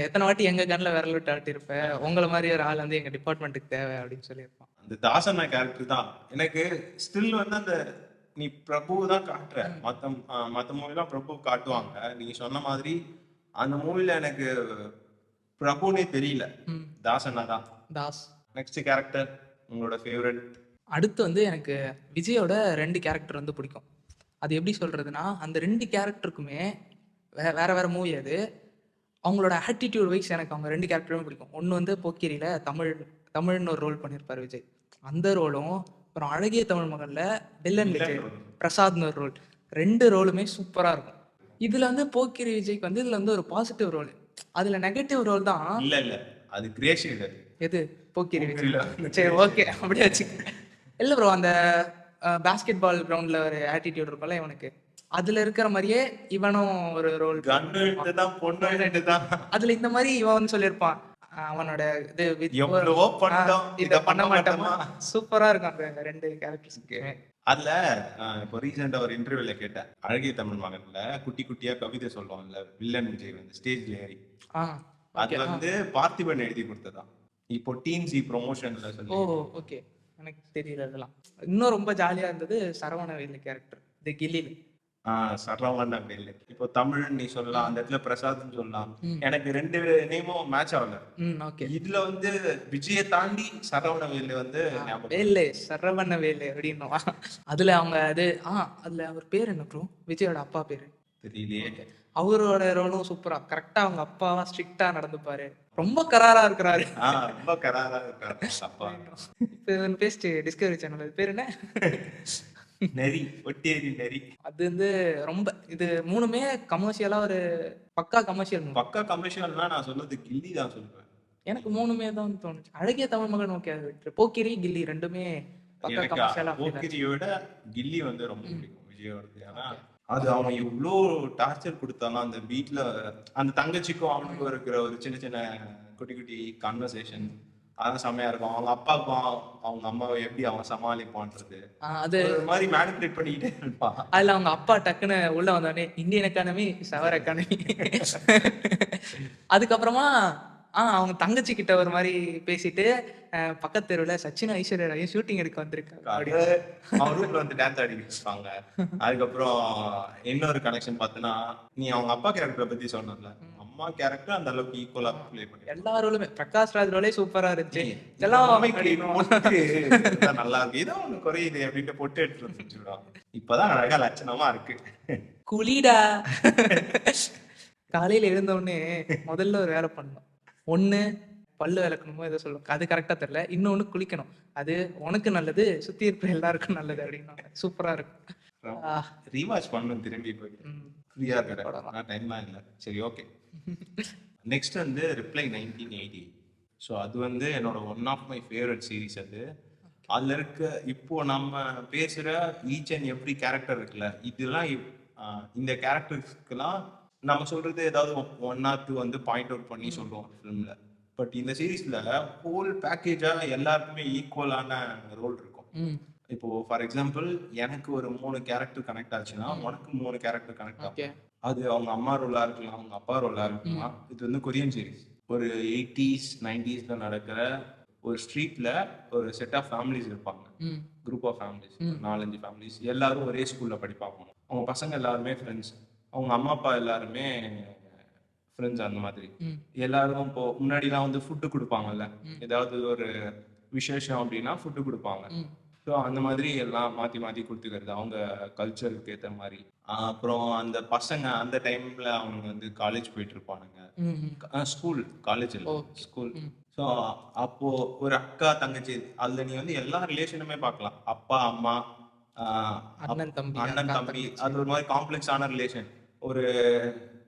எத்தனை வாட்டி எங்க கண்ணில் விரல் விட்டு ஆட்டிருப்பேன், உங்களை மாதிரி ஒரு ஆள் வந்து எங்க டிபார்ட்மெண்ட்டுக்கு தேவை அப்படின்னு சொல்லியிருப்பான். அந்த தாசன் கேரக்டர் தான் எனக்கு ஸ்டில் வந்து அந்த நீ பிரபு தான் காட்டுற. மற்ற மூவிலாம் பிரபு காட்டுவாங்க, நீங்க சொன்ன மாதிரி அந்த மூவில எனக்கு பிரபுனே தெரியல, தாசனா தான். தாஸ். நெக்ஸ்ட் கேரக்டர் உங்களோட ஃபேவரட்? அடுத்து வந்து எனக்கு விஜயோட 2 கேரக்டர் வந்து பிடிக்கும். அது எப்படி சொல்றதுன்னா, அந்த 2 கேரக்டருக்குமே வேற வேற மூவி. அது அவங்களோட ஆட்டிடியூட் வைஸ் எனக்கு அவங்க 2 கேரக்டருமே பிடிக்கும். ஒன்று வந்து போக்கிரியில தமிழ்னு ஒரு ரோல் பண்ணியிருப்பார் விஜய், அந்த ரோலும். அப்புறம் அழகிய தமிழ் மகன்ல வில்லன் விஜய் பிரசாத்னு ஒரு ரோல். 2 ரோலுமே சூப்பரா இருக்கும். இதுல வந்து போக்கிரி விஜய்க்கு வந்து இதுல வந்து ஒரு பாசிட்டிவ் ரோல், அதுல நெகட்டிவ் ரோல் தான். இல்ல அது கிரியேஷன். எது போக்கிரி விஜய்? சரி, ஓகே, அப்படியே வச்சு. இல்ல ப்ரோ, அந்த பாஸ்கெட் பால் கிரவுண்ட்ல ஒரு ஆட்டிடியூட் இருக்கும்ல இவனுக்கு, அதுல இருக்கிற மாதிரியே இவனும் ஒரு ரோல் கன்னு தான் பொண்ணு தான் அதுல இந்த மாதிரி இவன் சொல்லியிருப்பான் அவனோட இது எவ்வளவோ பண்ணிட்டோம், இத பண்ண மாட்டோமா. சூப்பரா இருக்கும் அந்த 2 கேரக்டர்ஸ்க்கு. அதுல இப்போ ரீசெண்டா ஒரு இன்டர்வியூல கேட்டேன், அழகிய தமிழ் மகன்ல குட்டி குட்டியா கவிதை சொல்லுவாங்கல்ல வில்லன் விஜய் வந்து ஸ்டேஜ்ல ஏறி, அது வந்து பார்த்திபன் எழுதி கொடுத்ததான். இப்போ டிஎன்சி ப்ரொமோஷன்ல சொல்லி. ஓகே, எனக்கு தெரியல அதெல்லாம். இன்னும் ரொம்ப ஜாலியா இருந்தது சரவணவேலு கேரக்டர் தி கில்லில. சரவணவேலு. இப்போ தமிழ் நீ சொல்லலாம், அந்த இடத்துல பிரசாத்னு சொல்லலாம். எனக்கு 2 நேமும் மேட்ச் ஆகல. இதுல வந்து விஜய தாண்டி சரவணவேலு வந்து வேலு சரவணவேலு அப்படின்னும். அதுல அவங்க அது அதுல அவர் பேர் என்ன ப்ரோ? விஜயோட அப்பா பேரு தெரியலையே. அவரோட ரோலும் சூப்பரா கரெக்டா அவங்க அப்பாவா ஸ்ட்ரிக்டா நடந்துப்பாரு. ரொம்ப கராரா இருக்கிறாரு. ரொம்ப கராரா இருக்காரு அப்பா. இப்ப பேஸ்ட் டிஸ்கவரி சேனல் பேர் என்ன? நெறி, ஒட்டேரி நெறி. அது வந்து ரொம்ப இது 3மே கமர்ஷியலா ஒரு பக்கா கமர்ஷியல். பக்கா கமர்ஷியல்னா நான் சொல்றது கில்லி தான் சொல்றேன். எனக்கு 3மே தான் தோணுச்சு. அழகிய தமிழ் மகன் ஓகே, போக்கிரி கில்லி 2மே பக்கா கமர்ஷியலா. போக்கிரியோட கில்லி வந்து ரொம்ப பிடிக்கும் விஜயோடது. ஏன்னா அது அவன் எவ்வளோ டார்ச்சர் கொடுத்தாலும் அந்த வீட்டுல அந்த தங்கச்சிக்கும் அவனுக்கும் இருக்கிற ஒரு சின்ன சின்ன குட்டி குட்டி கான்வர்சேஷன் அதான் செம்மையா இருக்கும். அவங்க அப்பாவுக்கும் அவங்க அம்மாவை எப்படி அவன் சமாளிப்பான்றது அது ஒரு மாதிரி மேனிபுலேட் பண்ணிக்கிட்டே இருப்பான். அதுல அவங்க அப்பா டக்குன்னு உள்ள வந்தோடனே இந்தியன் எக்கானமி சவர் எக்கானமி. அதுக்கப்புறமா அவங்க தங்கச்சி கிட்ட ஒரு மாதிரி பேசிட்டு பக்கத்து தெருவுல சச்சின் ஐஸ்வர்யா ஷூட்டிங் எடுக்க வந்திருக்காங்க. ரூம்ல வந்து டான்ஸ் ஆடிக்கிட்டு இருப்பாங்க. அதுக்கப்புறம் இன்னொரு கனெக்ஷன் பார்த்தனா, நீ அவங்க அப்பா கேரக்டரை பத்தி சொன்னல, அம்மா கேரக்டர் அந்த அளவுக்கு ஈக்குவலா ப்ளே பண்ணி எல்லா ரோலுமே பிரகாஷ் ராஜ் ரோலே சூப்பரா இருந்துச்சு. இதெல்லாம் நல்லா இருக்கு. இதான் ஒண்ணு குறையுது அப்படின்ட்டு பொட்டு எடுத்து வச்சுடுவான். இப்பதான் அழகா லட்சணமா இருக்கு. குளிடா. காலையில எழுந்த உடனே முதல்ல ஒரு வேலை பண்ணணும். ஒண்ணு பல்லு விளக்கணுமோ ஏதோ சொல்லுவோம், அது கரெக்டா தெரியல. இன்னொன்னு குளிக்கணும், அது உனக்கு நல்லது, சுத்தி இருக்கிற எல்லாருக்கும் நல்லது அப்படின்னு சூப்பரா இருக்கும். ரீவாட்ச் பண்ணணும் திரும்பி போய். ஃப்ரீயா இருக்கா டைம்லாம் இல்லை. சரி ஓகே. நெக்ஸ்ட் வந்து ரிப்ளை 1980. ஸோ அது வந்து என்னோட one of my favourite series. அது அதுல இருக்க இப்போ நம்ம பேசுற ஈச் அண்ட் எவ்ரி கேரக்டர் இருக்குல்ல, இதெல்லாம் இந்த கேரக்டர்ஸ்க்கெல்லாம் நம்ம சொல்றது ஏதாவது 1 or 2 வந்து பாயிண்ட் அவுட் பண்ணி சொல்லுவோம் ஃபிலிம்ல. பட் இந்த சீரீஸ்ல ஹோல் பேக்கேஜா எல்லாருக்குமே ஈக்குவலான ரோல் இருக்கும். இப்போ ஃபார் எக்ஸாம்பிள் எனக்கு ஒரு 3 கேரக்டர் கனெக்ட் ஆச்சுன்னா உனக்கு 3 கேரக்டர் கனெக்ட் ஆகும். அது அவங்க அம்மா ரோலா இருக்கலாம், அவங்க அப்பா ரோலா இருக்கலாம். இது வந்து கொரியன் சீரீஸ். ஒரு 80s 90s நடக்கிற ஒரு ஸ்ட்ரீட்ல ஒரு செட் ஆஃப் ஃபேமிலிஸ் இருப்பாங்க, குரூப் ஆஃப் ஃபேமிலிஸ், 4-5 ஃபேமிலிஸ். எல்லாரும் ஒரே ஸ்கூல்ல படிப்பாங்க. அவங்க பசங்க எல்லாருமே ஃப்ரெண்ட்ஸ், அவங்க அம்மா அப்பா எல்லாருமே ஃப்ரெண்ட்ஸ். அந்த மாதிரி எல்லாரும் இப்போ முன்னாடிலாம் வந்து ஃபுட்டு கொடுப்பாங்கல்ல, ஏதாவது ஒரு விசேஷம் அப்படின்னா ஃபுட்டு கொடுப்பாங்க. ஸோ அந்த மாதிரி எல்லாம் மாற்றி மாற்றி கொடுத்துக்கிறது அவங்க கல்ச்சருக்கு ஏற்ற மாதிரி. அப்புறம் அந்த பசங்க அந்த டைம்ல அவங்க வந்து காலேஜ் போயிட்டு இருப்பானுங்க, ஸ்கூல் காலேஜ் இல்லை ஸ்கூல். ஸோ அப்போ ஒரு அக்கா தங்கச்சி, அதுல நீ வந்து எல்லா ரிலேஷனுமே பார்க்கலாம். அப்பா அம்மா அண்ணன் தம்பி, அது ஒரு மாதிரி காம்ப்ளெக்ஸான ரிலேஷன். ஒரு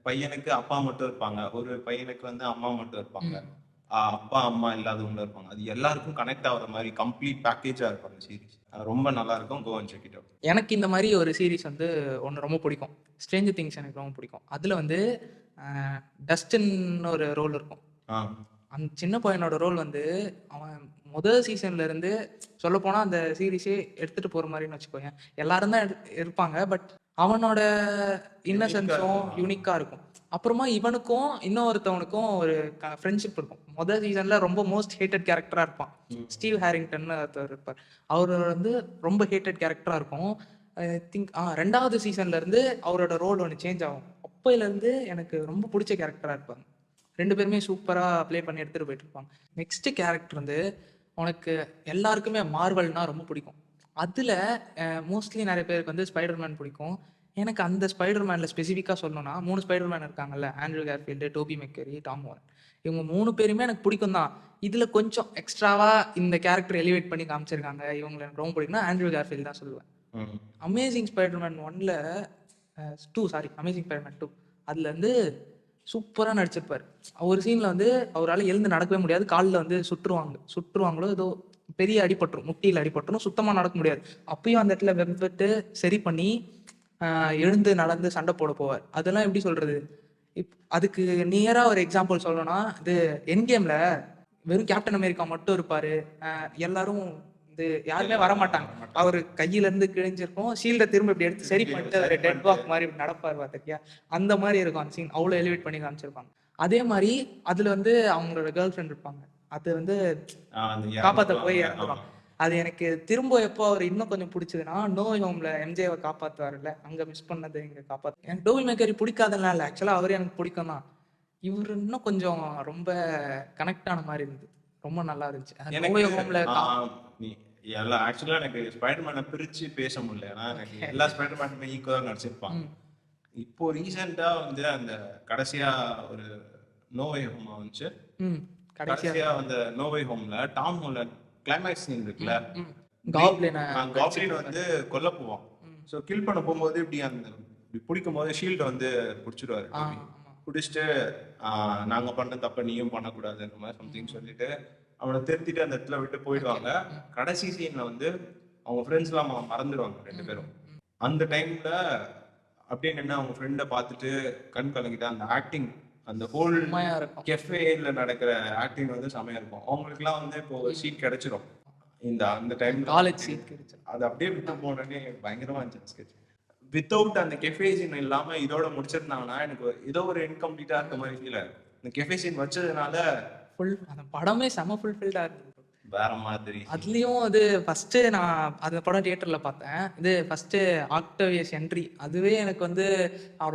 பையனுக்கு அப்பா மட்டும் இருப்பாங்க, ஒரு பையனுக்கு வந்து அம்மா மட்டும் இருப்பாங்க, அப்பா அம்மா இல்லாதவங்க இருப்பாங்க. அது எல்லாருக்கும் கனெக்ட் ஆகுற மாதிரி கம்ப்ளீட் பேக்கேஜா இருக்கும் அந்த சீரிஸ். ரொம்ப நல்லா இருக்கும். Go and check it out. எனக்கு இந்த மாதிரி ஒரு சீரிஸ் வந்து ஒன்று ரொம்ப பிடிக்கும், ஸ்ட்ரேஞ்சர் திங்ஸ். எனக்கு ரொம்ப பிடிக்கும். அதுல வந்து டஸ்டின் ஒரு ரோல் இருக்கும். அந்த சின்ன பையனோட ரோல் வந்து அவன் முதல் சீசன்ல இருந்து சொல்ல போனா அந்த சீரீஸே எடுத்துட்டு போற மாதிரின்னு வச்சுக்கோங்க. எல்லாரும் தான் இருப்பாங்க, பட் அவனோட இன்னசென்ஸும் யூனிக்கா இருக்கும். அப்புறமா இவனுக்கும் இன்னொருத்தவனுக்கும் ஒரு ஃப்ரெண்ட்ஷிப் இருக்கும். முதல் சீசன்ல ரொம்ப மோஸ்ட் ஹேட்டட் கேரக்டரா இருப்பான், ஸ்டீவ் ஹேரிங்டன் ஒருத்தர் இருப்பார். அவர் வந்து ரொம்ப ஹேட்டட் கேரக்டரா இருக்கும். ஐ திங்க் 2வது சீசன்ல இருந்து அவரோட ரோல் ஒன்று சேஞ்ச் ஆகும். அப்பையில இருந்து எனக்கு ரொம்ப பிடிச்ச கேரக்டரா இருப்பாங்க. 2 பேருமே சூப்பரா ப்ளே பண்ணி எடுத்துட்டு போயிட்டு இருப்பாங்க. நெக்ஸ்ட் கேரக்டர் வந்து உனக்கு எல்லாருக்குமே மார்வல்னா ரொம்ப பிடிக்கும். அதுல மோஸ்ட்லி நிறைய பேருக்கு வந்து ஸ்பைடர்மேன் பிடிக்கும். எனக்கு அந்த ஸ்பைடர்மேன்ல ஸ்பெசிஃபிக்காக சொல்லணும்னா 3 ஸ்பைடர்மேன் இருக்காங்கல்ல, ஆண்ட்ரூ கேர்ஃபீல்டு, டோபி மெக்கரி, டாம் ஹாலண்ட். இவங்க 3 பேருமே எனக்கு பிடிக்கும் தான். இதுல கொஞ்சம் எக்ஸ்ட்ராவா இந்த கேரக்டர் எலிவேட் பண்ணி காமிச்சிருக்காங்க. இவங்களை எனக்கு ரொம்ப பிடிக்கும்னா ஆண்ட்ரூ கேர்ஃபீல்டு தான் சொல்லுவேன். அமேசிங் ஸ்பைடர்மேன் 1ல அமேசிங் ஸ்பைடர்மேன் 2 அதுல இருந்து சூப்பரா நடிச்சிருப்பாரு. ஒரு சீன்ல வந்து அவரால் எழுந்து நடக்கவே முடியாது, காலில் வந்து சுற்றுவாங்களோ ஏதோ பெரிய அடிபட்டுரும், முட்டியில் அடிபட்டுரும், சுத்தமா நடக்க முடியாது. அப்பயும் அந்த இடத்துல வெப்பட்டு சரி பண்ணி எழுந்து நடந்து சண்டை போட போவார். அதெல்லாம் எப்படி சொல்றது? அதுக்கு நியரா ஒரு எக்ஸாம்பிள் சொல்லணும்னா, இது எண்ட் கேம்ல வெறும் கேப்டன் அமெரிக்கா மட்டும் இருப்பாரு. எல்லாரும் இது யாருமே வரமாட்டாங்க. அவரு கையில இருந்து கிழிஞ்சிருக்கும். ஷீல்ட திரும்ப இப்படி எடுத்து சரி பண்ணிட்டு ஒரு டெட் வாக் மாதிரி இப்படி நடப்பார் பார்த்திருக்கியா? அந்த மாதிரி இருக்கும் அந்த சீன். அவ்வளோ எலிவேட் பண்ணி காமிச்சிருப்பாங்க. அதே மாதிரி அதுல வந்து அவங்களோட கேர்ள் ஃப்ரெண்ட் இருப்பாங்க. அது வந்து காப்பாத்த போய் இறந்துருவாங்க. அது எனக்கு திரும்ப எப்போ அவர் இன்னும் கொஞ்சம் பிடிச்சதுன்னா, நோ வே ஹோம்ல எம்ஜேவை காப்பாத்துவாருல்ல, அங்க மிஸ் பண்ணது இங்க காப்பாத்து. எனக்கு டோபி மேக்கரி பிடிக்காதனால இல்லை, ஆக்சுவலா அவரே எனக்கு பிடிக்கும் தான். இவர் இன்னும் கொஞ்சம் ரொம்ப கனெக்ட் ஆன மாதிரி இருந்தது. ரொம்ப நல்லா இருந்துச்சு. நோ வே ஹோம்ல எல்லாம் ஆக்சுவலா எனக்கு ஸ்பைடர்மேனை பிரிச்சு பேச முடியல. ஏன்னா எனக்கு எல்லா ஸ்பைடர்மேனுமே ஈக்குவலா நடிச்சிருப்பாங்க. இப்போ ரீசெண்டா வந்து அந்த கடைசியா ஒரு நோ வே ஹோம் வந்துச்சு. கடைசியா அந்த நோ வே ஹோம்ல டாம் ஹாலண்ட் கிளைமேக்ஸ் சீன் இருக்குல்ல, காப்ளின் வந்து கொல்ல போவான். ஸோ கில் பண்ண போகும்போது இப்படி பிடிக்கும் போது ஷீல்டை வந்து பிடிச்சிடுவாரு. பிடிச்சிட்டு நாங்க பண்ண தப்ப நீயும் பண்ணக்கூடாதுன்ற மாதிரி சம்திங் சொல்லிட்டு அவனை திருத்திட்டு அந்த இடத்துல விட்டு போயிடுவாங்க. கடைசி சீன்ல வந்து அவங்க ஃப்ரெண்ட்ஸ் எல்லாம் மறந்துடுவாங்க 2 பேரும். அந்த டைம்ல அப்படியே நின்று அவங்க ஃப்ரெண்டை பார்த்துட்டு கண் கலங்கிட்டு அந்த ஆக்டிங், அந்த ஹோல் கெஃபேல நடக்கிற ஆக்டிங் வந்து செமையா இருக்கும். அவங்களுக்கு எல்லாம் வந்து இப்போ சீட் கிடைச்சிடும். அந்த டைம் காலேஜ் சீட் கிடைச்சிடும். அது அப்படியே விட்டு போனோடனே பயங்கரமா இருந்துச்சு ஸ்கெட்ச். வித்தவுட் அந்த கெஃபே சீன் இல்லாம இதோட முடிச்சிருந்தாங்கன்னா எனக்கு ஏதோ ஒரு இன்கம்ப்ளீட்டா இருக்க மாதிரி ஃபீல் ஆகும். இந்த கெஃபே சீன் வச்சதுனால அந்த படமே செம ஃபுல்ஃபில்டா இருந்தது. வேற மாதிரி. அதுலயும் அது ஃபர்ஸ்ட் நான் அந்த படம் தியேட்டர்ல பார்த்தேன். இது ஃபர்ஸ்ட் ஆக்டோவியஸ் என்ட்ரி, அதுவே எனக்கு வந்து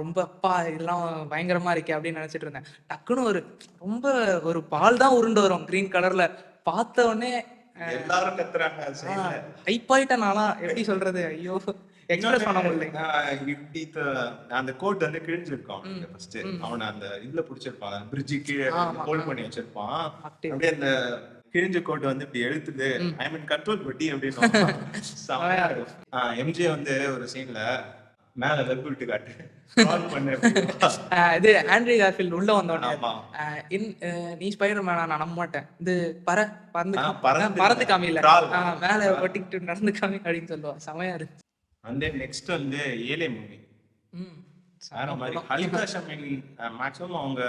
ரொம்ப அப்பா இதெல்லாம் பயங்கரமா இருக்கே அப்படின்னு நினைச்சிட்டு இருந்தேன். டக்குன்னு ரொம்ப ஒரு பால் தான் உருண்டு வரும் கிரீன் கலர்ல. பார்த்த உடனே எல்லாரும் கத்துறாங்க. ஹைப் ஆயிட்டேன் நானா, எப்படி சொல்றது, ஐயோ எக்ஸ்பிரஸ் பண்ண முடியல. இப்படி அந்த கோட் வந்து கிழிஞ்சிருக்கான் ஃபர்ஸ்ட். அவனை அந்த இதுல புடிச்சிருப்பான், பிரிட்ஜு கீழே ஹோல்ட் பண்ணி வச்சிருப்பான். அப்படியே அந்த கிழிஞ்ச கோட் வந்து இப்படி எழுத்துது, ஐ மீன் கண்ட்ரோல் பட்டி அப்படின்னு. எம்ஜே வந்து ஒரு சீன்ல மேல வெப் விட்டு காட்டு இது ஆண்ட்ரி கார்ஃபீல்ட் உள்ள வந்தோடனே நீ ஸ்பைடர்மேனா, நான் நம்ப மாட்டேன், இது பறந்து காமியில மேல ஒட்டிக்கிட்டு நடந்து காமி அப்படின்னு சொல்லுவா. செமையா இருக்கு. அந்த நெக்ஸ்ட் வந்து ஏலே மூவி வேற மாதிரி. ஹலிகா ஷமில் மேக்ஸிமம் அவங்க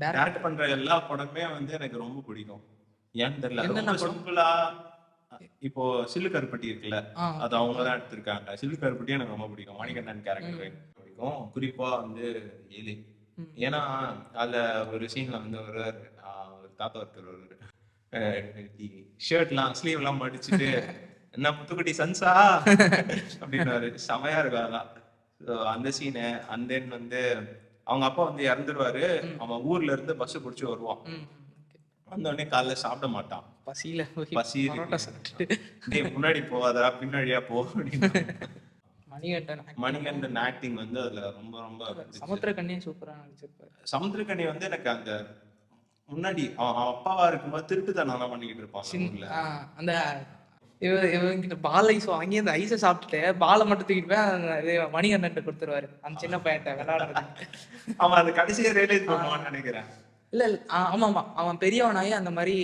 டைரக்ட் பண்ற எல்லா படமே வந்து எனக்கு ரொம்ப பிடிக்கும். ஏன்னு தெரியல, ரொம்ப சிம்பிளா. இப்போ சில்லு கருப்பட்டி இருக்குல்ல, அது அவங்கதான் எடுத்திருக்காங்க. சில்லு கருப்பட்டி எனக்கு ரொம்ப பிடிக்கும். மணிகண்டன் கேரக்டர் பிடிக்கும், குறிப்பா வந்து ஏலே. ஏன்னா அதுல ஒரு சீன்ல வந்து ஒரு தாத்தா ஒருத்தர் ஷர்ட்லாம் ஸ்லீவ் எல்லாம் மடிச்சுட்டு என்ன முத்துக்குட்டி சன்சா அப்படின்னு செமையா இருக்கும். அதெல்லாம் அந்த சீனு. அந்த தென் வந்து அவங்க அப்பா வந்து இறந்துருவாரு. அவன் ஊர்ல இருந்து பஸ் பிடிச்சி வருவான். வந்தோடனே காலைல சாப்பிட மாட்டான், பசி முன்னாடி போவாதா பின்னாடியா போ அப்படின்னு. மணிகண்டன் ஆக்டிங் வந்து அதுல ரொம்ப ரொம்ப. சமுத்திரக்கண்ணியும் சூப்பரா நடிச்சிருப்பாரு. சமுத்திரக்கண்ணி வந்து எனக்கு அந்த முன்னாடி அப்பாவா இருக்கும்போது திருட்டுத்தனம் பண்ணிக்கிட்டு இருப்பான். அந்த இவங்கிட்ட பால் ஐஸ் வாங்கி அந்த ஐஸை சாப்பிட்டுட்டு பாலை மட்டும் தூக்கிட்டு போய் மணிகண்டன் கொடுத்துருவாரு அந்த சின்ன பையன்ட்ட விளையாடுறது. அவன் அந்த கடைசியை ரியலைஸ் பண்ணுவான்னு நினைக்கிறேன். இல்ல ஆமா, அவன் பெரியவனாயி அந்த மாதிரி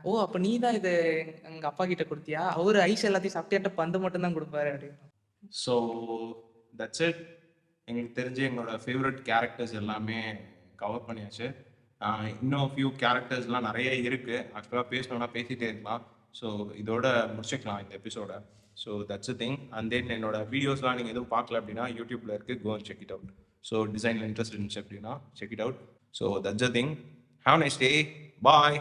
ஓ அப்ப நீ தான் இது எங்க அப்பா கிட்ட கொடுத்தியா, அவரு ஐஸ் எல்லாத்தையும் சாப்பிட்டு பந்து மட்டும் தான் கொடுப்பாரு அப்படின்னு. So that's it. எங்களுக்கு தெரிஞ்சு எங்களோட ஃபேவரட் கேரக்டர்ஸ் எல்லாமே கவர் பண்ணியாச்சு. இன்னும் ஃபியூ கேரக்டர்ஸ்லாம் நிறைய இருக்கு. ஆக்சுவலாக பேசணும்னா பேசிட்டே இருக்கலாம். ஸோ இதோட முடிச்சுக்கலாம் இந்த episode. So that's a thing. And then என்னோட வீடியோஸ்லாம் நீங்கள் எதுவும் பார்க்கல அப்படின்னா யூடியூப்ல இருக்கு, go and check it out. So டிசைனில் இன்ட்ரெஸ்ட் இருந்துச்சு அப்படின்னா check it out. So that's a thing. Have nice day. Bye.